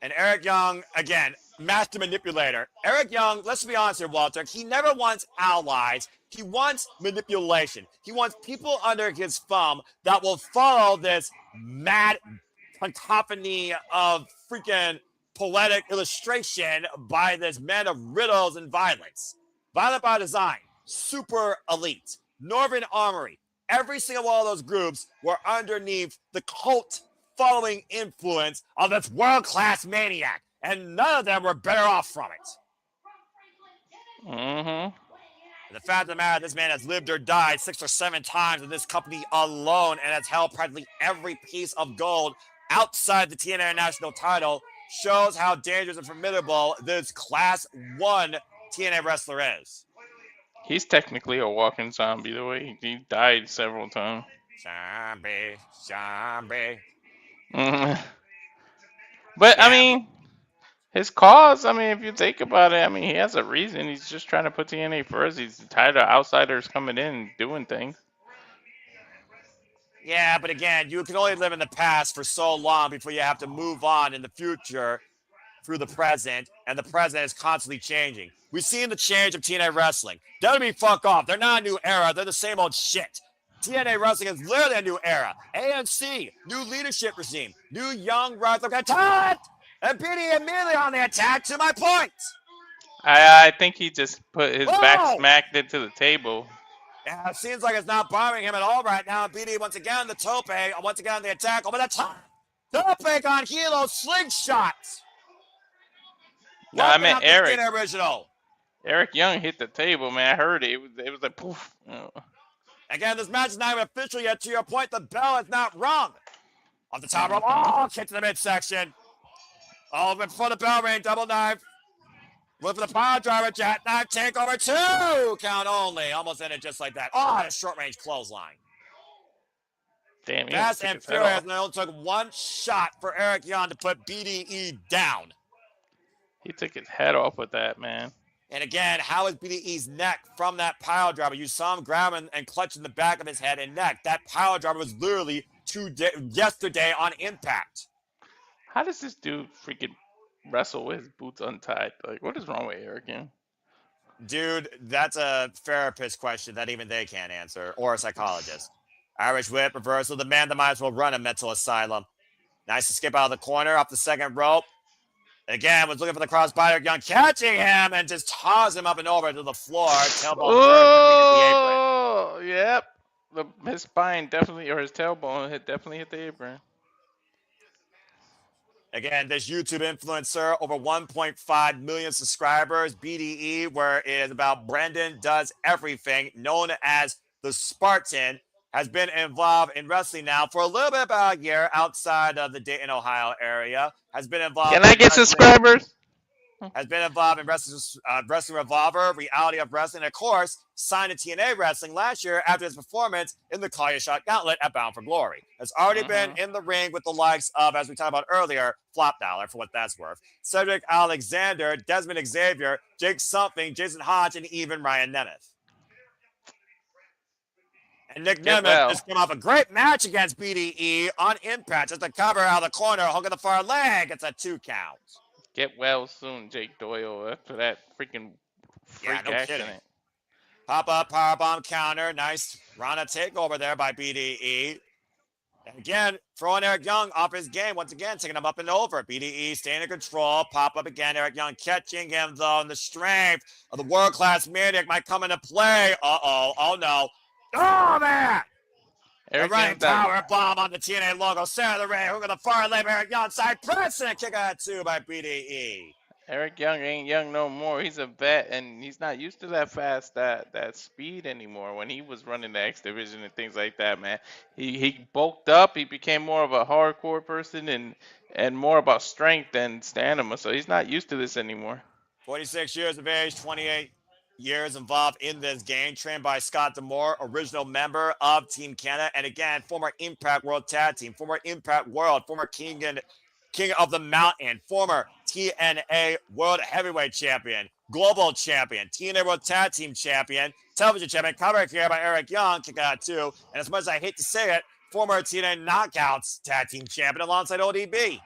And Eric Young, again, master manipulator. Eric Young, let's be honest here, Walter, he never wants allies. He wants manipulation. He wants people under his thumb that will follow this mad cacophony of freaking poetic illustration by this man of riddles and violence. Violent by design, super elite, Northern Armory. Every single one of those groups were underneath the cult following influence of this world-class maniac, and none of them were better off from it. Mm-hmm. And the fact of the matter, this man has lived or died 6 or 7 times in this company alone and has held practically every piece of gold outside the TNA national title. Shows how dangerous and formidable this Class 1 TNA wrestler is. He's technically a walking zombie the way he died several times. Zombie, zombie. Mhm. But I Yeah, mean, his cause. I mean, if you think about it, I mean, he has a reason. He's just trying to put TNA first. He's tired of outsiders coming in and doing things. yeah, but again, you can only live in the past for so long before you have to move on in the future through the present, and the present is constantly changing. We've seen the change of TNA wrestling. WWE, fuck off. They're not a new era. They're the same old shit. TNA wrestling is literally a new era. ANC, new leadership regime, new young wrestler talent, and BD immediately on the attack. To my point. I think he just put his back Whoa! smacked into the table. Yeah, it seems like it's not bothering him at all right now. BD once again the tope, once again on the attack over the top. Tope on Hilo slingshot. No, I Wiping meant out the Eric. TNA original. Eric Young hit the table, man. I heard it. It was like poof. Again, this match is not even official yet. To your point, the bell is not rung. Off the top rope, Mhm. oh, kick to the midsection. Oh, before the bell ring, double knife. Look for the power driver, jackknife, takeover 2. Count only. Almost ended just like that. Oh, a short range clothesline. Damn, he almost Fast took and his head furious, off. and it only took one shot for Eric Young to put BDE down. He took his head off with that, man. And again, how is BDE's neck from that pile driver? You saw him grabbing and clutching the back of his head and neck. That pile driver was literally yesterday on Impact. How does this dude freaking wrestle with his boots untied? Like, what is wrong with Eric Young? Dude, that's a therapist question that even they can't answer, or a psychologist. Irish whip, reversal. The man that might as well run a mental asylum. Nice escape out of the corner, off the second rope. Again, was looking for the crossbody. Young catching him and just toss him up and over to the floor. Tailbone first, hit the apron. Oh, yep. His spine definitely, or his tailbone, definitely hit the apron. Again, this YouTube influencer, over 1.5 million subscribers, BDE, where it is about Brendan Does Everything, known as the Spartan, has been involved in wrestling now for a little bit about a year outside of the Dayton, Ohio area. Has been involved Can I in get wrestling. subscribers? Has been involved in Wrestling Revolver, Reality of Wrestling, and of course, signed to TNA Wrestling last year after his performance in the Call Your Shot Gauntlet at Bound for Glory. Has already been Mm-hmm. in the ring with the likes of, as we talked about earlier, Flop Dollar, for what that's worth, Cedric Alexander, Desmond Xavier, Jake Something, Jason Hodge, and even Ryan Nemeth. And Nick Get Nemeth well. just came off a great match against BDE on Impact. Just a cover out of the corner, hook of the far leg. It's a 2 count. Get well soon, Jake Doyle, after that freaking Yeah, freak no kidding. accident. Pop up powerbomb counter. Nice Rana takeover there by BDE. And again, throwing Eric Young off his game once again, taking him up and over. BDE staying in control. Pop up again. Eric Young catching him though, and the strength of the world class medic might come into play. Oh no. Oh man! The Eric running Young's not, power bomb on the TNA logo. Center of the ring. Hook of the far leg. Eric Young side press and a kick out 2 by BDE. Eric Young ain't young no more. He's a vet, and he's not used to that fast, that speed anymore. When he was running the X Division and things like that, man, he bulked up. He became more of a hardcore person and more about strength than stamina. So he's not used to this anymore. 46 years of age, 28 years involved in this game, trained by Scott Demore, original member of Team Canada, and again, former Impact World Tag Team, former Impact World, former King of the Mountain, former TNA World Heavyweight Champion, Global Champion, TNA World Tag Team Champion, Television Champion, covered here by Eric Young, kick out 2, and as much as I hate to say it, former TNA Knockouts Tag Team Champion alongside ODB.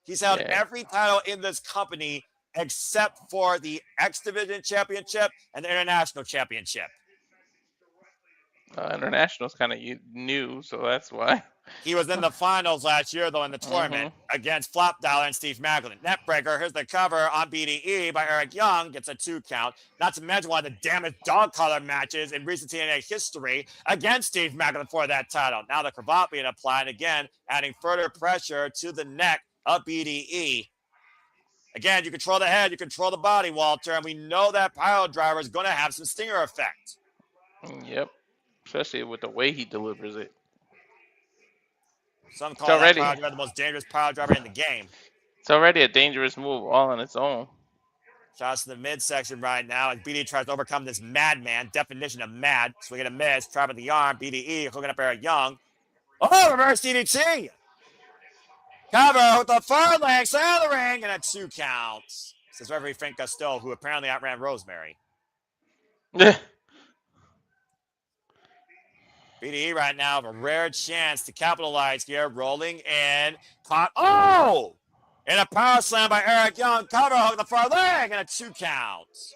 He's held Yeah. every title in this company except for the X Division Championship and the International Championship. International's kind of new, so that's why. He was in the finals last year, though, in the tournament Mm-hmm. against Flop Dollar and Steve Macklin. Netbreaker, here's the cover on BDE by Eric Young, gets a 2 count. Not to mention one of the damnest dog collar matches in recent TNA history against Steve Macklin for that title. Now the cravat being applied again, adding further pressure to the neck of BDE. Again, you control the head, you control the body, Walter, and we know that pile driver is going to have some stinger effect. Yep. Especially with the way he delivers it. Some call that already, pile driver the most dangerous pile driver in the game. it's already a dangerous move all on its own. Shots to the midsection right now as BDE tries to overcome this madman. Definition of mad. Swing and a miss. Trap at the arm. BDE hooking up Eric Young. Oh, reverse DDT. Cover with the far leg. Side of the ring. And a 2 counts. Says referee Frank Gusteau, who apparently outran Rosemary. BDE right now have a rare chance to capitalize here. Rolling in. Caught. Oh! And a power slam by Eric Young. Cover hook the far leg. And a 2 counts.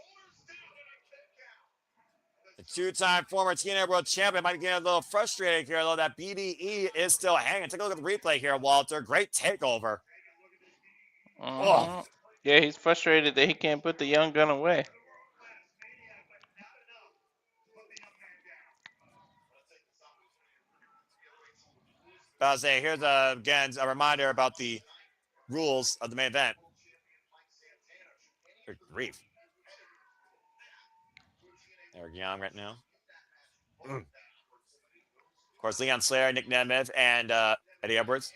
The 2-time former TNA World Champion might be getting a little frustrated here, though that BDE is still hanging. Take a look at the replay here, Walter. Great takeover. Oh. Yeah, he's frustrated that he can't put the young gun away. I'll say, here's again a reminder about the rules of the main event. Good grief. Eric Young right now. Of course, Leon Slater, Nick Nemeth, and Eddie Edwards.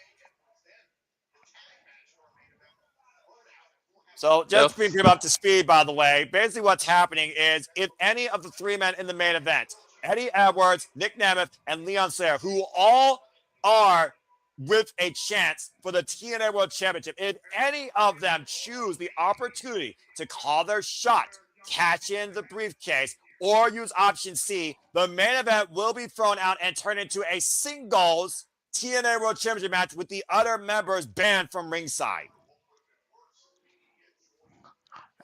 So just to bring up to speed, by the way, basically what's happening is if any of the 3 men in the main event, Eddie Edwards, Nick Nemeth, and Leon Slater, who all are with a chance for the TNA World Championship, if any of them choose the opportunity to call their shot, cash in the briefcase, or use option C, the main event will be thrown out and turned into a singles TNA World Championship match with the other members banned from ringside.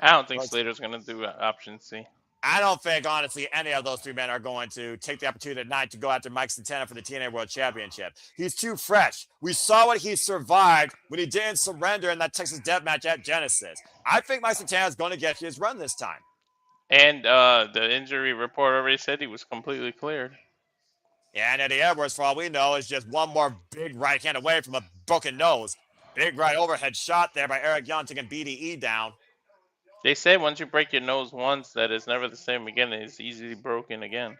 I don't think Slater's going to do option C. I don't think, honestly, any of those 3 men are going to take the opportunity tonight to go after Mike Santana for the TNA World Championship. He's too fresh. We saw what he survived when he didn't surrender in that Texas Death Match at Genesis. I think Mike Santana is going to get his run this time. And the injury report already said he was completely cleared. Yeah, and Eddie Edwards, for all we know, is just one more big right hand away from a broken nose. Big right overhead shot there by Eric Young taking BDE down. They say once you break your nose once, that it's never the same again. It's easily broken again.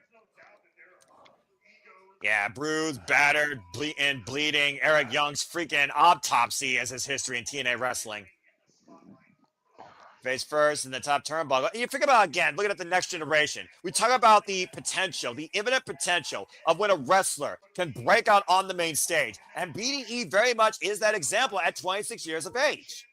Yeah, bruised, battered, bleeding. Eric Young's freaking autopsy as his history in TNA wrestling. Face first in the top turnbuckle. You think about, again, looking at the next generation. We talk about the potential, the infinite potential of when a wrestler can break out on the main stage. And BDE very much is that example at 26 years of age.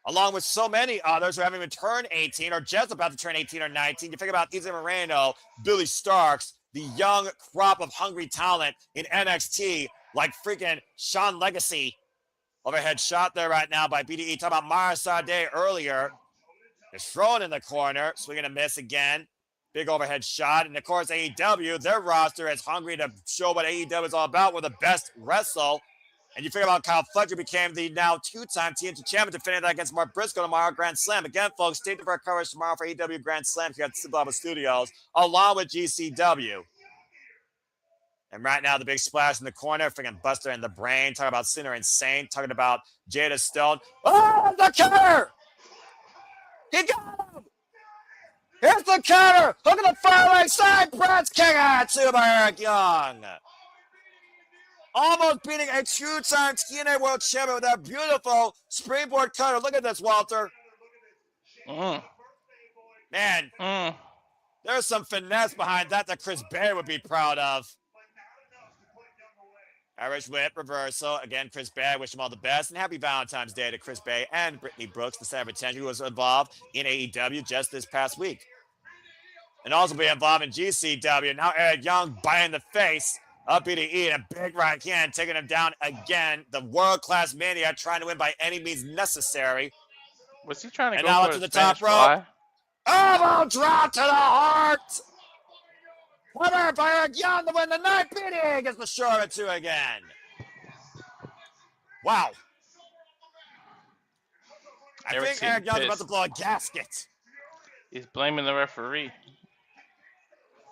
Along with so many others who haven't even turned 18 or just about to turn 18 or 19. You think about Izzy Moreno, Billy Starks, the young crop of hungry talent in NXT, like freaking Sean Legacy. Overhead shot there right now by BDE. Talking about Mara Sade earlier. Is thrown in the corner. Swinging a miss again. Big overhead shot. And of course, AEW, their roster is hungry to show what AEW is all about. We're the best wrestle. And you figure out Kyle Fletcher became the now 2-time TNT champion, defending that against Mark Briscoe tomorrow, Grand Slam. Again, folks, stay tuned for our coverage tomorrow for AEW Grand Slam here at the Simple Studios, along with GCW. And right now, the big splash in the corner, freaking Buster in the Brain, talking about Sinner Insane, talking about Jada Stone. Oh, the counter! He got him! Here's the counter! Look at the far right side, Brad's kick out to by Eric Young. Almost beating a 2-time TNA World Champion with that beautiful springboard cutter. Look at this, Walter. Man, there's some finesse behind that Chris Bay would be proud of. Irish whip reversal. Again, Chris Bay, I wish him all the best. And happy Valentine's Day to Chris Bay and Brittany Brooks, the center of attention, who was involved in AEW just this past week. And also be involved in GCW. Now Eric Young biting the face of BDE and a big right hand, taking him down again. The world-class maniac trying to win by any means necessary. Was he trying to go for now to the top rope? Elbow drop to the heart. Winner by Eric Young to win the night. BDE gets the short of it too again. Wow. I think Eric Young's about to blow a gasket. He's blaming the referee.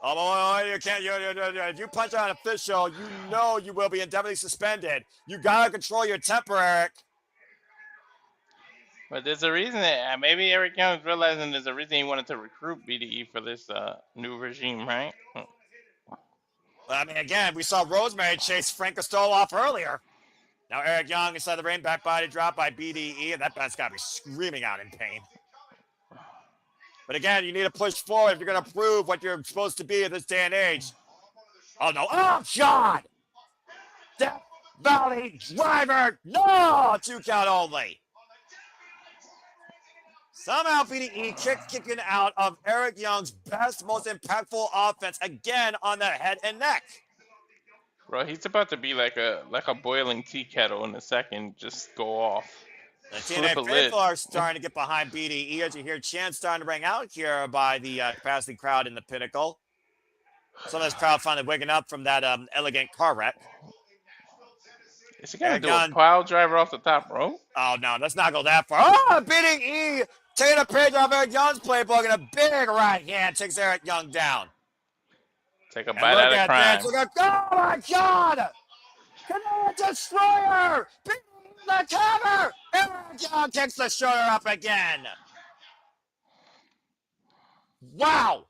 Oh, you can't. If you punch out an official, you know you will be indefinitely suspended. You gotta control your temper, Eric. But there's a reason that maybe Eric Young's realizing there's a reason he wanted to recruit BDE for this new regime, right? I mean, again, we saw Rosemary chase Frank Costello off earlier. Now Eric Young inside the ring, back body drop by BDE, and that man's got to be screaming out in pain. But again, you need to push forward if you're going to prove what you're supposed to be in this day and age. Oh, no. Oh, God! Death Valley Driver! No! 2 count only. Somehow BDE kicking out of Eric Young's best, most impactful offense again on the head and neck. Bro, he's about to be like a boiling tea kettle in a second, just go off. The Flip a TNA lid. faithful are starting to get behind BDE as you hear chants starting to ring out here by the capacity crowd in the Pinnacle. Some of this crowd finally waking up from that elegant car wreck. Is he gonna do a pile driver off the top rope? Oh no, let's not go that far. Oh, BDE taking a page off Eric Young's playbook and a big right hand takes Eric Young down. Take a bite out of crime. Look at, oh my God! Canadian Destroyer! The cover! Eric Young kicks the shoulder up again. Wow!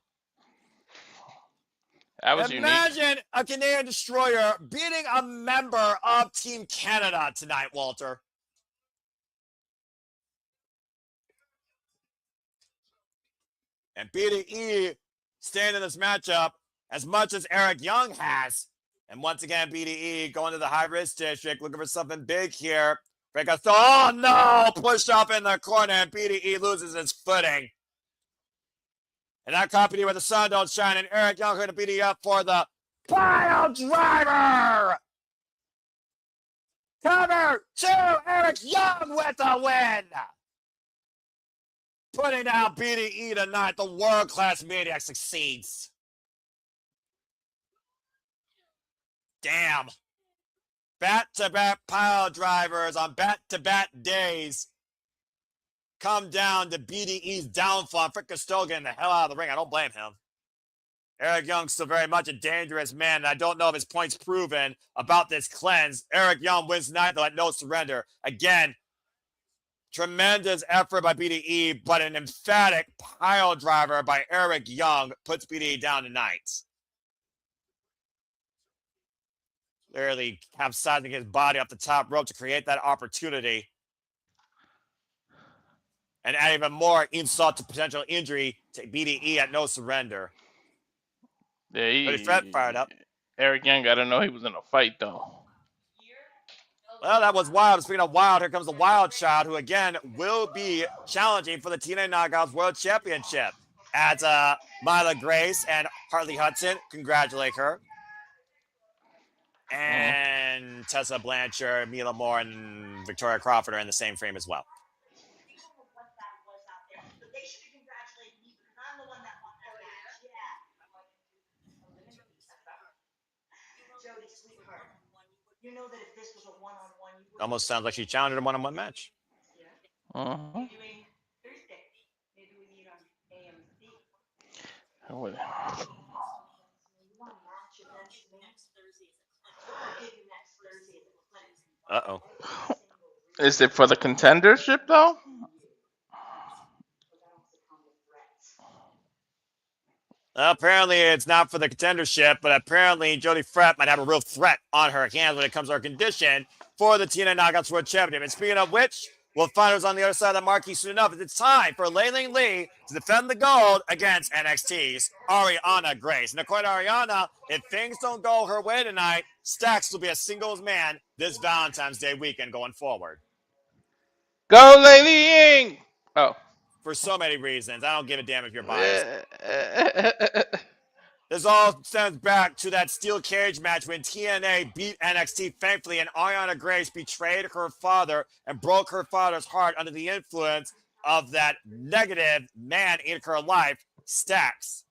That was Imagine unique. a Canadian Destroyer beating a member of Team Canada tonight, Walter. And BDE staying in this matchup as much as Eric Young has. And once again, BDE going to the high-risk district, looking for something big here. Oh, no! Pushed up in the corner, and BDE loses his footing. And that company where the sun don't shine, and Eric Young going to BDE up for the pile driver! Cover 2, Eric Young with the win! Putting down BDE tonight, the world-class Maniac succeeds. Damn. Back-to-back pile drivers on back-to-back days come down to BDE's downfall. Frick Costello getting the hell out of the ring. I don't blame him. Eric Young's still very much a dangerous man, and I don't know if his point's proven about this cleanse. Eric Young wins tonight, though, at no surrender. Again, tremendous effort by BDE, but an emphatic pile driver by Eric Young puts BDE down tonight. Literally capsizing his body off the top rope to create that opportunity. And add even more insult to potential injury to BDE at no surrender. Yeah, Fred fired up. Eric Young got to know he was in a fight, though. Well, that was wild. Speaking of wild, here comes the Wild Child, who again will be challenging for the TNA Knockouts World Championship. As Myla Grace and Harley Hudson, congratulate her. And Tessa Blanchard, Mila Moore, and Victoria Crawford are in the same frame as well. Almost sounds like she challenged a one-on-one match. Uh-oh. Is it for the contendership, though? Apparently, it's not for the contendership, but apparently Jody Fret might have a real threat on her hands when it comes to her condition for the TNA Knockouts World Championship. And speaking of which, we'll find who's on the other side of the marquee soon enough. It's time for Layling Lee to defend the gold against NXT's Ariana Grace. And according to Ariana, if things don't go her way tonight, Stax will be a singles man this Valentine's Day weekend going forward. Go, Lady Ying! Oh. For so many reasons. I don't give a damn if you're biased. This all stems back to that steel cage match when TNA beat NXT, thankfully, and Ariana Grace betrayed her father and broke her father's heart under the influence of that negative man in her life, Stax.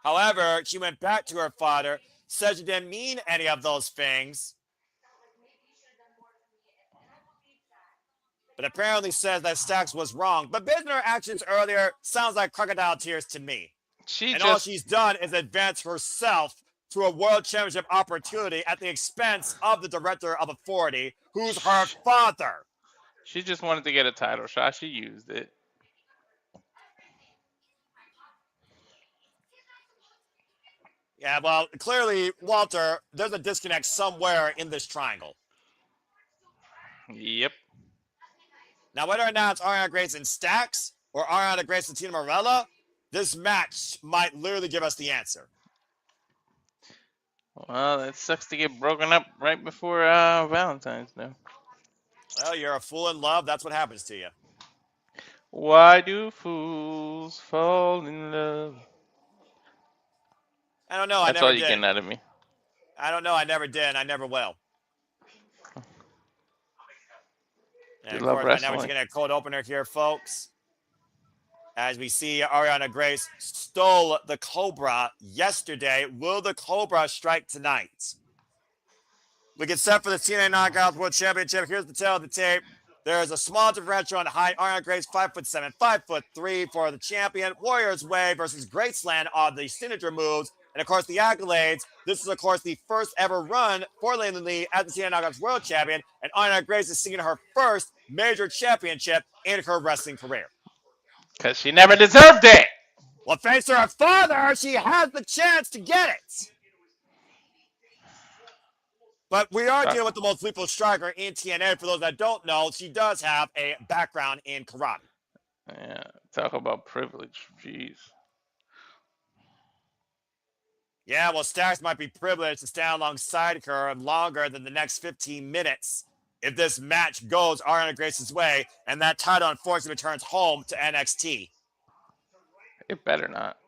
However, she went back to her father, said she didn't mean any of those things, but apparently says that Stax was wrong. But based on her actions earlier, sounds like crocodile tears to me. All she's done is advance herself to a world championship opportunity at the expense of the director of authority, who's her father. She just wanted to get a title shot. She used it. Yeah, well, clearly, Walter, there's a disconnect somewhere in this triangle. Yep. Now, whether or not it's Ariana Grace and Stax or Ariana Grace and Tina Morella, this match might literally give us the answer. Well, it sucks to get broken up right before Valentine's Day. Well, you're a fool in love. That's what happens to you. Why do fools fall in love? I don't know. I That's never all you did. getting out of me. I don't know. I never did. And I never will. And You of love course, right now we're wrestling. getting a cold opener here, folks. As we see Ariana Grace stole the Cobra yesterday. Will the Cobra strike tonight? We get set for the TNA Knockouts World Championship. Here's the tail of the tape. There's a small differential on height. Ariana Grace, 5'7", 5'3" for the champion. Warriors Way versus Graceland are the signature moves. And of course, the accolades. This is, of course, the first ever run for Layla Lee as the TNA Knockouts World Champion. And Ariana Grace is seeing her first major championship in her wrestling career. Because she never deserved it. Well, thanks to her father, she has the chance to get it. But we are dealing with the most lethal striker in TNA. For those that don't know, she does have a background in karate. Yeah, talk about privilege. Jeez. Yeah, well, Stax might be privileged to stand alongside her longer than the next 15 minutes if this match goes Ariana Grace's way and that title unfortunately returns home to NXT. It better not.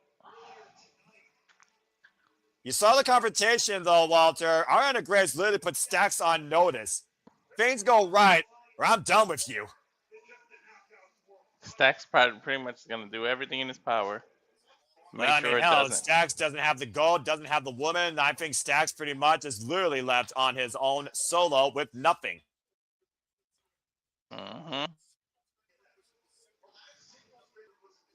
You saw the confrontation, though, Walter. Ariana Grace literally put Stax on notice. Things go right, or I'm done with you. Stack's probably pretty much going to do everything in his power. Make Well, I sure mean, it hell, doesn't. Stax doesn't have the gold, doesn't have the woman. I think Stax pretty much is literally left on his own solo with nothing. Mm-hmm.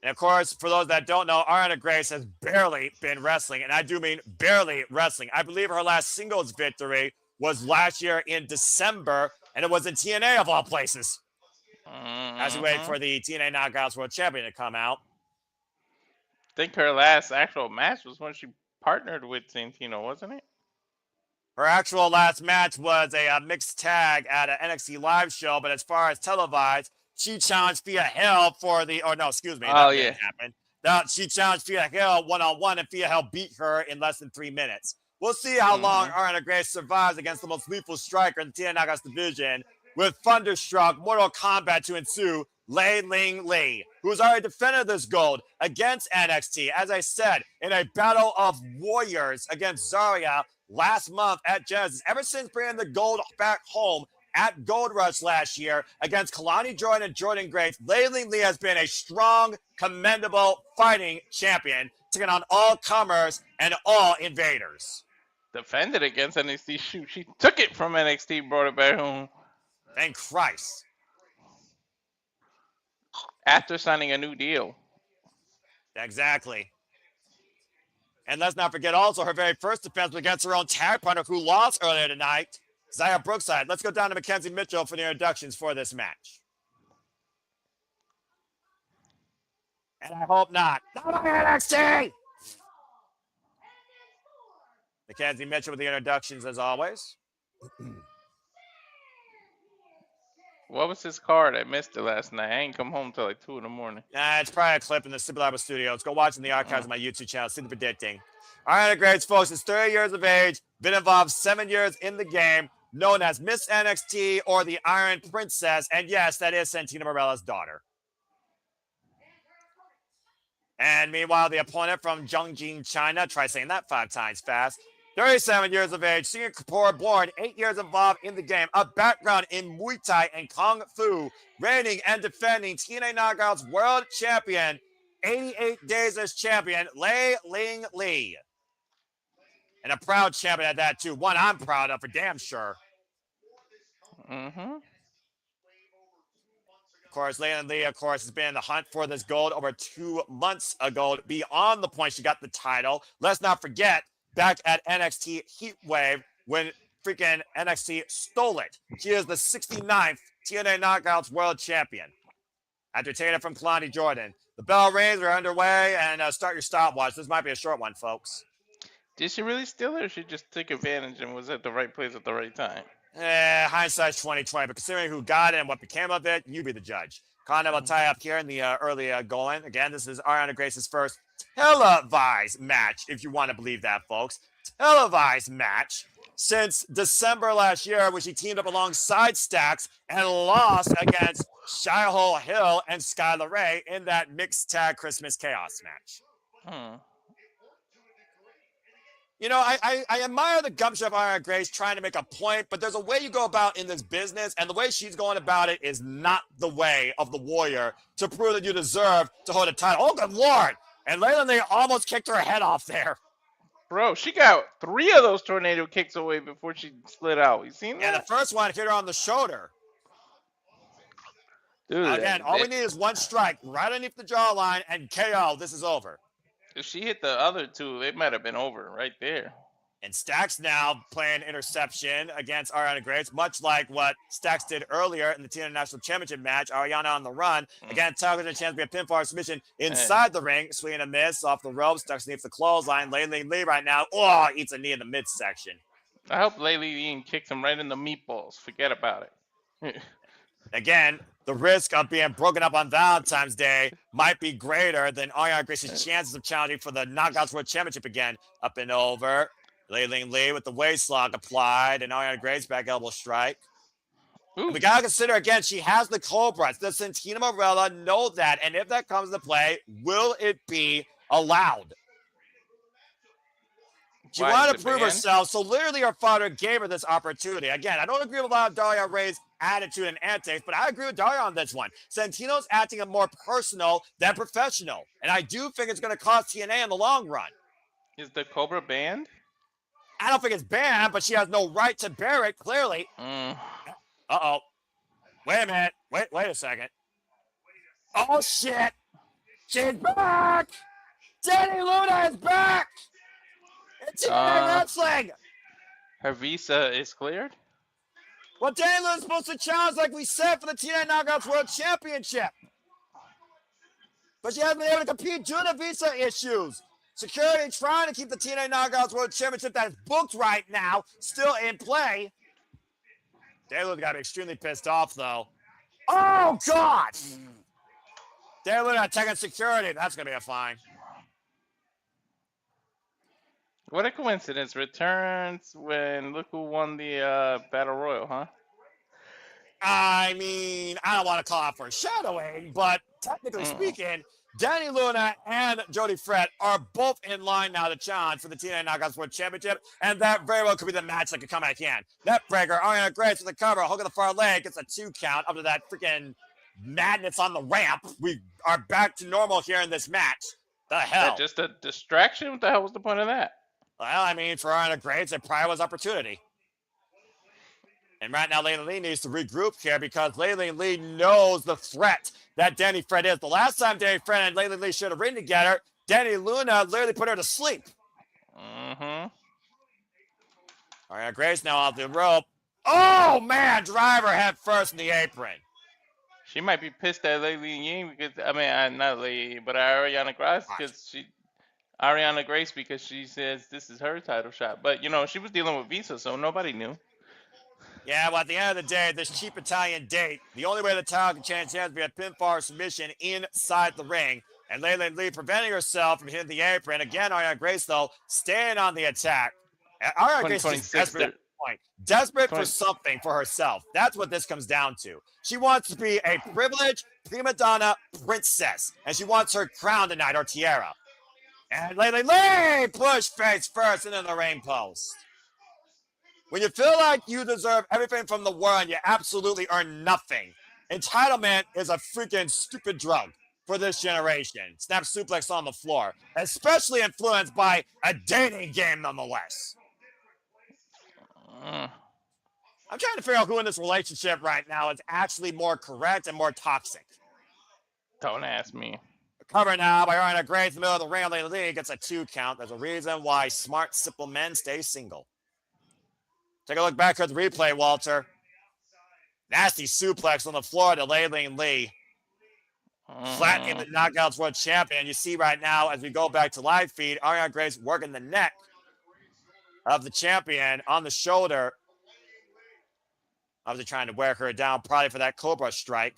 And of course, for those that don't know, Ariana Grace has barely been wrestling, and I do mean barely wrestling. I believe her last singles victory was last year in December, and it was in TNA of all places. As we wait for the TNA Knockouts World Champion to come out. I think her last actual match was when she partnered with Santana, wasn't it? Her actual last match was a mixed tag at an NXT live show, but as far as televised, she challenged Fia Hill for the, or no, excuse me, that didn't happen. No, she challenged Fia Hill one-on-one, and Fia Hill beat her in less than 3 minutes. We'll see how long Ariana Grace survives against the most lethal striker in the TNA Knockouts division, with Thunderstruck Mortal Kombat to ensue. Lei Ling Lee, who's already defended this gold against NXT, as I said, in a battle of warriors against Zarya last month at Genesis. Ever since bringing the gold back home at Gold Rush last year against Kalani Jordan and Jordan Grace, Lei Ling Lee has been a strong, commendable fighting champion, taking on all comers and all invaders. Defended against NXT. Shoot, she took it from NXT, brought it back home. Thank Christ. After signing a new deal. Exactly. And let's not forget also her very first defense was against her own tag partner who lost earlier tonight, Zaya Brookside. Let's go down to Mackenzie Mitchell for the introductions for this match. And I hope not. Not NXT! Mackenzie Mitchell with the introductions as always. What was his card? I missed it last night. I ain't come home till like 2 in the morning. It's probably a clip in the Super Labo Studios. Go watch in the archives of my YouTube channel. See the predicting. Ariana Grace, folks, is 30 years of age, been involved 7 years in the game, known as Miss NXT or the Iron Princess. And yes, that is Santana Morella's daughter. And meanwhile, the opponent from Zhongjing, China, try saying that 5 times fast. 37 years of age, Singapore born, 8 years involved in the game, a background in Muay Thai and Kung Fu, reigning and defending TNA Knockouts World Champion, 88 days as champion, Lei Ling Lee. And a proud champion at that, too. One I'm proud of for damn sure. Of course, Lei Ling Lee, of course, has been in the hunt for this gold over 2 months ago. Beyond the point she got the title. Let's not forget, back at NXT Heatwave when freaking NXT stole it. She is the 69th TNA Knockouts World Champion. After taking it from Kalani Jordan. The bell rings, we're underway, and start your stopwatch. This might be a short one, folks. Did she really steal it, or she just took advantage and was at the right place at the right time? Hindsight's 2020, but considering who got it and what became of it, you be the judge. Conda will tie up here in the early going. Again, this is Ariana Grace's first televised match, if you want to believe that, folks. Televised match since December last year, when she teamed up alongside Stax and lost against Shia Hill and Skylar Ray in that mixed tag Christmas Chaos match. You know, I admire the gumption of Ariana Grace trying to make a point, but there's a way you go about in this business, and the way she's going about it is not the way of the Warrior to prove that you deserve to hold a title. Oh, good Lord! And Layla Lee almost kicked her head off there. Bro, she got 3 of those tornado kicks away before she slid out. You seen that? Yeah, the first one hit her on the shoulder. Dude, again, all we need is one strike right underneath the jawline, and KO. This is over. If she hit the other 2, it might have been over right there. And Stax now playing interception against Ariana Grace, much like what Stax did earlier in the TNA National Championship match. Ariana on the run. Again, targeting a chance to be a pinfall submission inside the ring. Swing and a miss off the ropes. Stax needs the clothesline. Lee right now. Oh, eats a knee in the midsection. I hope Lee kicks him right in the meatballs. Forget about it. Again, the risk of being broken up on Valentine's Day might be greater than Ariana Grace's chances of challenging for the Knockouts World Championship again. Up and over. Lee with the waist lock applied, and Ariana Grace back elbow strike. We got to consider, again, she has the Cobras. Does Santina Morella know that? And if that comes into play, will it be allowed? She wanted to prove herself, so literally her father gave her this opportunity. Again, I don't agree with a lot of Daria Ray's attitude and antics, but I agree with Daria on this one. Santino's acting more personal than professional, and I do think it's going to cost TNA in the long run. Is the Cobra banned? I don't think it's banned, but she has no right to bear it, clearly. Uh-oh. Wait a minute. Wait a second. Oh, shit. She's back! Danny Luna is back! It's TNA Wrestling! Her visa is cleared? Well, Danny Luna's supposed to challenge, like we said, for the TNA Knockouts World Championship. But she hasn't been able to compete due to visa issues. Security trying to keep the TNA Knockouts World Championship that is booked right now still in play. Dayluna's got to be extremely pissed off, though. Oh, God! Dayluna attacking security. That's going to be a fine. What a coincidence. Returns when look who won the Battle Royal, huh? I mean, I don't want to call out for shadowing, but technically speaking, Danny Luna and Jody Fred are both in line now to challenge for the TNA Knockouts World Championship, and that very well could be the match that could come at hand. Neckbreaker, Ariana Grace with the cover, hook of the far leg, gets a 2 count up to that freaking madness on the ramp. We are back to normal here in this match. The hell? Is that just a distraction? What the hell was the point of that? Well, I mean, for Ariana Grace, it probably was opportunity. And right now, Layla Lee needs to regroup here because Layla Lee knows the threat that Danny Fred is. The last time Danny Fred and Layla Lee should have ridden together, Danny Luna literally put her to sleep. Ariana Grace now off the rope. Oh, man, driver head first in the apron. She might be pissed at Ying because, I mean, not Layla, but Ariana Grace because she says this is her title shot. But, you know, she was dealing with visa, so nobody knew. Yeah, well, at the end of the day, this cheap Italian date, the only way the title can change hands would be a pinfall submission inside the ring. And Layla Lee preventing herself from hitting the apron. Again, Ariana Grace, though, staying on the attack. Ariana Grace is desperate at this point. Desperate for something for herself. That's what this comes down to. She wants to be a privileged prima donna princess. And she wants her crown tonight, or tiara. And Layla Lee push face first into the ring post. When you feel like you deserve everything from the world, you absolutely earn nothing. Entitlement is a freaking stupid drug for this generation. Snap suplex on the floor, especially influenced by a dating game nonetheless. I'm trying to figure out who in this relationship right now is actually more correct and more toxic. Don't ask me. Cover now by Ariana Grace in the middle of the ring. Layla Lee gets a 2 count. There's a reason why smart, simple men stay single. Take a look back at the replay, Walter. Nasty suplex on the floor to Lei Lee. Flattening the Knockouts World Champion. You see right now, as we go back to live feed, Ariana Grace working the neck of the champion on the shoulder. Obviously trying to wear her down, probably for that Cobra strike.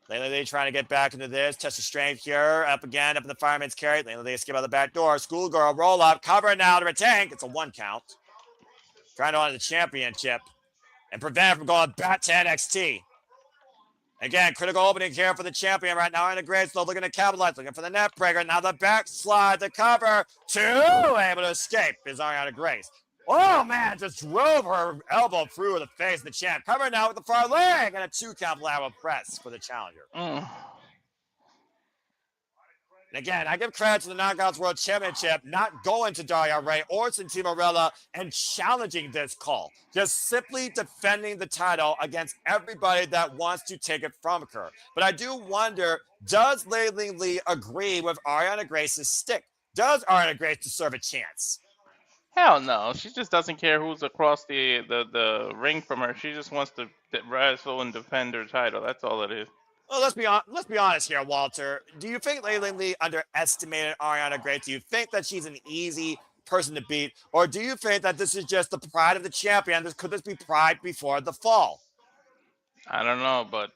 Lei Lee trying to get back into this. Test of strength here. Up again, up in the fireman's carry. Lei Lee escape out the back door. Schoolgirl roll up. Cover now to retain. It's a 1 count. Trying to win the championship and prevent it from going back to NXT. Again, critical opening here for the champion right now. Ariana Grace looking to capitalize, looking for the net breaker. Now the backslide, the cover. 2 able to escape is Ariana Grace. Oh, man, just drove her elbow through the face of the champ. Cover now with the far leg and a 2 count lateral press for the challenger. And again, I give credit to the Knockouts World Championship not going to Daria Ray or Santana Marella and challenging this call. Just simply defending the title against everybody that wants to take it from her. But I do wonder, does Lei Lee agree with Ariana Grace's stick? Does Ariana Grace deserve a chance? Hell no. She just doesn't care who's across the ring from her. She just wants to wrestle and defend her title. That's all it is. Well, let's be honest here, Walter. Do you think Lei Lee underestimated Ariana Grace? Do you think that she's an easy person to beat? Or do you think that this is just the pride of the champion? Could this be pride before the fall? I don't know, but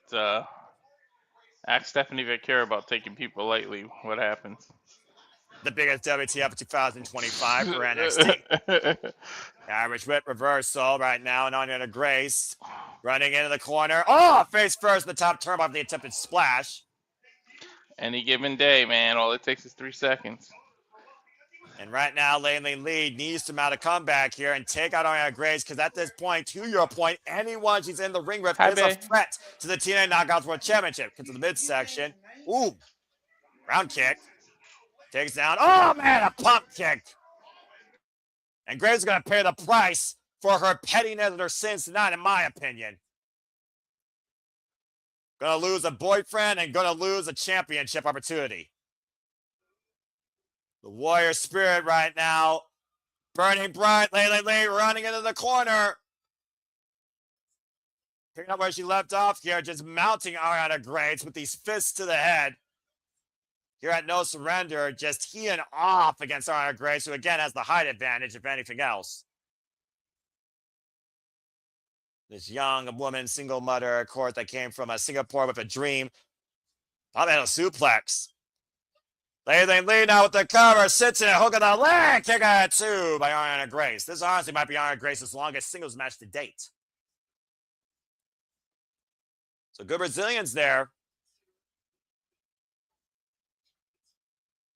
ask Stephanie if I care about taking people lightly. What happens? The biggest WTF of 2025 for NXT. Average whip reversal right now, and Ariana Grace running into the corner. Oh, face first in the top turn off the attempted splash. Any given day, man, all it takes is 3 seconds. And right now, Lei Lee needs to mount a comeback here and take out Ariana Grace, because at this point, to your point, anyone she's in the ring with is a threat to the TNA Knockouts World Championship. Gets to the midsection. Ooh, round kick. Takes down. Oh, man, a pump kick. And Grace is going to pay the price for her pettiness and her sins tonight, in my opinion. Going to lose a boyfriend and going to lose a championship opportunity. The Warrior Spirit right now, burning bright. Lei Lee running into the corner. Picking up where she left off here, just mounting Ariana Grace with these fists to the head. Here at No Surrender, just heeing off against Ariana Grace, who again has the height advantage, if anything else. This young woman, single mother, of course, that came from Singapore with a dream. Probably had a suplex. Lei Lee now with the cover, sits in it, hook of the leg, kick out 2 by Ariana Grace. This honestly might be Ariana Grace's longest singles match to date. So good Brazilians there.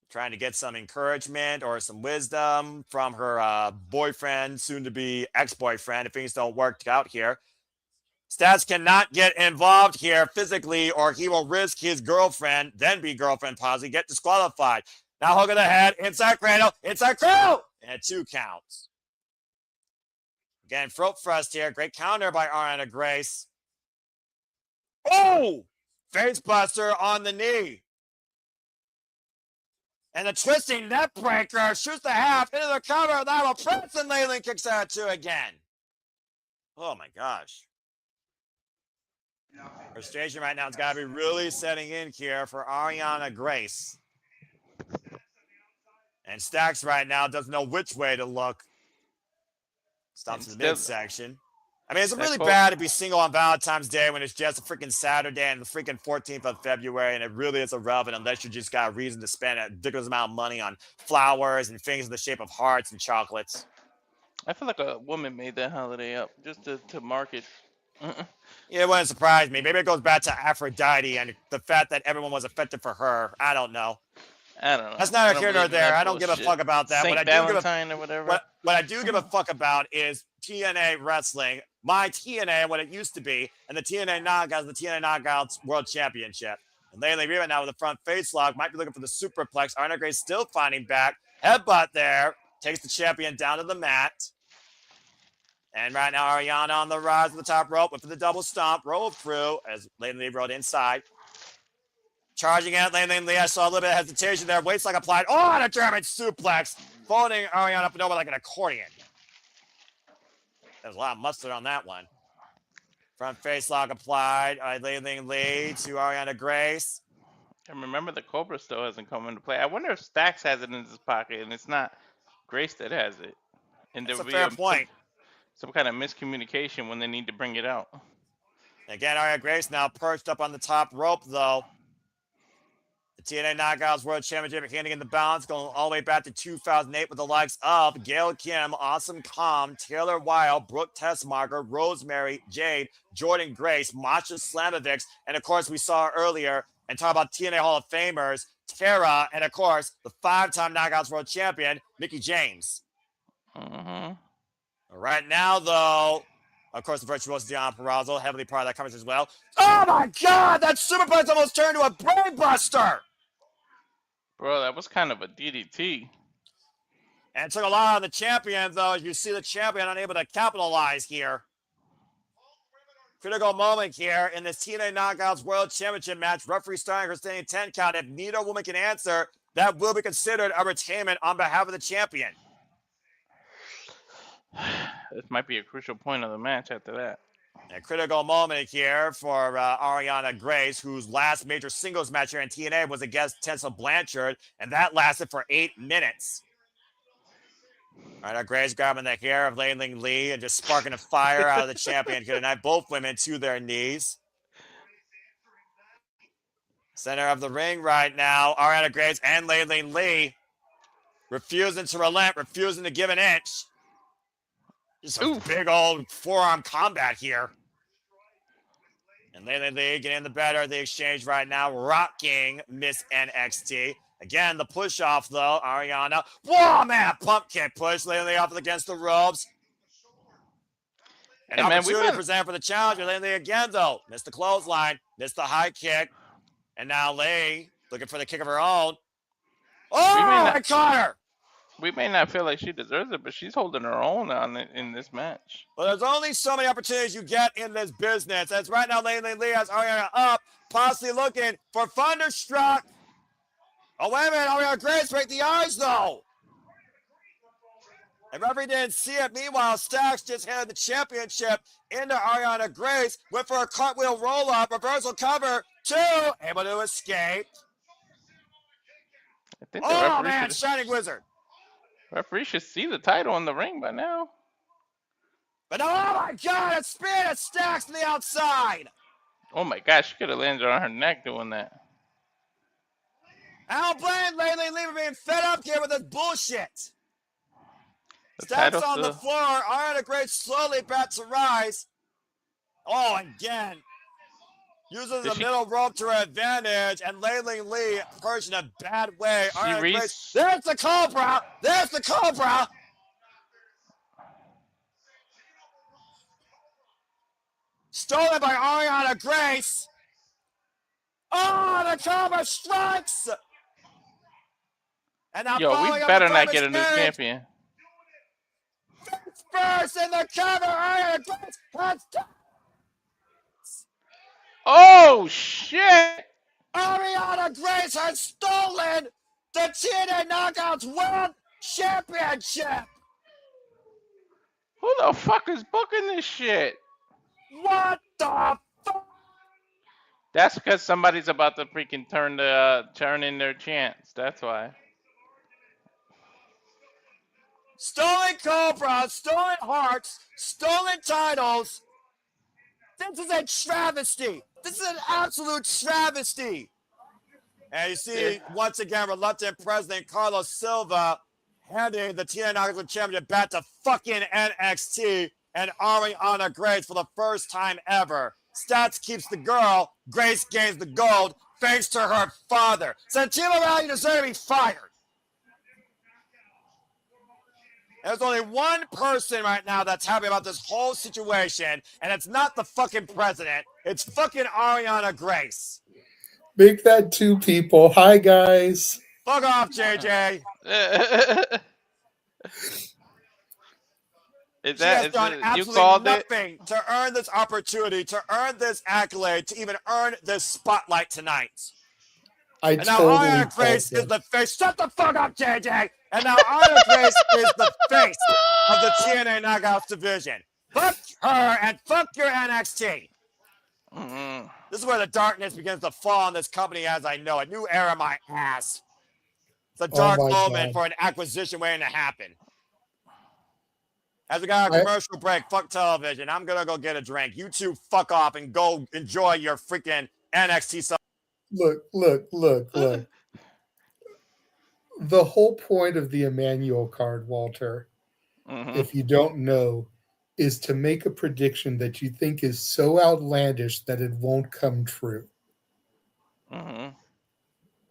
Trying to get some encouragement or some wisdom from her boyfriend, soon-to-be ex-boyfriend, if things don't work out here. Stats cannot get involved here physically, or he will risk his girlfriend, then be girlfriend positive, get disqualified. Now hook of the head, inside cradle, and 2 counts. Again, throat thrust here. Great counter by Ariana Grace. Oh! Face buster on the knee. And the twisting neck breaker shoots the half into the cover. That will press, and Lei Lee kicks out 2 again. Oh my gosh. Frustration right now has got to be really setting in here for Ariana Grace. And Stacks right now doesn't know which way to look. Stops in the midsection. I mean, it's really bad to be single on Valentine's Day when it's just a freaking Saturday and the freaking 14th of February, and it really is irrelevant unless you just got a reason to spend a ridiculous amount of money on flowers and things in the shape of hearts and chocolates. I feel like a woman made that holiday up just to market. Yeah, it wouldn't surprise me. Maybe it goes back to Aphrodite and the fact that everyone was affected for her. I don't know. That's not here nor there. I don't give a fuck about that. Saint Valentine or whatever. What I do give a fuck about is TNA wrestling, my TNA, what it used to be, and the TNA Knockouts, the TNA Knockouts World Championship. And Lei Lee right now with the front face lock, might be looking for the superplex. Ariana Grace still finding back. Headbutt there. Takes the champion down to the mat. And right now, Ariana on the rise of the top rope, with the double stomp, roll through as Lei Lee rode inside. Charging at Lei Lee, I saw a little bit of hesitation there. Waist lock applied. Oh, and a German suplex. Folding Ariana up and over like an accordion. There's a lot of mustard on that one. Front face lock applied. Li Ling Li to Ariana Grace. And remember, the Cobra still hasn't come into play. I wonder if Stax has it in his pocket and it's not Grace that has it. And That's there'll a be fair point. some kind of miscommunication when they need to bring it out. Again, Ariana Grace now perched up on the top rope, though. The TNA Knockouts World Championship handing in the balance, going all the way back to 2008 with the likes of Gail Kim, Awesome Kong, Taylor Wilde, Brooke Tessmarker, Rosemary, Jade, Jordan Grace, Masha Slamovic, and of course we saw earlier and talk about TNA Hall of Famers, Tara, and of course the 5-time Knockouts World Champion, Mickie James. Mm-hmm. Right now, though, of course, the virtuoso Deonna Purrazzo, heavily part of that conversation as well. Oh my God, that superplex almost turned into a brainbuster. Bro, that was kind of a DDT. And it took a lot on the champion, though, as you see the champion unable to capitalize here. Critical moment here in this TNA Knockouts World Championship match. Referee starting her standing 10 count. If neither woman can answer, that will be considered a retainment on behalf of the champion. This might be a crucial point of the match after that. A critical moment here for Ariana Grace, whose last major singles match here in TNA was against Tessa Blanchard, and that lasted for 8 minutes. All right, Grace grabbing the hair of Li Ling Li and just sparking a fire out of the champion here tonight. Both women to their knees. Center of the ring right now, Ariana Grace and Li Ling Li refusing to relent, refusing to give an inch. Just a big old forearm combat here. And Li Ling Li getting the better of the exchange right now, rocking Miss NXT. Again, the push off though, Ariana. Whoa, man, pump kick push, Li Ling Li off against the ropes. An opportunity presented for the challenger. Li Ling Li again though, missed the clothesline, missed the high kick. And now Li looking for the kick of her own. Oh, I caught her. We may not feel like she deserves it, but she's holding her own on it in this match. Well, there's only so many opportunities you get in this business. As right now, Li Ling Li has Ariana up, possibly looking for Thunderstruck. Oh, wait a minute. Ariana Grace break the eyes, though. And referee didn't see it. Meanwhile, Stax just handed the championship into Ariana Grace. Went for a cartwheel roll-up, reversal cover, 2. Able to escape. I think oh, man, Shining Wizard. Referee should see the title in the ring by now. But oh my God, it's spin, it Stacks to the outside. Oh my gosh, she could have landed on her neck doing that. I don't blame Li Ling Li for being fed up here with this bullshit. Stacks on the floor, Ariana Grace slowly about to rise. Oh, again. Uses the middle rope to her advantage, and Li Ling Li perched in a bad way. Grace, there's the Cobra! There's the Cobra! Stolen by Ariana Grace. Oh, the Cobra strikes! And now we better not get a new champion. First in the cover, Ariana Grace has oh, shit! Ariana Grace has stolen the TNA Knockouts World Championship! Who the fuck is booking this shit? What the fuck? That's because somebody's about to freaking turn in their chants. That's why. Stolen Cobra, stolen hearts, stolen titles. This is a travesty. This is an absolute travesty. And you see, once again, reluctant President Carlos Silva handing the TNA Knockouts Championship back to fucking NXT and Ariana Grace for the first time ever. Stats keeps the girl. Grace gains the gold thanks to her father. Santana, you deserve to be fired. There's only one person right now that's happy about this whole situation, and it's not the fucking president. It's fucking Ariana Grace. Make that 2 people. Hi, guys. Fuck off, JJ. She has done absolutely nothing to earn this opportunity, to earn this accolade, to even earn this spotlight tonight. And now Ariana Grace is the face. Shut the fuck up, JJ. And now Ariana Grace is the face of the TNA Knockouts division. Fuck her and fuck your NXT. Mm-hmm. This is where the darkness begins to fall on this company as I know it. New era, my ass. It's a Oh dark my moment God. for an acquisition waiting to happen. As we got a I commercial break, fuck television. I'm gonna go get a drink. You two fuck off and go enjoy your freaking NXT stuff. look. The whole point of the Emmanuel card, Walter, Mm-hmm. if you don't know, is to make a prediction that you think is so outlandish that it won't come true. Mm-hmm.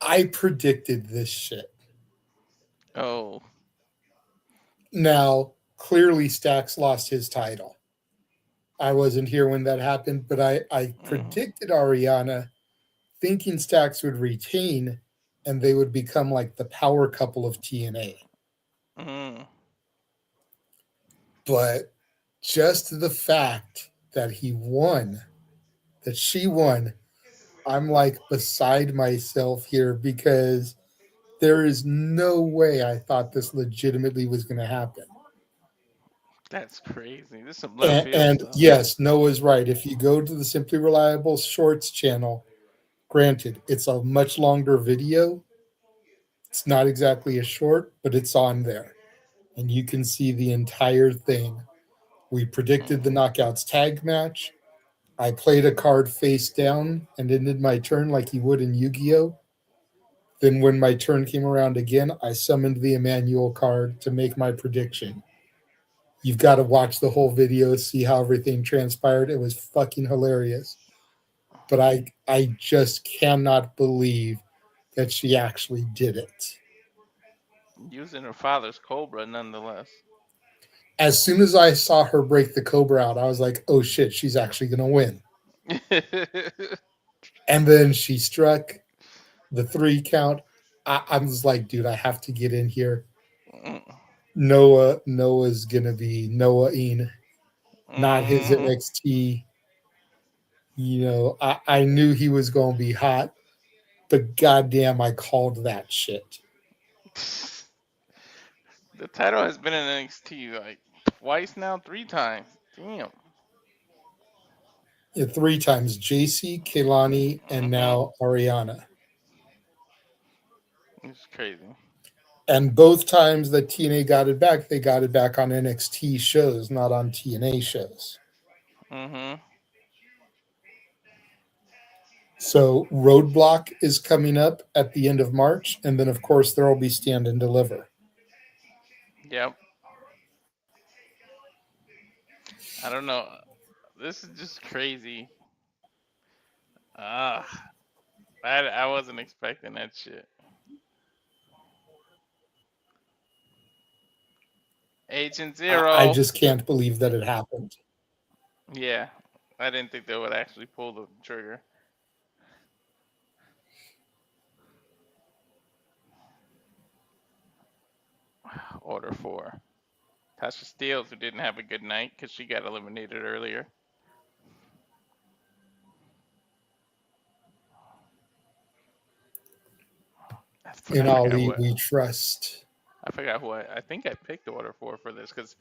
I predicted this shit. Oh. Now, clearly Stax lost his title. I wasn't here when that happened, but I Mm-hmm. predicted Ariana thinking Stax would retain and they would become like the power couple of TNA. Mm-hmm. But just the fact that he won, that she won, I'm like beside myself here because there is no way I thought this legitimately was going to happen. That's crazy. This is some left field And stuff. yes, Noah's right. If you go to the Simply Reliable Shorts channel, granted, it's a much longer video. It's not exactly a short, but it's on there. And you can see the entire thing. We predicted the Mm-hmm. Knockouts tag match. I played a card face down and ended my turn like you would in Yu Gi Oh! Then, when my turn came around again, I summoned the Emmanuel card to make my prediction. You've got to watch the whole video, see how everything transpired. It was fucking hilarious. But I just cannot believe that she actually did it. Using her father's Cobra, nonetheless. As soon as I saw her break the Cobra out, I was like, oh shit, she's actually going to win. And then she struck the 3 count. I was like, dude, I have to get in here. Noah's going to be Noah-ing, not his Mm-hmm. NXT. I knew he was going to be hot, but goddamn, I called that shit. The title has been in NXT like twice now, 3 times. Damn. Yeah, 3 times JC, Kehlani, and Mm-hmm. now Ariana. It's crazy. And both times that TNA got it back, they got it back on NXT shows, not on TNA shows. Mm-hmm. So Roadblock is coming up at the end of March, and then of course there will be Stand and Deliver. Yep. I don't know. This is just crazy. Ah, I wasn't expecting that shit. Agent I Zero. just can't believe that it happened. Yeah, I didn't think they would actually pull the trigger. Order 4. Tasha Steeles, who didn't have a good night because she got eliminated earlier. In I forgot Ali, what. we trust. I forgot who I think I picked Order 4 for this because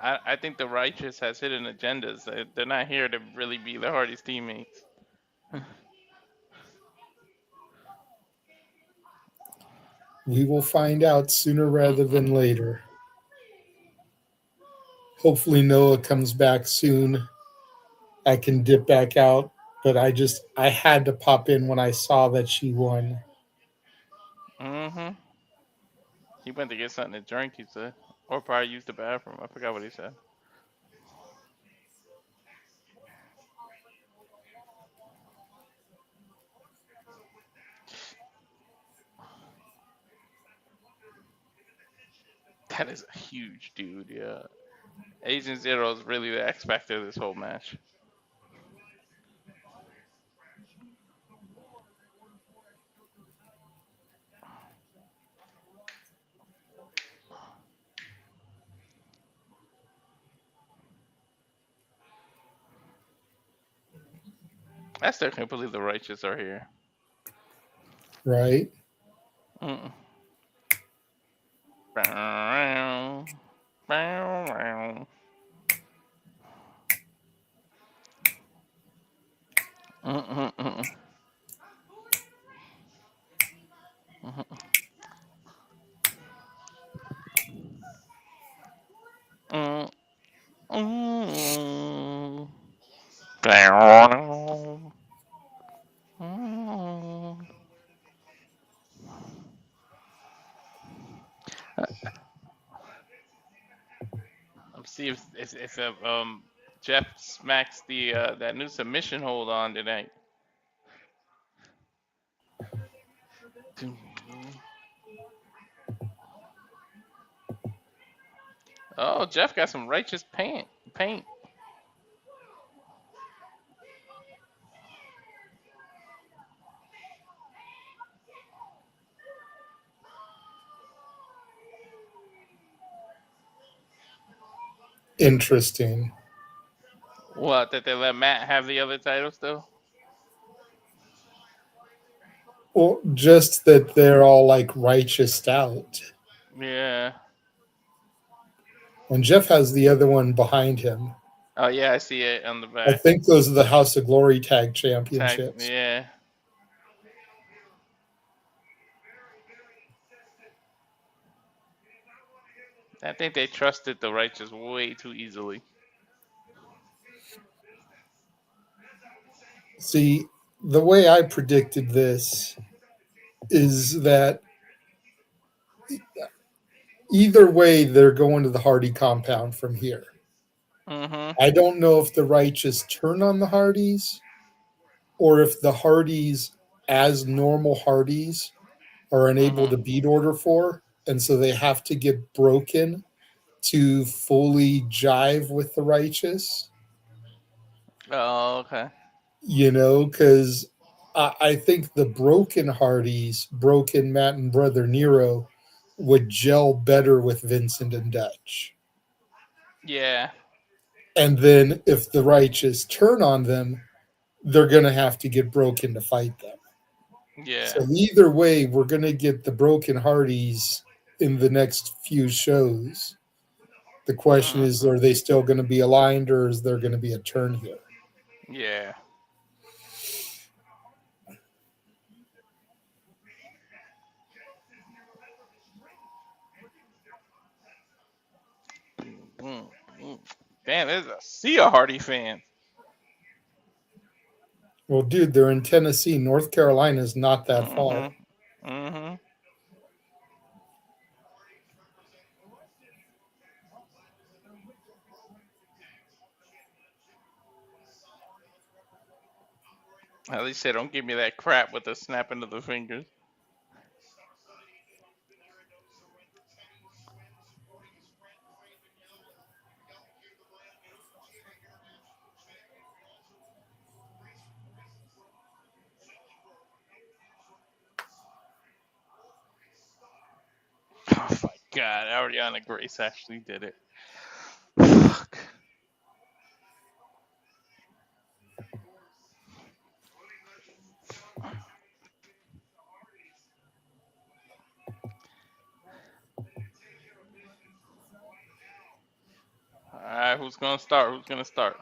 I think the Righteous has hidden agendas. They're not here to really be the Hardy's teammates. We will find out sooner rather than later. Hopefully Noah comes back soon. I can dip back out, but I had to pop in when I saw that she won. Mm-hmm. He went to get something to drink, he said. Or probably used the bathroom. I forgot what he said. That is a huge dude, yeah. Agent Zero is really the X factor of this whole match. I still can't believe the Righteous are here. Right? Mm. Bow, bow, bow. Mm, mm, mm. Let's see if Jeff smacks the that new submission hold on tonight. Oh, Jeff got some righteous paint. Paint. Interesting. What? That they let Matt have the other title still? Well, just that they're all like righteous out. Yeah. And Jeff has the other one behind him. Oh yeah, I see it on the I back. think those are the House of Glory Tag Tag. Championships. Yeah. I think they trusted the righteous way too easily. See, the way I predicted this is that either way, they're going to the Hardy compound from here. Mm-hmm. I don't know if the righteous turn on the Hardys or if the Hardys, as normal Hardys, are unable Mm-hmm. to beat Order 4. And so they have to get broken to fully jive with the righteous, Oh, okay. because I think the broken Hardys, broken Matt and Brother Nero, would gel better with Vincent and Dutch. Yeah. And then if the righteous turn on them, they're going to have to get broken to fight them. Yeah. So either way, we're going to get the broken Hardys in the next few shows. The question is, Mm-hmm. are they still going to be aligned or is there going to be a turn here? Yeah. Mm, mm. Damn, there's a sea of Hardy fans. Well, dude, they're in Tennessee. North Carolina is not that far. Mm-hmm. Mm-hmm. At least they don't give me that crap with the snapping of the fingers. Oh my god, Ariana Grace actually did it. Fuck. Alright, who's gonna start? Who's gonna start?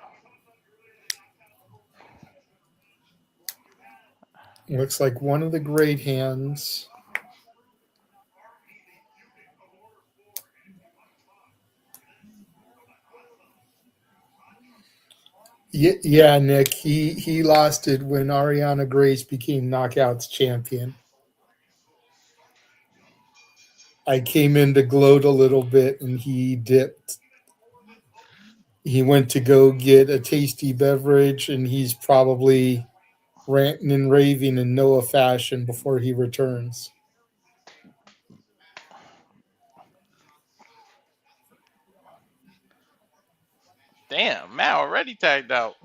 Looks like one of the great hands. Yeah, Nick. He lost it when Ariana Grace became Knockouts champion. I came in to gloat a little bit, and he dipped. He went to go get a tasty beverage, and he's probably ranting and raving in Noah fashion before he returns. Damn, Matt already tagged out.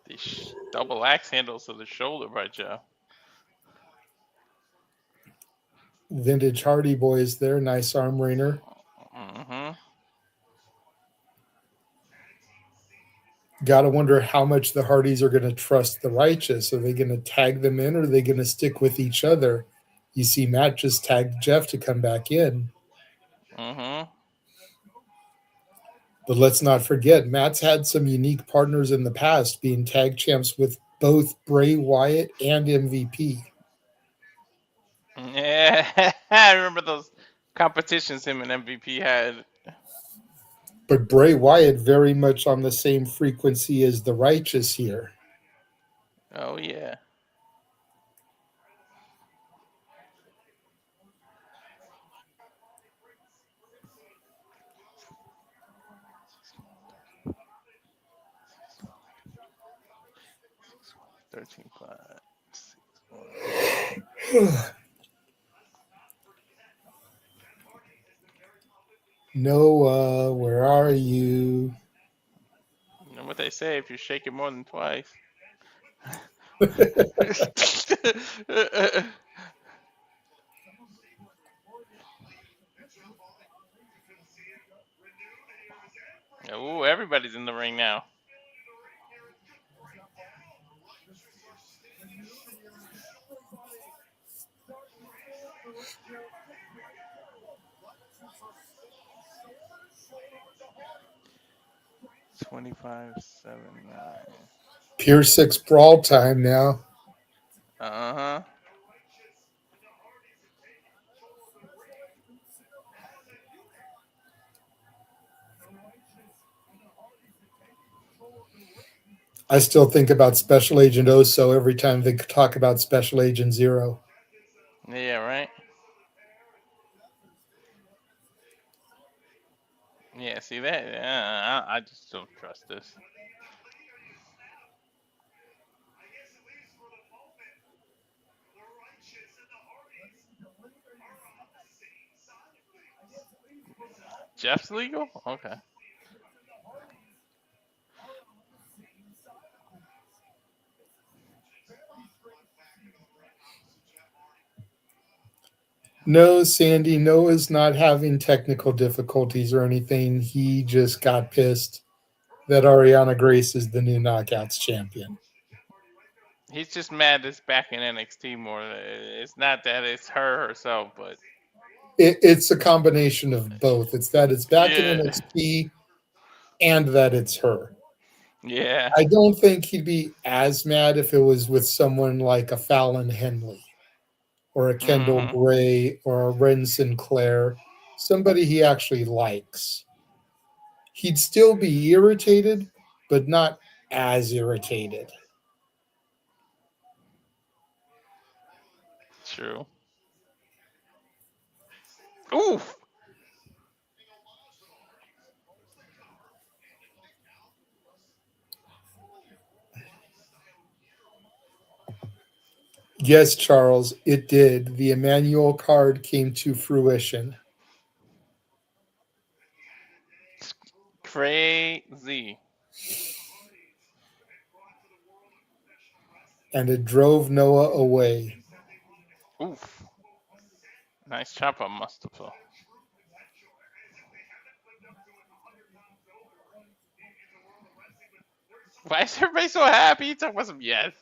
These double axe handles to the shoulder by Joe. Vintage Hardy Boys there. Nice arm wringer. Mm-hmm. Got to wonder how much the Hardys are going to trust the Righteous. Are they going to tag them in or are they going to stick with each other? You see, Matt just tagged Jeff to come back in. Mm-hmm. But let's not forget, Matt's had some unique partners in the past, being tag champs with both Bray Wyatt and MVP. Yeah, I remember those competitions him and MVP had. But Bray Wyatt very much on the same frequency as the Righteous here. Oh yeah. Thirteen five. 6-1. Noah, where are you? You know what they say if you shake it more than twice. Ooh, everybody's in the ring now. $25.79. Pier 6 brawl time now. Uh-huh. I still think about Special Agent Oso every time they talk about Special Agent Zero. Yeah, right? Yeah, see that? I just don't trust this. Jeff's legal? Okay. No, Sandy, Noah's not having technical difficulties or anything. He just got pissed that Ariana Grace is the new Knockouts champion. He's just mad it's back in NXT more. It's not that it's her herself, but It's a combination of both. It's that it's back in yeah. NXT and that it's her. Yeah. I don't think he'd be as mad if it was with someone like a Fallon Henley or a Kendall Mm-hmm. Gray or a Ren Sinclair, somebody he actually likes. He'd still be irritated, but not as irritated. True. Oof. Yes, Charles, it did. The Emmanuel card came to fruition, Crazy. and it drove Noah away. Oof. Nice chop on Mustafa. Why is everybody so happy? You talking about some yes.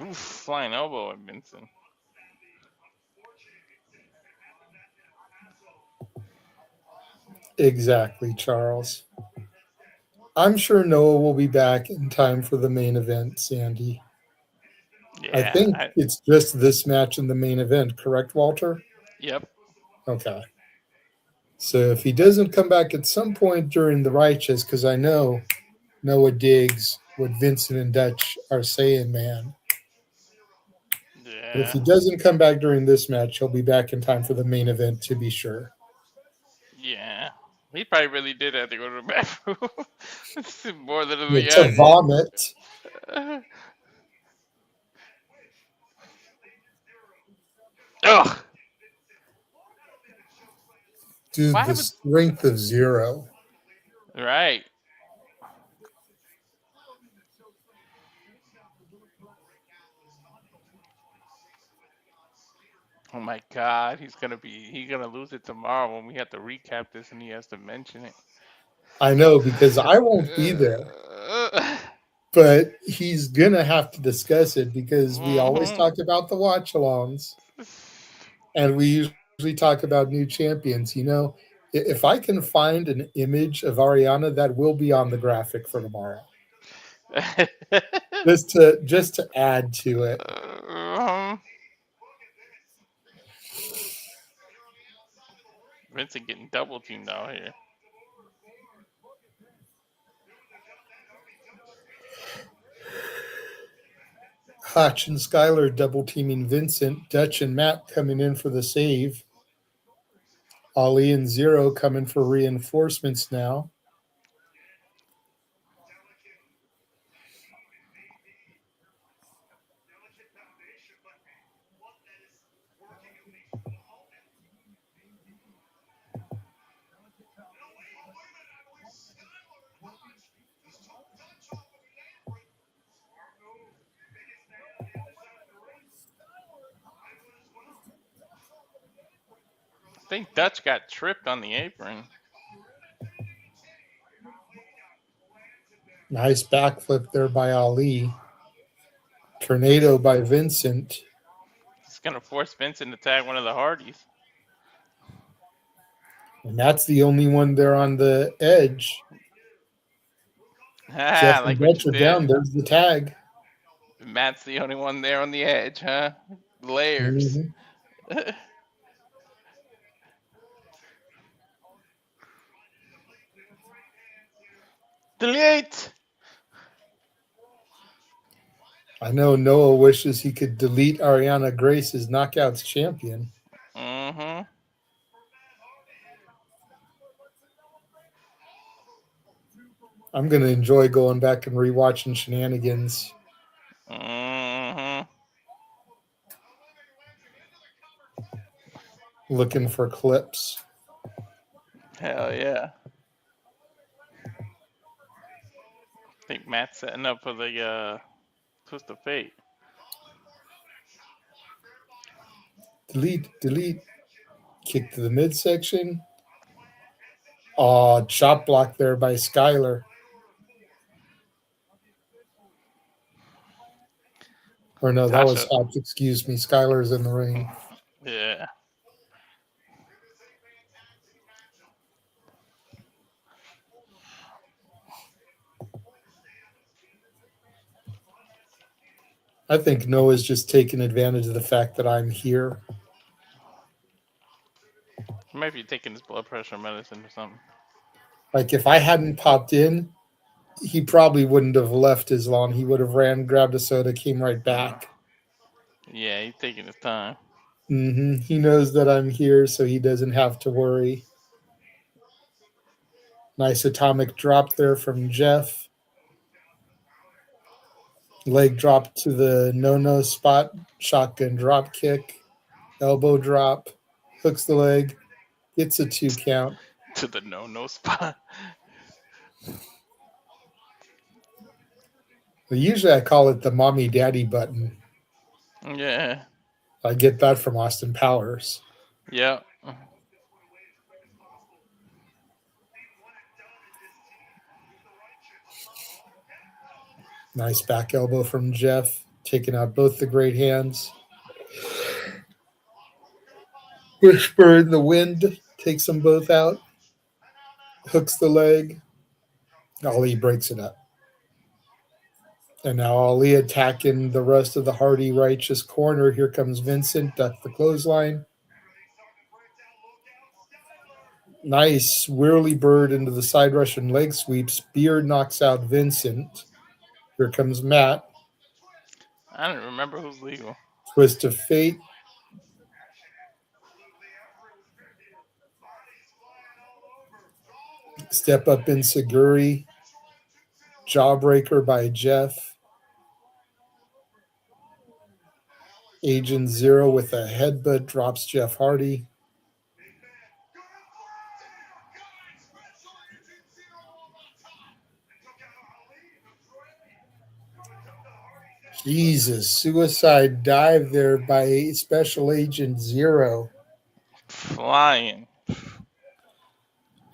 Oof. Flying elbow at Vincent. Exactly, Charles. I'm sure Noah will be back in time for the main event, Sandy. I Yeah. think it's just this match in the main event, correct, Walter? Yep. Okay. So if he doesn't come back at some point during the Righteous, because I know Noah digs what Vincent and Dutch are saying, man. But if Yeah. he doesn't come back during this match, he'll be back in time for the main event to be sure. Yeah. He probably really did have to go to the bathroom. More than Yeah, the to young. vomit. Ugh. Dude, Why the would? strength of zero. Right. Oh my God, he's gonna lose it tomorrow when we have to recap this and he has to mention it. I know because I won't be there. but he's gonna have to discuss it because we always Hmm. talk about the watch alongs and we usually talk about new champions. If I can find an image of Ariana, that will be on the graphic for tomorrow, just to add to it. um, Vincent getting double teamed out here. Hutch and Skylar double teaming Vincent. Dutch and Matt coming in for the save. Ali and Zero coming for reinforcements now. I think Dutch got tripped on the apron. Nice backflip there by Ali. Tornado by Vincent. He's gonna force Vincent to tag one of the Hardys. And that's the only one there on the edge. I Jeff like and what you Dutch are did. down. There's the tag. Matt's the only one there on the edge, huh? Layers. Mhm. Delete. I know Noah wishes he could delete Ariana Grace as Knockouts champion. Mm-hmm. I'm going to enjoy going back and rewatching Shenanigans. Mm-hmm. Looking for clips. Hell yeah. I think Matt's setting up for the twist of fate. Delete. Kick to the midsection. Oh, chop block there by Skylar. Or no, that was Tasha. Hobbs. Excuse me. Skylar's in the ring. Yeah. I think Noah's just taking advantage of the fact that I'm here. He might be taking his blood pressure medicine or something. Like if I hadn't popped in, he probably wouldn't have left as long. He would have ran, grabbed a soda, came right back. Yeah, he's taking his time. He knows that I'm here, so he doesn't have to worry. Nice atomic drop there from Jeff. Leg drop to the no spot. Shotgun drop kick. Elbow drop. Hooks the leg. Gets a 2 count. To the no spot. But usually I call it the mommy daddy button. Yeah. I get that from Austin Powers. Yeah. Nice back elbow from Jeff, taking out both the great hands. Whisper in the wind takes them both out. Hooks the leg. Ali breaks it up. And now Ali attacking the rest of the Hardy Righteous corner. Here comes Vincent, duck the clothesline. Nice whirly bird into the side Russian leg sweep. Spear knocks out Vincent. Here comes Matt. I don't remember who's legal. Twist of fate. Step up in Seguri. Jawbreaker by Jeff. Agent Zero with a headbutt drops Jeff Hardy. Jesus, suicide dive there by Special Agent Zero. Flying.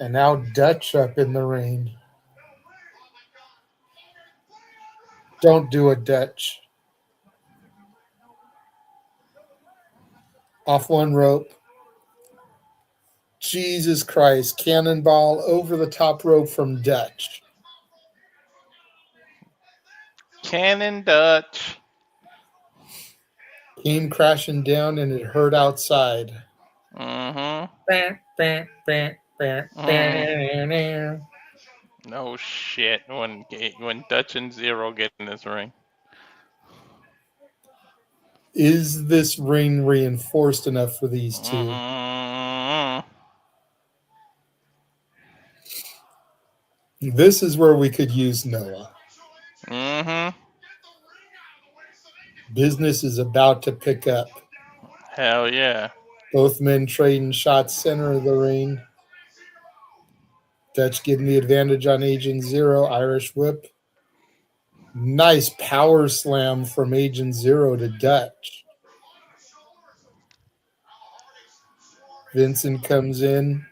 And now Dutch up in the ring. Don't do a Dutch. Off one rope. Jesus Christ. Cannonball over the top rope from Dutch. Cannon Dutch. Came crashing down and it hurt outside. Mm-hmm. No shit. When Dutch and Zero get in this ring. Is this ring reinforced enough for these two? Mm-hmm. This is where we could use Noah. Mm-hmm. Business is about to pick up. Hell yeah. Both men trading shots center of the ring. Dutch getting the advantage on Agent Zero. Irish whip. Nice power slam from Agent Zero to Dutch. Vincent comes in.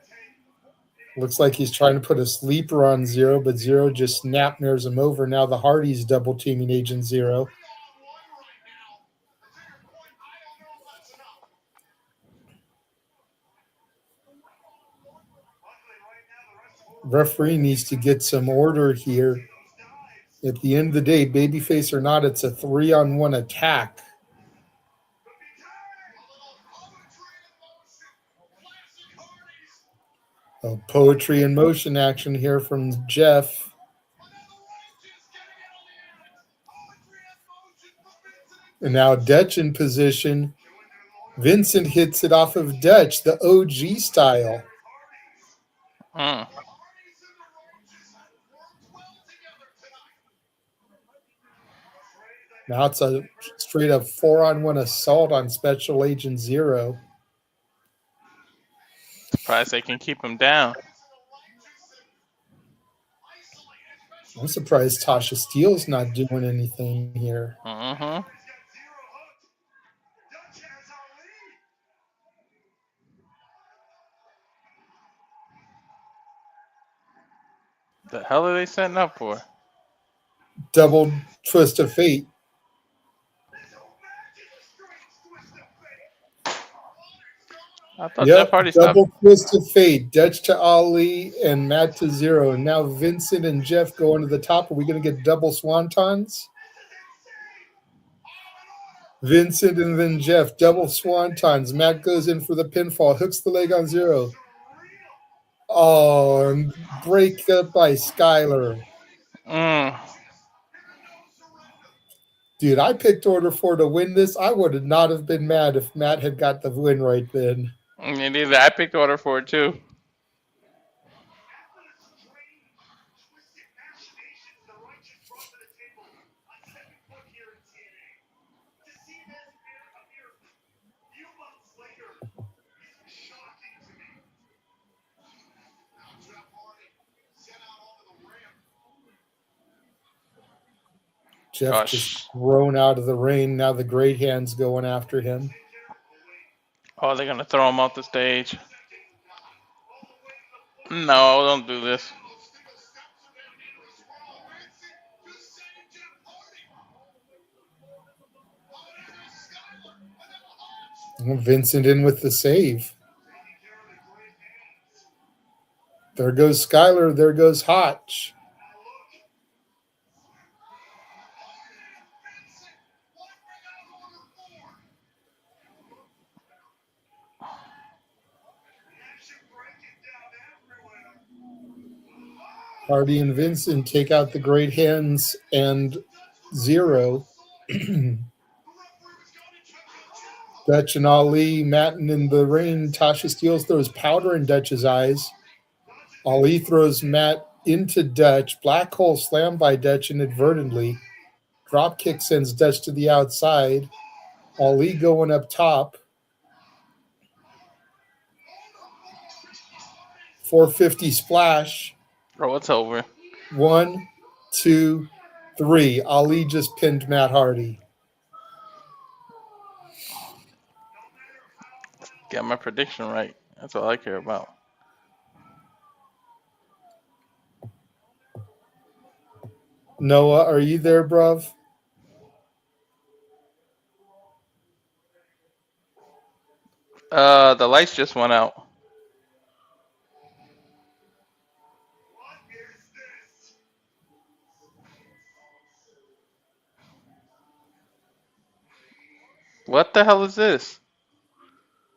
Looks like he's trying to put a sleeper on Zero, but Zero just snap-mares him over. Now the Hardys double teaming Agent Zero. Referee needs to get some order here. At the end of the day, babyface or not, it's a 3-on-1 attack. Poetry in motion action here from Jeff. And now Dutch in position. Vincent hits it off of Dutch, the OG style. Mm. Now it's a straight up 4-on-1 assault on Special Agent Zero. Surprised they can keep him down. I'm surprised Tasha Steele's not doing anything here. Mm-hmm. The hell are they setting up for? Double twist of fate. I thought Jeff Hardy stopped. Double twist of fate. Dutch to Ali and Matt to Zero. And now Vincent and Jeff going to the top. Are we going to get double swantons? Vincent and then Jeff, double swantons. Matt goes in for the pinfall, hooks the leg on Zero. Oh, and break up by Skylar. Dude, I picked Order 4 to win this. I would not have been mad if Matt had got the win right then. Me neither. I picked Order 4 too. Jeff just thrown out of the ring. Now the great hand's going after him. Oh, they're going to throw him off the stage. No, don't do this. Vincent in with the save. There goes Skylar. There goes Hotch. Hardy and Vincent take out the great hands and Zero. Dutch and Ali, Matten in the ring. Tasha Steele throws powder in Dutch's eyes. Ali throws Matt into Dutch. Black hole slam by Dutch inadvertently. Drop kick sends Dutch to the outside. Ali going up top. 450 splash. Oh, it's over. 1, 2, 3. Ali just pinned Matt Hardy. Got my prediction right. That's all I care about. Noah, are you there, bruv? The lights just went out. What the hell is this?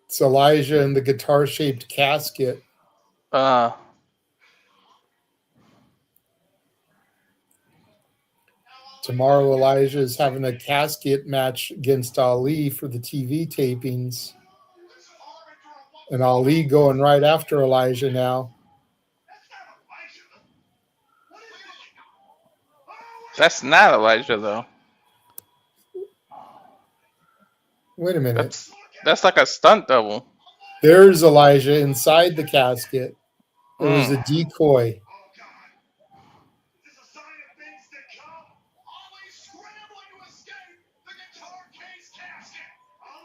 It's Elijah in the guitar-shaped casket. Uh, Tomorrow, Elijah is having a casket match against Ali for the TV tapings. And Ali going right after Elijah now. that's not Elijah though. Wait a minute. That's like a stunt double. There's Elijah inside the casket. It was a Mm. decoy.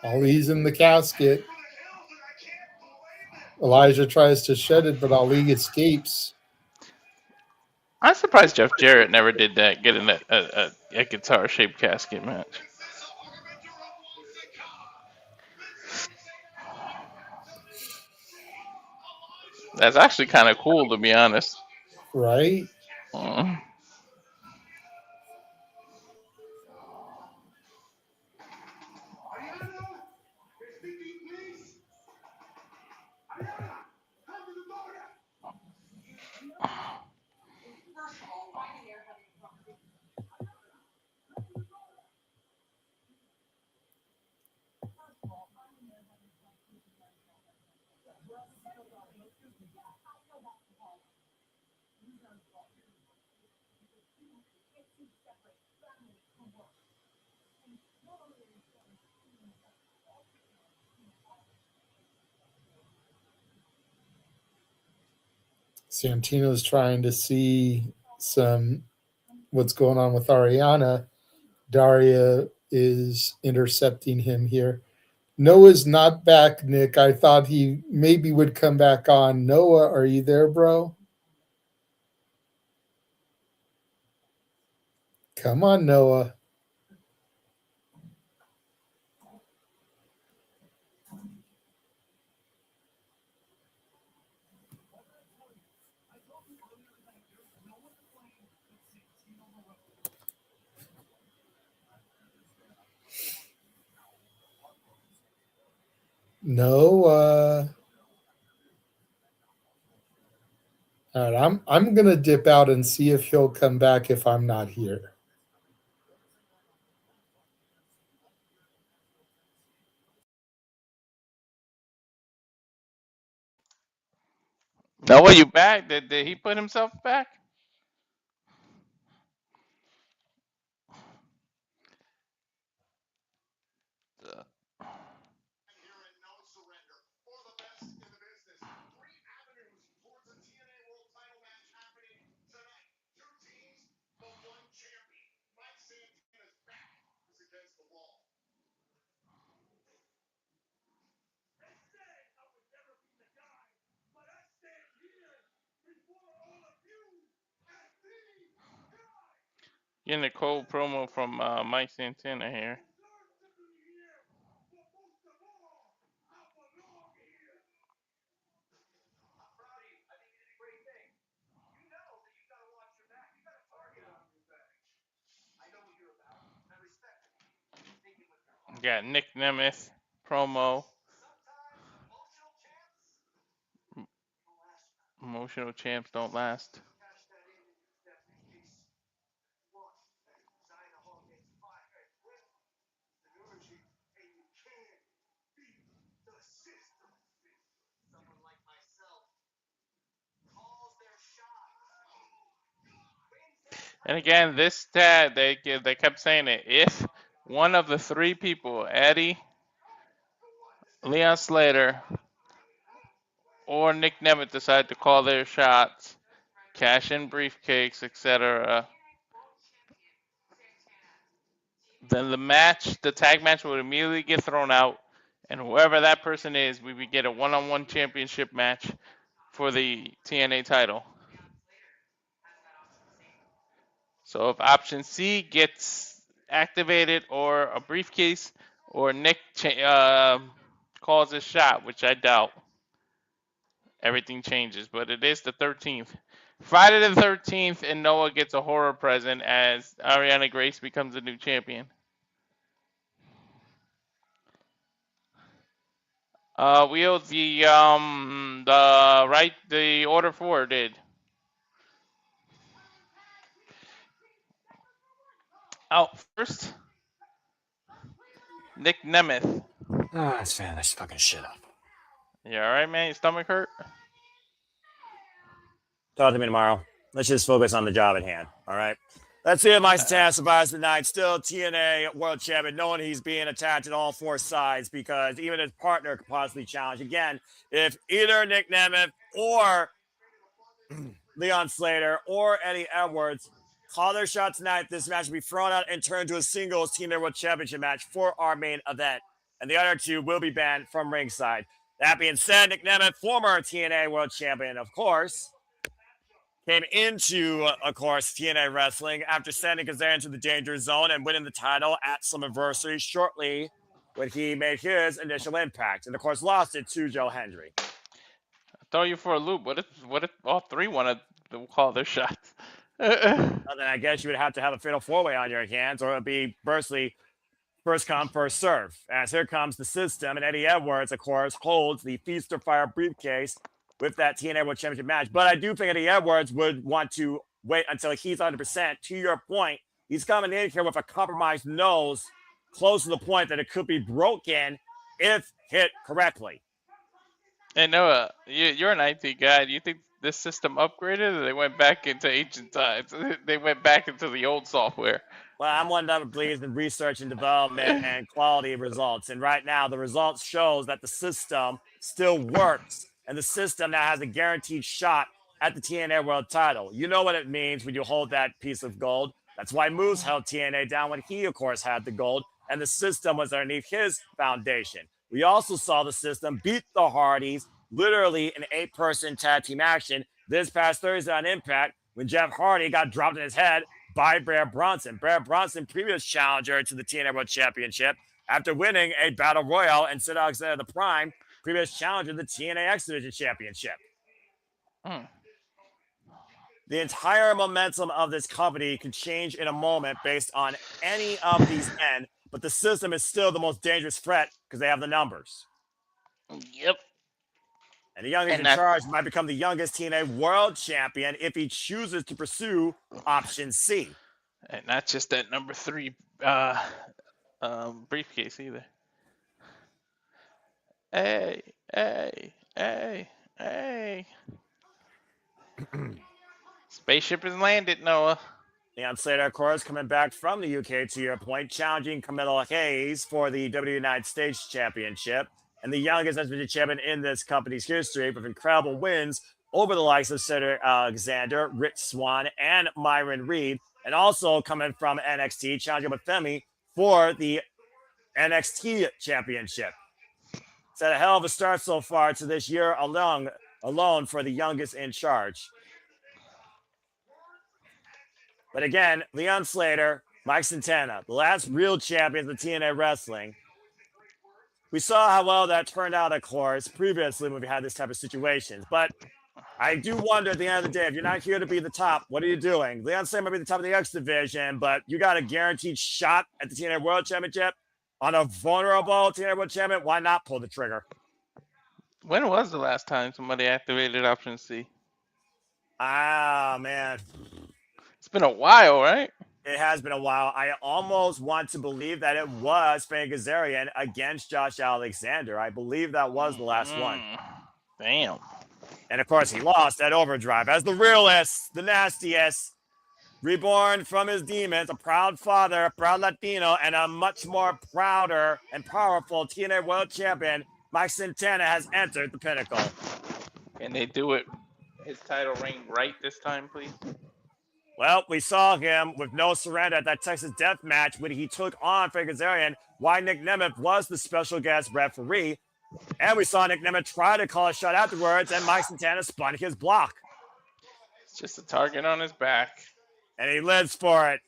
Ali's in the casket. Elijah tries to shed it, but Ali escapes. I'm surprised Jeff Jarrett never did that, getting a guitar shaped casket match. That's actually kind of cool, to be honest. Right? Mm. Santino's trying to see what's going on with Ariana. Daria is intercepting him here. Noah's not back, Nick. I thought he maybe would come back on. Noah, are you there, bro? Come on, Noah. Noah. All right, I'm gonna dip out and see if he'll come back if I'm not here. Now, are you back? Did he put himself back? Getting a cold promo from Mike Santana here. Got Nick Nemeth promo. Emotional champs don't last. And again, this stat they kept saying it. If one of the three people, Eddie, Leon Slater, or Nick Nemeth, decide to call their shots, cash in briefcase, etc., then the tag match would immediately get thrown out, and whoever that person is, we would get a one-on-one championship match for the TNA title. So if option C gets activated, or a briefcase, or Nick calls a shot, which I doubt, everything changes. But it is the 13th. Friday the 13th, and Noah gets a horror present as Ariana Grace becomes the new champion. Wheel the order 4 did. Out first, Nick Nemeth. Let's fan this fucking shit up. You alright, man? Your stomach hurt? Talk to me tomorrow. Let's just focus on the job at hand. All right. Let's see if Mike Santana survives the night. Still TNA World Champion, knowing he's being attacked at all 4 sides because even his partner could possibly challenge. Again, if either Nick Nemeth or Leon Slater or Eddie Edwards call their shot tonight, this match will be thrown out and turned to a singles TNA World Championship match for our main event. And the other 2 will be banned from ringside. That being said, Nick Nemeth, former TNA World Champion, of course, came into, of course, TNA Wrestling after sending Kazarian into the danger zone and winning the title at Slammiversary shortly when he made his initial impact. And, of course, lost it to Joe Hendry. I'll throw you for a loop. What if all 3 want to call their shots? Then I guess you would have to have a fatal 4-way on your hands, or it would be firstly first come, first serve. As here comes the system, and Eddie Edwards, of course, holds the Feast or Fire briefcase with that TNA World Championship match. But I do think Eddie Edwards would want to wait until he's 100%. To your point, he's coming in here with a compromised nose close to the point that it could be broken if hit correctly. Hey, Noah, you're an IT guy. Do you think this system upgraded or they went back into ancient times? They went back into the old software. Well, I'm one that believes in research and development and quality of results. And right now, the results shows that the system still works. And the system now has a guaranteed shot at the TNA World title. You know what it means when you hold that piece of gold. That's why Moose held TNA down when he, of course, had the gold. And the system was underneath his foundation. We also saw the system beat the Hardys literally in 8-person tag team action this past Thursday on Impact when Jeff Hardy got dropped in his head by Brad Bronson. Brad Bronson, previous challenger to the TNA World Championship, after winning a Battle Royal and Sid Alexander the Prime, previous challenger to the TNA X Division Championship. The entire momentum of this company can change in a moment based on any of these men, but the system is still the most dangerous threat because they have the numbers. Yep. And the youngest in charge might become the youngest TNA World Champion if he chooses to pursue option C. And not just that number 3 briefcase either. Hey. Spaceship has landed, Noah. Leon Slater, of course, coming back from the UK, to your point, challenging Camilla Hayes for the WWE United States Championship. And the youngest X Division champion in this company's history with incredible wins over the likes of Cedric Alexander, Rich Swann, and Myron Reed. And also coming from NXT, challenging Femi for the NXT Championship. It's had a hell of a start so far to this year alone for the youngest in charge. But again, Leon Slater, Mike Santana, the last real champions of TNA Wrestling. We saw how well that turned out, of course, previously when we had this type of situations. But I do wonder at the end of the day, if you're not here to be the top, what are you doing? Leon Slater might be the top of the X Division, but you got a guaranteed shot at the TNA World Championship on a vulnerable TNA World Champion. Why not pull the trigger? When was the last time somebody activated option C? Ah, man. It's been a while, right? It has been a while. I almost want to believe that it was Frank Kazarian against Josh Alexander. I believe that was the last one. Damn. And, of course, he lost at Overdrive as the realest, the nastiest, reborn from his demons, a proud father, a proud Latino, and a much more prouder and powerful TNA World Champion. Mike Santana has entered the pinnacle. Can they do it, his title reign right this time, please? Well, we saw him with no surrender at that Texas Death Match when he took on Frank Kazarian, why Nick Nemeth was the special guest referee. And we saw Nick Nemeth try to call a shot afterwards, and Mike Santana spun his block. It's just a target on his back. And he lives for it.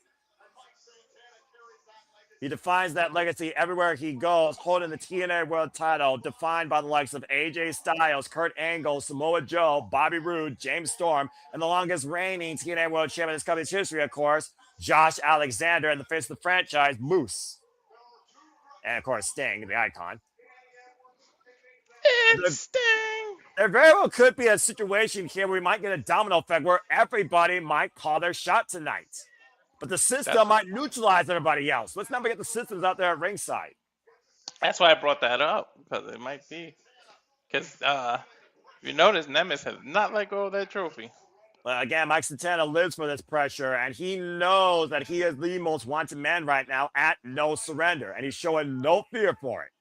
He defines that legacy everywhere he goes, holding the TNA World title, defined by the likes of AJ Styles, Kurt Angle, Samoa Joe, Bobby Roode, James Storm, and the longest reigning TNA World Champion in this company's history, of course, Josh Alexander, and the face of the franchise, Moose. And, of course, Sting, the icon. It's Sting. There very well could be a situation here where we might get a domino effect where everybody might call their shot tonight. But the system might neutralize everybody else. Let's never get the systems out there at ringside. That's why I brought that up, because it might be. Because you notice Nemeth has not let go of that trophy. Well, again, Mike Santana lives for this pressure, and he knows that he is the most wanted man right now at no surrender, and he's showing no fear for it.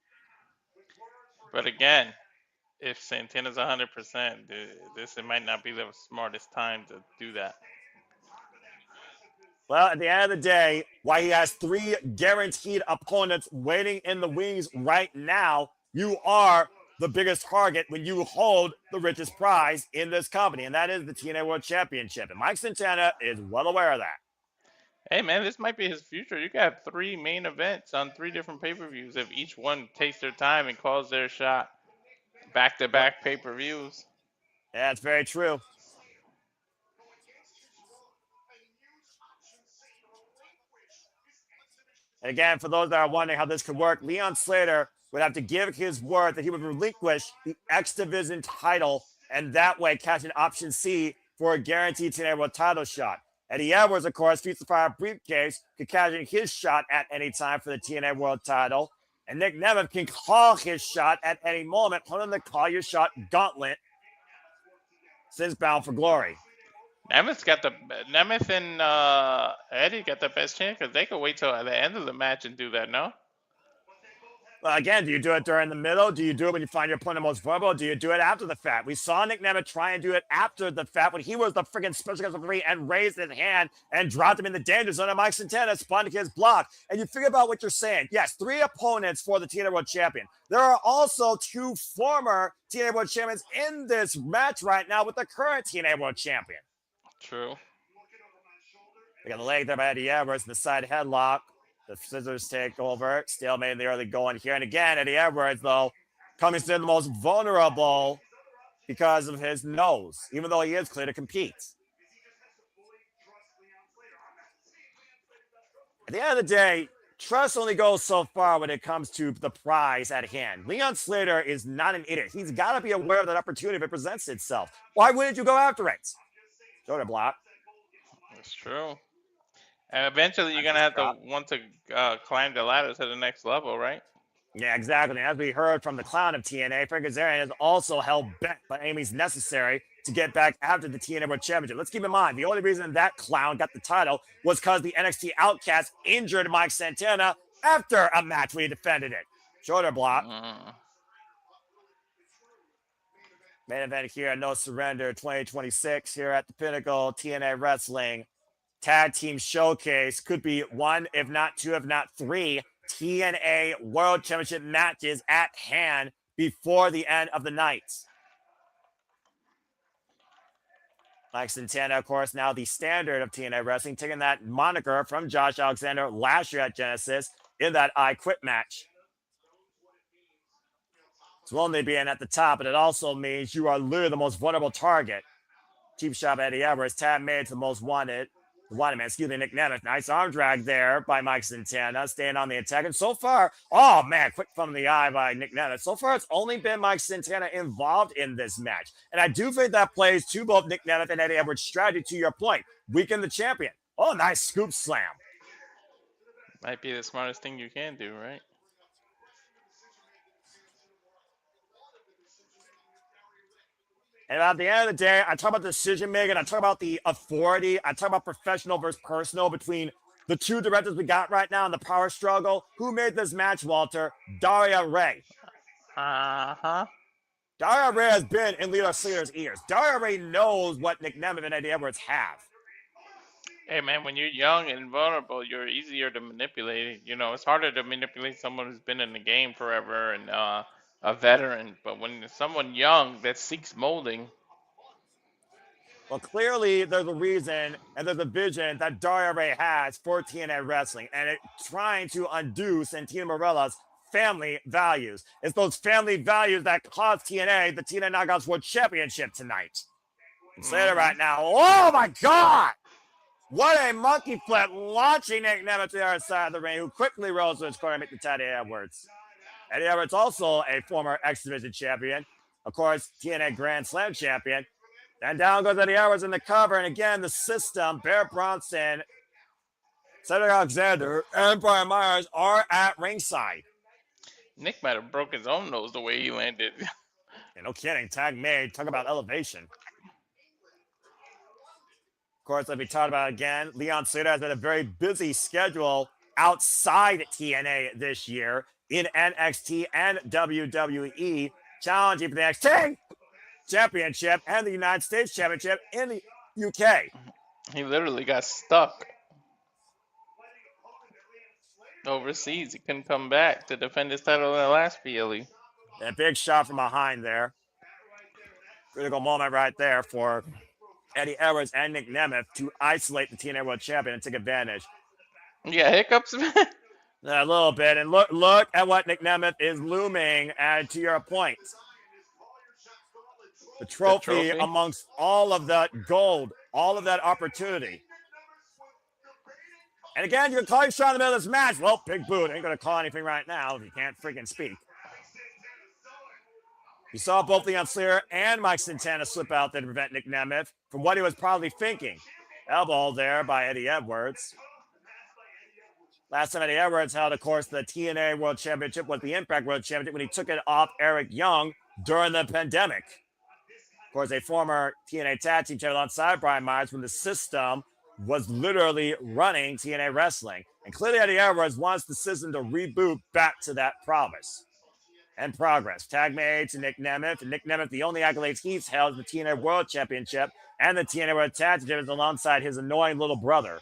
But again, if Santana's 100%, this might not be the smartest time to do that. Well, at the end of the day, while he has 3 guaranteed opponents waiting in the wings right now, you are the biggest target when you hold the richest prize in this company, and that is the TNA World Championship. And Mike Santana is well aware of that. Hey, man, this might be his future. You got 3 main events on 3 different pay-per-views. If each one takes their time and calls their shot, back-to-back pay-per-views. Yeah, it's very true. And again, for those that are wondering how this could work, Leon Slater would have to give his word that he would relinquish the X Division title and that way catch an option C for a guaranteed TNA World title shot. Eddie Edwards, of course, Streets of Fire briefcase, could catch in his shot at any time for the TNA World title. And Nick Nemeth can call his shot at any moment, holding the call your shot gauntlet since Bound for Glory. Nemeth and Eddie got the best chance because they could wait till the end of the match and do that, no? Well, again, do you do it during the middle? Do you do it when you find your opponent most vulnerable? Do you do it after the fact? We saw Nick Nemeth try and do it after the fact when he was the freaking special guest referee and raised his hand and dropped him in the danger zone, and Mike Santana spun to his block. And you figure about what you're saying. Yes, 3 opponents for the TNA World Champion. There are also 2 former TNA World Champions in this match right now with the current TNA World Champion. True. We got the leg there by Eddie Edwards, the side headlock. The scissors take over. Stalemate in the early going here. And again, Eddie Edwards, though, coming to the most vulnerable because of his nose, even though he is clear to compete. At the end of the day, trust only goes so far when it comes to the prize at hand. Leon Slater is not an idiot. He's got to be aware of that opportunity if it presents itself. Why wouldn't you go after it? Shoulder block. That's true. And eventually you're going to have to want to climb the ladder to the next level, right? Yeah, exactly. And as we heard from the clown of TNA, Frank Kazarian is also held bent by any means necessary to get back after the TNA World Championship. Let's keep in mind, the only reason that clown got the title was because the NXT Outcast injured Mike Santana after a match when he defended it. Shoulder block. Main event here, No Surrender 2026 here at the Pinnacle TNA Wrestling Tag Team Showcase. Could be 1, if not 2, if not 3 TNA World Championship matches at hand before the end of the night. Mike Santana, of course, now the standard of TNA Wrestling, taking that moniker from Josh Alexander last year at Genesis in that I Quit match. It's only being at the top, but it also means you are literally the most vulnerable target. Cheap shot Eddie Edwards, tab made to the most wanted. Nick Nemeth. Nice arm drag there by Mike Santana, staying on the attack. And so far, oh man, quick from the eye by Nick Nemeth. So far, it's only been Mike Santana involved in this match. And I do think that plays to both Nick Nemeth and Eddie Edwards' strategy, to your point. Weaken the champion. Oh, nice scoop slam. Might be the smartest thing you can do, right? And at the end of the day, I talk about decision making. I talk about the authority. I talk about professional versus personal between the 2 directors we got right now in the power struggle. Who made this match, Walter? Daria Ray. Uh-huh. Daria Ray has been in Leo Slater's ears. Daria Ray knows what Nick Nemeth and Eddie Edwards have. Hey, man, when you're young and vulnerable, you're easier to manipulate. You know, it's harder to manipulate someone who's been in the game forever and a veteran. But when someone young that seeks molding, Well, clearly there's a reason and there's a vision that Daria Ray has for TNA Wrestling, and it's trying to undo Santana Marella's family values. It's those family values that cost TNA the TNA Knockouts World Championship tonight. And Slater right now, oh my God! What a monkey flip, launching Nick Nemeth to the other side of the ring, who quickly rolls to his corner and makes the Teddy Edwards. Eddie Edwards, also a former X Division champion, of course, TNA Grand Slam champion. And down goes Eddie Edwards in the cover. And again, the system, Bear Bronson, Cedric Alexander, and Brian Myers are at ringside. Nick might have broke his own nose the way he landed. And no kidding, tag made. Talk about elevation. Of course, like we talked about again, Leon Slater has been a very busy schedule outside TNA this year in NXT and WWE, challenging for the NXT Championship and the United States Championship in the UK. He literally got stuck overseas. He couldn't come back to defend his title in the last PLE. A big shot from behind there. Critical moment right there for Eddie Edwards and Nick Nemeth to isolate the TNA World Champion and take advantage. Yeah, hiccups. A little bit. And look at what Nick Nemeth is looming. And to your point, the trophy amongst all of that gold, all of that opportunity. And again, you can call your shot in the middle of this match. Well, big boot. Ain't going to call anything right now if you can't freaking speak. You saw both Leon Slater and Mike Santana slip out there to prevent Nick Nemeth from what he was probably thinking. Elbow there by Eddie Edwards. Last time Eddie Edwards held, of course, the TNA World Championship was the Impact World Championship when he took it off Eric Young during the pandemic. Of course, a former TNA Tag Team champion alongside Brian Myers when the system was literally running TNA Wrestling. And clearly Eddie Edwards wants the system to reboot back to that promise and progress. Tag made to Nick Nemeth. And Nick Nemeth, the only accolades he's held is the TNA World Championship and the TNA World Tag Team Champions alongside his annoying little brother.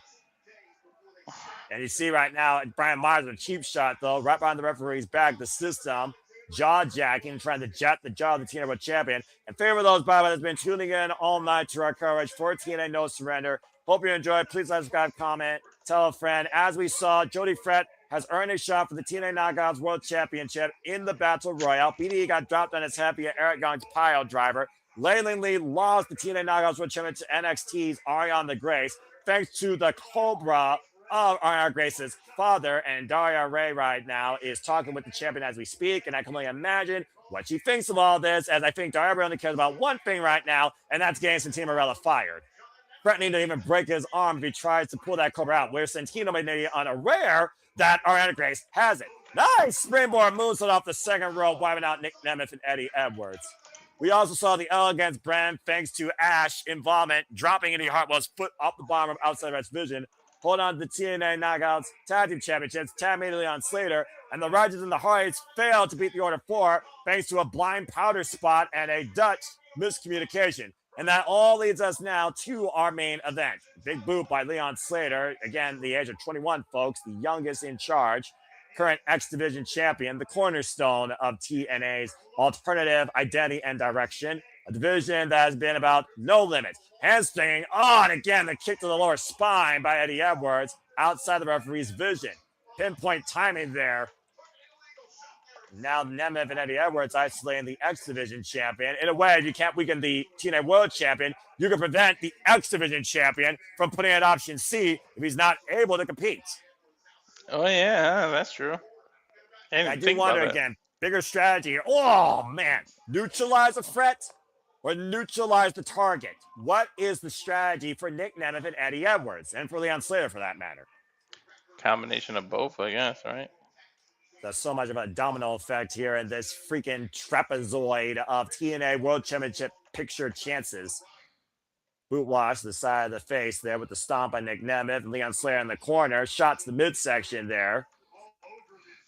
And you see right now, Brian Myers with a cheap shot, though, right behind the referee's back, the system, jaw-jacking, trying to jet the jaw of the TNA World Champion. And favor those, by the way, that's been tuning in all night to our coverage for TNA No Surrender. Hope you enjoyed. Please like, subscribe, comment, tell a friend. As we saw, Jody Frett has earned a shot for the TNA Knockouts World Championship in the Battle Royale. BDE got dropped on his head via Eric Young's pile driver. Leyland Lee lost the TNA Knockouts World Championship to NXT's Ariana the Grace, thanks to the Cobra of Ariana Grace's father. And Daria Ray right now is talking with the champion as we speak, and I can only imagine what she thinks of all this, as I think Daria Ray only cares about one thing right now, and that's getting Santana Marella fired. Threatening to even break his arm if he tries to pull that Cobra out, where Santino may be unaware that Ariana Grace has it. Nice springboard moonsault off the second rope, wiping out Nick Nemeth and Eddie Edwards. We also saw the Elegance brand, thanks to Ash involvement, dropping Indi Hartwell's foot off the bottom of outside Red's vision. Hold on to the TNA Knockouts Tag Team Championships, tag made Leon Slater, and the Riders and the Hardys failed to beat the Order 4 thanks to a blind powder spot and a Dutch miscommunication. And that all leads us now to our main event. Big boot by Leon Slater. Again, the age of 21, folks, the youngest in charge. Current X Division champion, the cornerstone of TNA's alternative identity and direction. A division that has been about no limit. Handspringing on again, the kick to the lower spine by Eddie Edwards outside the referee's vision. Pinpoint timing there. Now Nemeth and Eddie Edwards isolating the X Division champion. In a way, if you can't weaken the TNA World Champion, you can prevent the X Division champion from putting in option C if he's not able to compete. Oh, yeah, that's true. I do wonder again, bigger strategy here. Oh, man. Neutralize a threat or neutralize the target? What is the strategy for Nick Nemeth and Eddie Edwards, and for Leon Slater for that matter? Combination of both, I guess, right? There's so much of a domino effect here in this freaking trapezoid of TNA World Championship picture chances. Boot wash to the side of the face there with the stomp by Nick Nemeth and Leon Slater in the corner. Shot to the midsection there.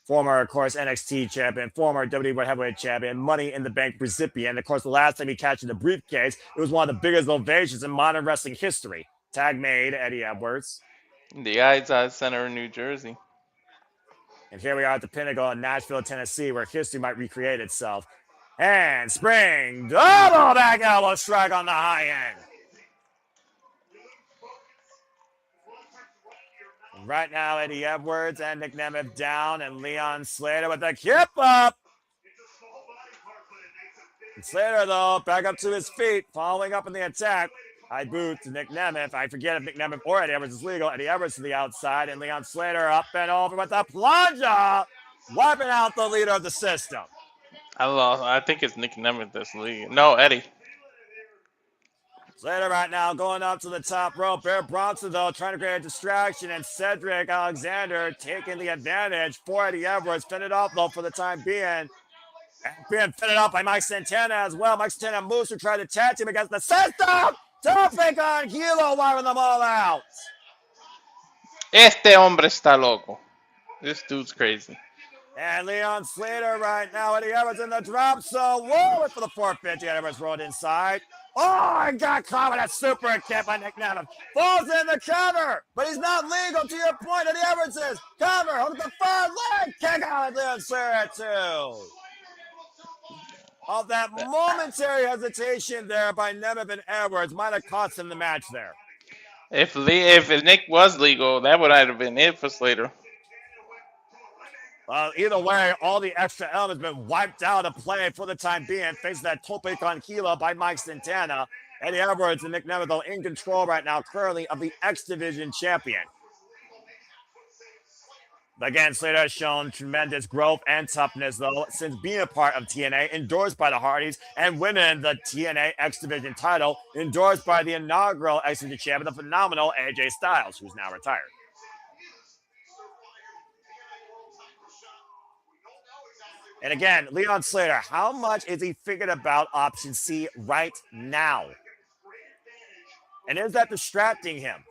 Former, of course, NXT champion, former WWE World Heavyweight champion, Money in the Bank recipient. Of course, the last time he captured the briefcase, it was one of the biggest ovations in modern wrestling history. Tag made Eddie Edwards. The Eyes Center in New Jersey. And here we are at the Pinnacle in Nashville, Tennessee, where history might recreate itself. And spring, double back elbow strike on the high end. Right now, Eddie Edwards and Nick Nemeth down, and Leon Slater with the kip up. And Slater, though, back up to his feet, following up in the attack. High boot to Nick Nemeth. I forget if Nick Nemeth or Eddie Edwards is legal. Eddie Edwards to the outside, and Leon Slater up and over with the plunger, wiping out the leader of the system. I think it's Nick Nemeth this league. No, Eddie. Slater right now going up to the top rope. Bear Bronson, though, trying to create a distraction, and Cedric Alexander taking the advantage for Eddie Edwards. Fended off, though, for the time being. And being fended off by Mike Santana as well. Mike Santana moves to try to attach him against the system. Topic on Hilo, wiring them all out. Este hombre está loco. This dude's crazy. And Leon Slater right now. Eddie Edwards in the drop. So, whoa, for the 450. Eddie Edwards rolled inside. Oh, and got caught with a super kick by Nick Nemeth. Falls in the cover, but he's not legal to your point. Eddie Edwards is cover. Hold the far leg. Kick out of Leon Slater, too. Of that momentary hesitation there by Nemeth and Edwards might have cost him the match there. If Nick was legal, that would have been it for Slater. Well, either way, all the extra elements have been wiped out of play for the time being. Faces that tope con hilo by Mike Santana. Eddie Edwards and Nick Nemeth in control right now, currently of the X Division champion. Again, Slater has shown tremendous growth and toughness, though, since being a part of TNA, endorsed by the Hardys, and winning the TNA X Division title, endorsed by the inaugural X Division champion, the phenomenal AJ Styles, who's now retired. And again, Leon Slater, how much is he figured about option C right now? And is that distracting him?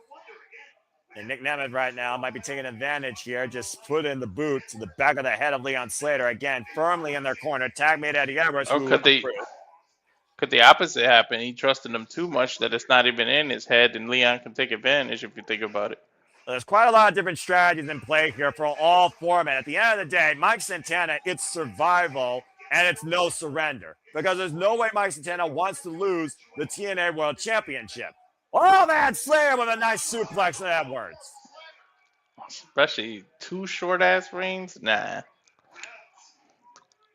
And Nick Nemeth right now might be taking advantage here. Just put in the boot to the back of the head of Leon Slater. Again, firmly in their corner. Tag made Eddie Edwards. Or could the opposite happen? He trusted him too much that it's not even in his head, and Leon can take advantage if you think about it. There's quite a lot of different strategies in play here for all four men. At the end of the day, Mike Santana, it's survival and it's no surrender. Because there's no way Mike Santana wants to lose the TNA World Championship. Oh, man, Slayer with a nice suplex to Edwards. Especially two short-ass rings? Nah.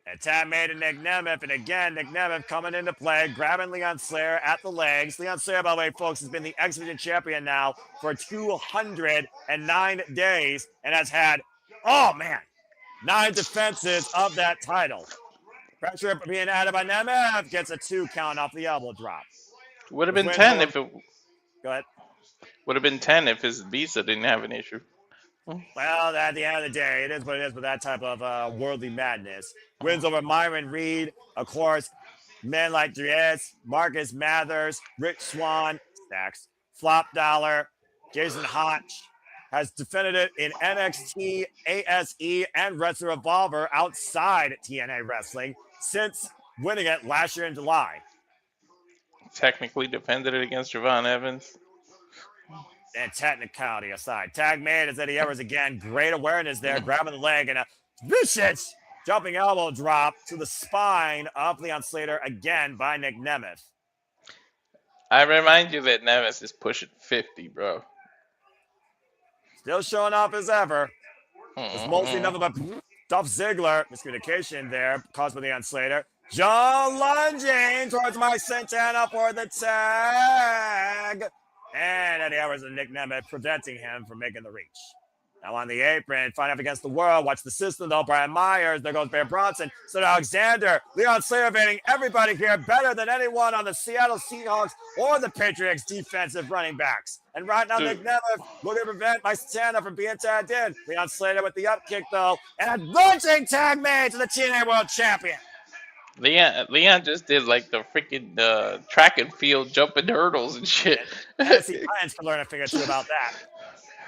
And tap made to Nick Nemeth. And again, Nick Nemeth coming into play, grabbing Leon Slayer at the legs. Leon Slayer, by the way, folks, has been the X Division champion now for 209 days and has had, 9 defenses of that title. Pressure being added by Nemeth. Gets a 2 count off the elbow drop. Would have been 10 if it... Go ahead. Would have been 10 if his visa didn't have an issue. Well, at the end of the day, it is what it is with that type of worldly madness. Wins over Myron Reed, of course, men like Dries, Marcus Mathers, Rich Swann, Stacks, Flop Dollar, Jason Hotch, has defended it in NXT, ASE, and Wrestler Revolver outside TNA Wrestling since winning it last year in July. Technically defended it against Javon Evans. And technicality aside, tag made as Eddie Edwards again. Great awareness there, grabbing the leg and a vicious jumping elbow drop to the spine of Leon Slater again by Nick Nemeth. I remind you that Nemeth is pushing 50, bro. Still showing off as ever. It's mostly nothing but Dolph Ziggler. Miscommunication there caused by Leon Slater. John lunging towards Mike Santana for the tag. And Eddie Edwards and Nick Nemeth preventing him from making the reach. Now on the apron, fighting up against the world. Watch the system though. Brian Myers. There goes Bear Bronson. So Alexander. Leon Slater evading everybody here better than anyone on the Seattle Seahawks or the Patriots defensive running backs. And right now, Nick Nemeth looking to prevent Mike Santana from being tagged in. Leon Slater with the up kick though. And a launching tag made to the TNA World Champion. Leon just did like the freaking track and field jumping hurdles and shit. Tennessee Titans can learn a thing or two about that.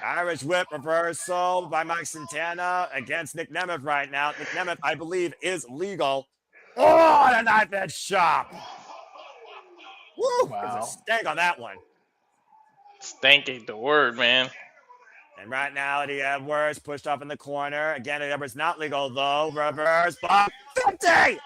Irish whip reversal by Mike Santana against Nick Nemeth right now. Nick Nemeth, I believe, is legal. Oh, and a knife edge chop. Woo! Wow. There's a stank on that one. Stank ain't the word, man. And right now, Eddie Edwards pushed off in the corner. Again, Eddie Edwards not legal, though. Reverse block. 50!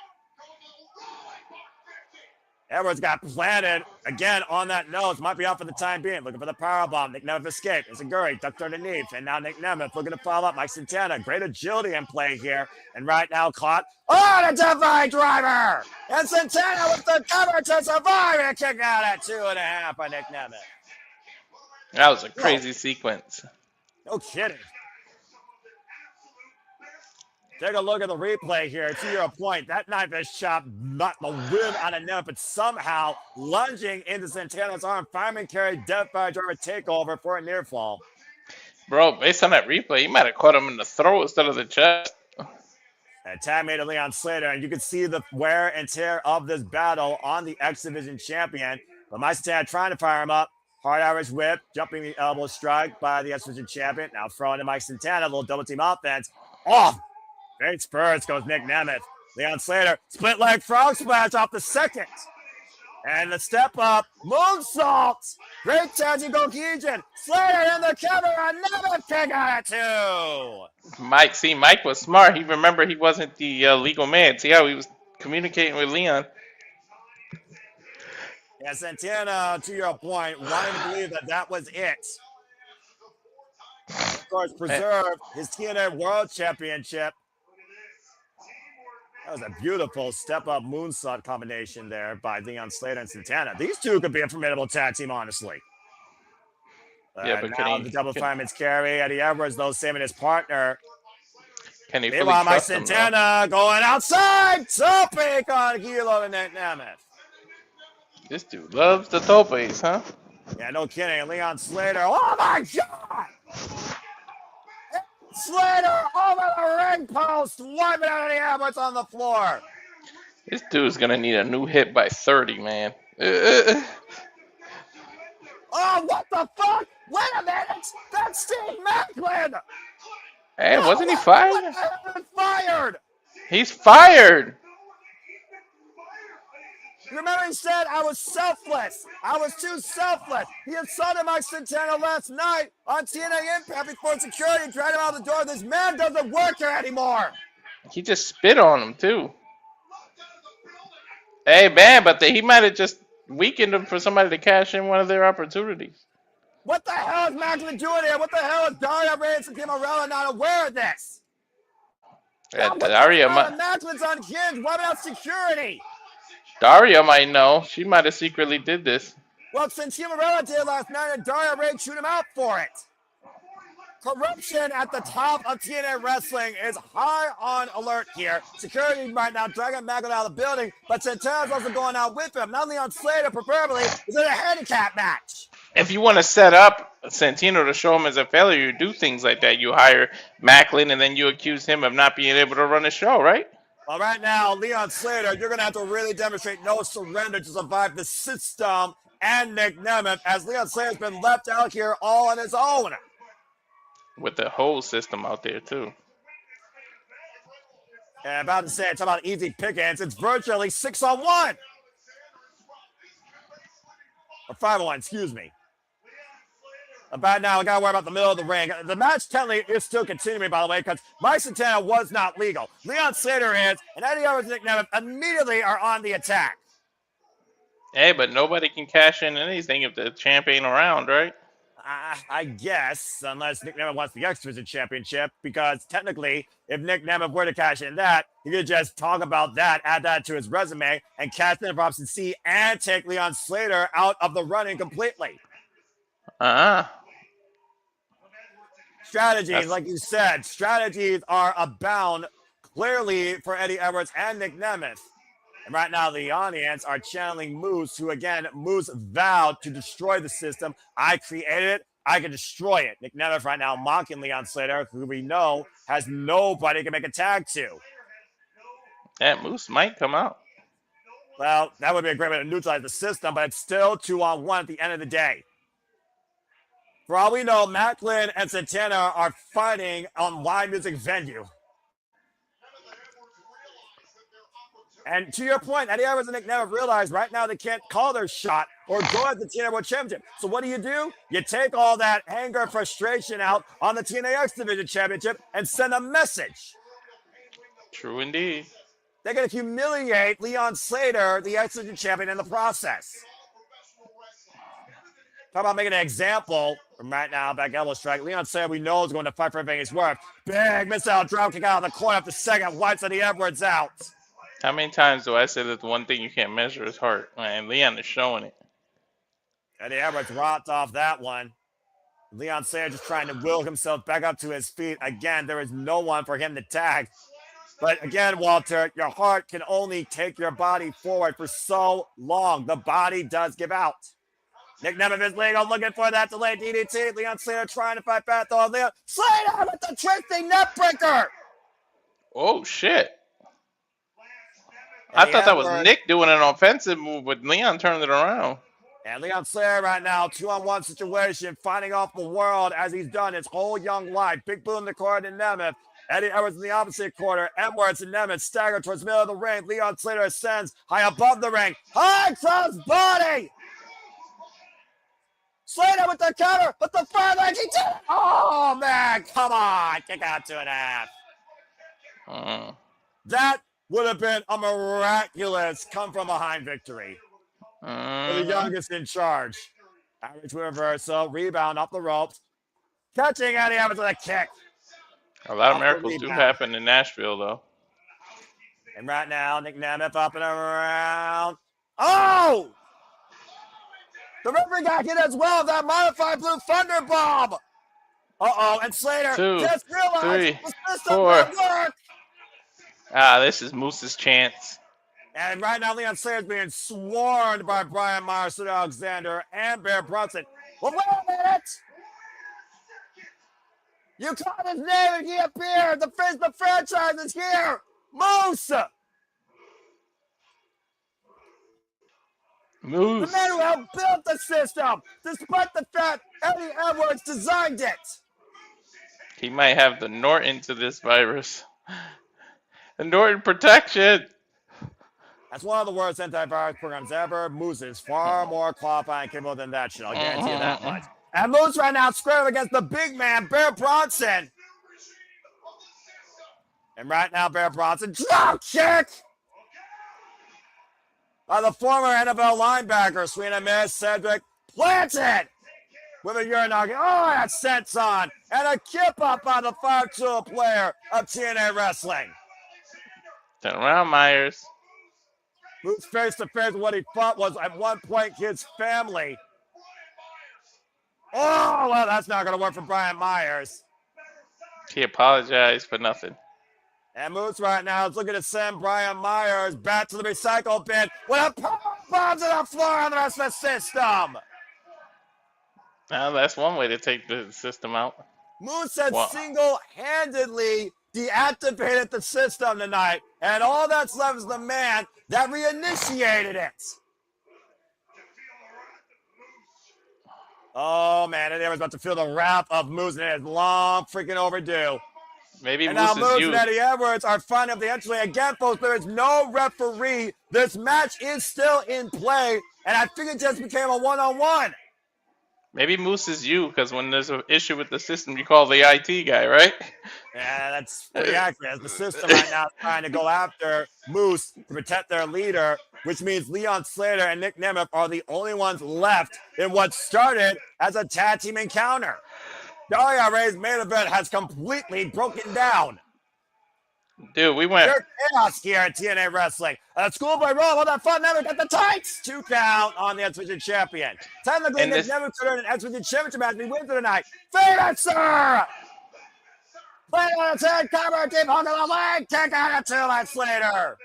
Edwards got planted again on that nose. Might be out for the time being. Looking for the powerbomb. Nick Nemeth escaped. Izaguri ducked underneath. And now Nick Nemeth looking to follow up. Mike Santana. Great agility in play here. And right now caught. Oh, the divine driver! And Santana with the cover to survive. And a kick out at 2.5 by Nick Nemeth. That was a crazy sequence. No kidding. Take a look at the replay here. To your point, that knife is chopped not the wind out of Nemeth, but somehow lunging into Santana's arm. Fireman carried death by driver takeover for a near fall. Bro, based on that replay, you might have caught him in the throat instead of the chest. And tag made to Leon Slater, and you can see the wear and tear of this battle on the X Division champion. But Mike Santana trying to fire him up. Hard Irish whip, jumping the elbow strike by the X Division champion. Now throwing to Mike Santana, a little double team offense. Off. Great spurs goes Nick Nemeth. Leon Slater, split leg frog splash off the second. And the step up, moonsault. Great touching cohesion. Slater in the cover, and Nemeth kick out at 2. Mike was smart. He remembered he wasn't the legal man. See how he was communicating with Leon. Yeah, Santana, to your point, wanting to believe that was it. Of course, preserved his TNA World Championship. That was a beautiful step-up moonsault combination there by Leon Slater and Santana. These two could be a formidable tag team, honestly. Yeah, but now the double fireman's carry. Eddie Edwards, though, saving his partner. Can he Meanwhile, Mike trust him, Santana going outside. Topic on Kilo and Nick Nemeth. This dude loves the topes, huh? Yeah, no kidding. And Leon Slater. Oh, my God! Slater over the ring post, wiping out Eddie Edwards on the floor. This dude's gonna need a new hit by 30, man. Oh, what the fuck? Wait a minute! That's Steve Macklin! Hey, wasn't he fired? Fired! He's fired! Remember he said, I was selfless. I was too selfless. He insulted Mike Santana last night on TNA Impact before security dragged him out the door. This man doesn't work here anymore. He just spit on him, too. Hey, man, but he might have just weakened him for somebody to cash in one of their opportunities. What the hell is Macklin doing here? What the hell is Daria Reyes and Tim Morella not aware of this? Yeah, Daria Macklin's on Hinge. What about security? Daria might know. She might have secretly did this. Well, since Morella did last night, and Daria Reyes shoot him out for it. Corruption at the top of TNA Wrestling is high on alert here. Security right now dragging Macklin out of the building, but Santana's also going out with him. Not Leon Slater, preferably, is in a handicap match. If you want to set up Santino to show him as a failure, you do things like that. You hire Macklin, and then you accuse him of not being able to run a show, right? Well, right now, Leon Slater, you're going to have to really demonstrate no surrender to survive the system and Nick Nemeth, as Leon Slater's been left out here all on his own. With the whole system out there, too. And I'm about to say, it's about easy pickings. It's virtually 6-on-1. Or 5-on-1, excuse me. About now, we got to worry about the middle of the ring. The match technically is still continuing, by the way, because Mike Santana was not legal. Leon Slater is, and Eddie Edwards and Nick Nemeth immediately are on the attack. Hey, but nobody can cash in anything if the champ ain't around, right? I guess, unless Nick Nemeth wants the X Division Championship, because technically, if Nick Nemeth were to cash in that, he could just talk about that, add that to his resume, and cash in for option C and take Leon Slater out of the running completely. Strategies, like you said, strategies are abound clearly for Eddie Edwards and Nick Nemeth. And right now, the audience are channeling Moose, who again, Moose vowed to destroy the system. I created it. I can destroy it. Nick Nemeth right now mocking Leon Slater, who we know has nobody can make a tag to. That Moose might come out. Well, that would be a great way to neutralize the system, but it's still 2-on-1 at the end of the day. For all we know, Macklin and Santana are fighting on live music venue. And to your point, Eddie Edwards and Nick Nemeth realize right now they can't call their shot or go at the TNA World Championship. So what do? You take all that anger and frustration out on the TNA X Division Championship and send a message. True indeed. they're going to humiliate Leon Slater, the X Division champion, in the process. Talk about making an example from right now, back elbow strike. Leon Slater, we know, is going to fight for everything he's worth. Big missile drop kick out of the corner after second. Wipes Eddie Edwards out. How many times do I say that the one thing you can't measure is heart? And Leon is showing it. Eddie Edwards rocked off that one. Leon Slater just trying to will himself back up to his feet. Again, there is no one for him to tag. But again, Walter, your heart can only take your body forward for so long. The body does give out. Nick Nemeth is legal, looking for that delayed DDT. Leon Slater trying to fight back though. Leon Slater with the twisting neckbreaker. Oh, shit. I thought that was Nick doing an offensive move, but Leon turned it around. And Leon Slater right now, 2-on-1 situation, fighting off the world as he's done his whole young life. Big boom in the corner to Nemeth. Eddie Edwards in the opposite corner. Edwards and Nemeth stagger towards the middle of the ring. Leon Slater ascends high above the ring. High cross body. Slater with the counter, but the fire leg, he did it! Oh, man, come on. Kick out 2.5. That would have been a miraculous come-from-behind victory for the youngest in charge. Average reversal, rebound off the ropes. Catching Eddie Edwards with a kick. A lot of miracles do happen in Nashville, though. And right now, Nick Nemeth up and around. Oh! The referee got hit as well. That modified blue thunder bomb. Uh-oh, and Slater just realized the system didn't work. This is Moose's chance. And right now, Leon Slater's being swarmed by Brian Myers, Sid Alexander, and Bear Brunson. Well, wait a minute. You called his name and he appeared. The face of the franchise is here. Moose. Moose. The man who helped build the system, despite the fact Eddie Edwards designed it. He might have the Norton to this virus. The Norton protection. That's one of the worst antivirus programs ever. Moose is far more qualified and capable than that shit. I'll guarantee you that much. And Moose right now scrambling against the big man, Bear Bronson. And right now, Bear Bronson, drop kick! By the former NFL linebacker, swing and miss, Cedric planted with a Uranagi. Oh, that sets on. And a kip up on the 5-tool player of TNA Wrestling. Turn around, Myers. Moves face to face with what he thought was at one point his family. Oh, well, that's not going to work for Brian Myers. He apologized for nothing. And Moose right now is looking to send Brian Myers back to the recycle bin with a power bomb to the floor on the rest of the system. Now that's one way to take the system out. Moose had single-handedly deactivated the system tonight, and all that's left is the man that reinitiated it. Oh, man, and they was about to feel the wrath of Moose, and it is long freaking overdue. Maybe and Moose now Moose is and Eddie Edwards are finding up the entry. Again, folks, there is no referee. This match is still in play, and I think it just became a one-on-one. Maybe Moose is you, because when there's an issue with the system, you call the IT guy, right? Yeah, that's pretty accurate. As the system right now is trying to go after Moose to protect their leader, which means Leon Slater and Nick Nemeth are the only ones left in what started as a tag team encounter. Daria Ray's main event has completely broken down. Dude, we went. There's chaos here at TNA Wrestling. Schoolboy roll on that fun Nemeth at the tights. 2 count on the X Division champion. Technically, Nick Nemeth could earn an X Division championship match. We win tonight. Finisher! Play on its head, cover, deep hook of the leg. Kick out of 2 laps later.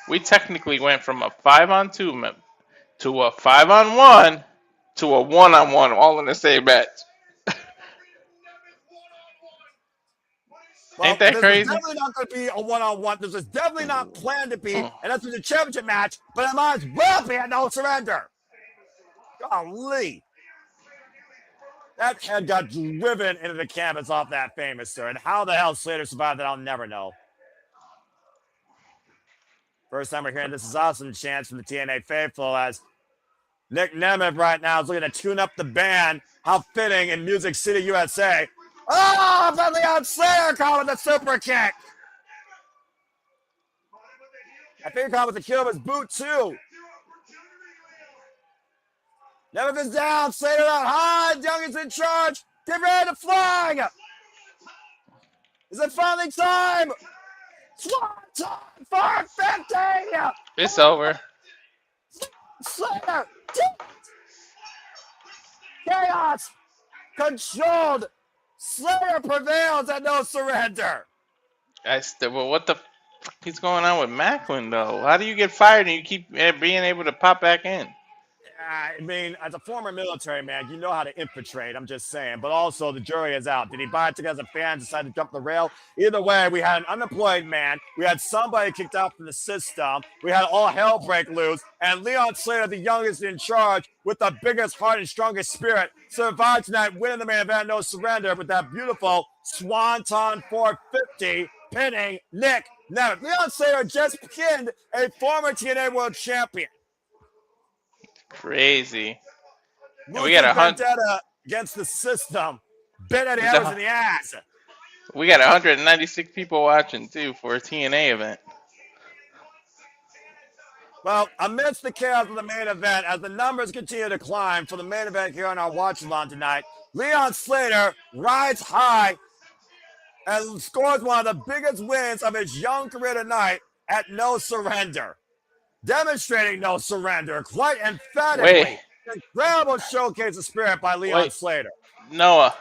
We technically went from a 5-on-2 to a 5-on-1 to a 1-on-1 all in the same match. Well, ain't that crazy? This is definitely not going to be a one-on-one. This is definitely not planned to be, and that's a championship match, but it might as well be a no surrender. Golly. That head got driven into the canvas off that famous, sir. And how the hell Slater survived that, I'll never know. First time we're hearing this is awesome chance from the TNA faithful as Nick Nemeth right now is looking to tune up the band. How fitting in Music City, USA. Oh, but Leon Slater calling the super kick. I think Khan with the kill of his boot too. Nemeth is down. Slater out high. Young is in charge. Get ready to flag. Is it finally time? Swanton 450. It's over. Slater. Chaos controlled. Slater prevails at no surrender. Well, what the fuck is going on with Macklin though? How do you get fired and you keep being able to pop back in? I mean, as a former military man, you know how to infiltrate. I'm just saying. But also, the jury is out. Did he buy it together as a fan, decide to jump the rail? Either way, we had an unemployed man. We had somebody kicked out from the system. We had all hell break loose. And Leon Slater, the youngest in charge, with the biggest heart and strongest spirit, survived tonight, winning the main event, no surrender, with that beautiful Swanton 450, pinning Nick Nemeth. Leon Slater just pinned a former TNA World Champion. Crazy. And We got a vendetta against the system. Bit Eddie Evans in the ass. We got 196 people watching too for a TNA event. Well, amidst the chaos of the main event, as the numbers continue to climb for the main event here on our watch-along tonight, Leon Slater rides high and scores one of the biggest wins of his young career tonight at no surrender. Demonstrating no surrender quite emphatically. Wait. Incredible showcase of spirit by Leon Slater. Noah,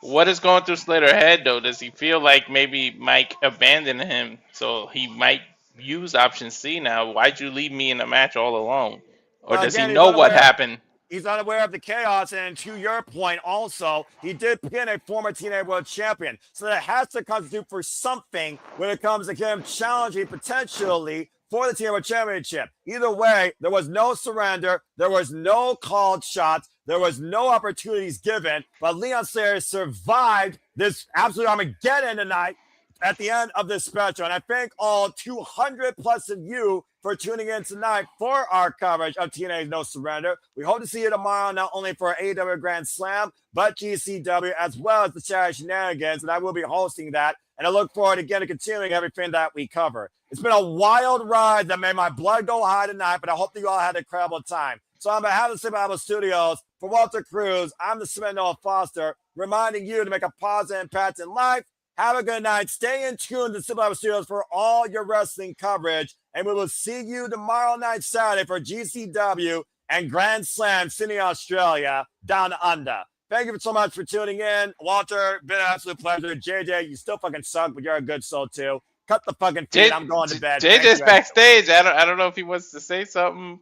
what is going through Slater's head though? Does he feel like maybe Mike abandoned him, so he might use option C now? Why'd you leave me in the match all alone? Or does he know what happened? He's unaware of the chaos, and to your point also, he did pin a former TNA World Champion. So that has to constitute for something when it comes to him challenging potentially for the TNA World Championship. Either way, there was no surrender. There was no called shots. There was no opportunities given. But Leon Slater survived this absolute Armageddon tonight at the end of this special. And I thank all 200 plus of you for tuning in tonight for our coverage of TNA's No Surrender. We hope to see you tomorrow, not only for AEW Grand Slam, but GCW, as well as the Chat Shenanigans. And I will be hosting that. And I look forward again to continuing everything that we cover. It's been a wild ride that made my blood go high tonight, but I hope that you all had an incredible time. So on behalf of the Super Bible Studios, for Walter Cruz, I'm the Smith Noah Foster, reminding you to make a positive impact in life. Have a good night. Stay in tune to the Super Bible Studios for all your wrestling coverage. And we will see you tomorrow night, Saturday, for GCW and Grand Slam, Sydney, Australia, down under. Thank you so much for tuning in. Walter, been an absolute pleasure. JJ, you still fucking suck, but you're a good soul too. Cut the fucking feed. I'm going to bed. JJ's backstage. I don't know if he wants to say something.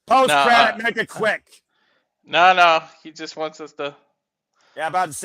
Post-credit, make it quick. No. He just wants us to. Yeah, I'm about to say.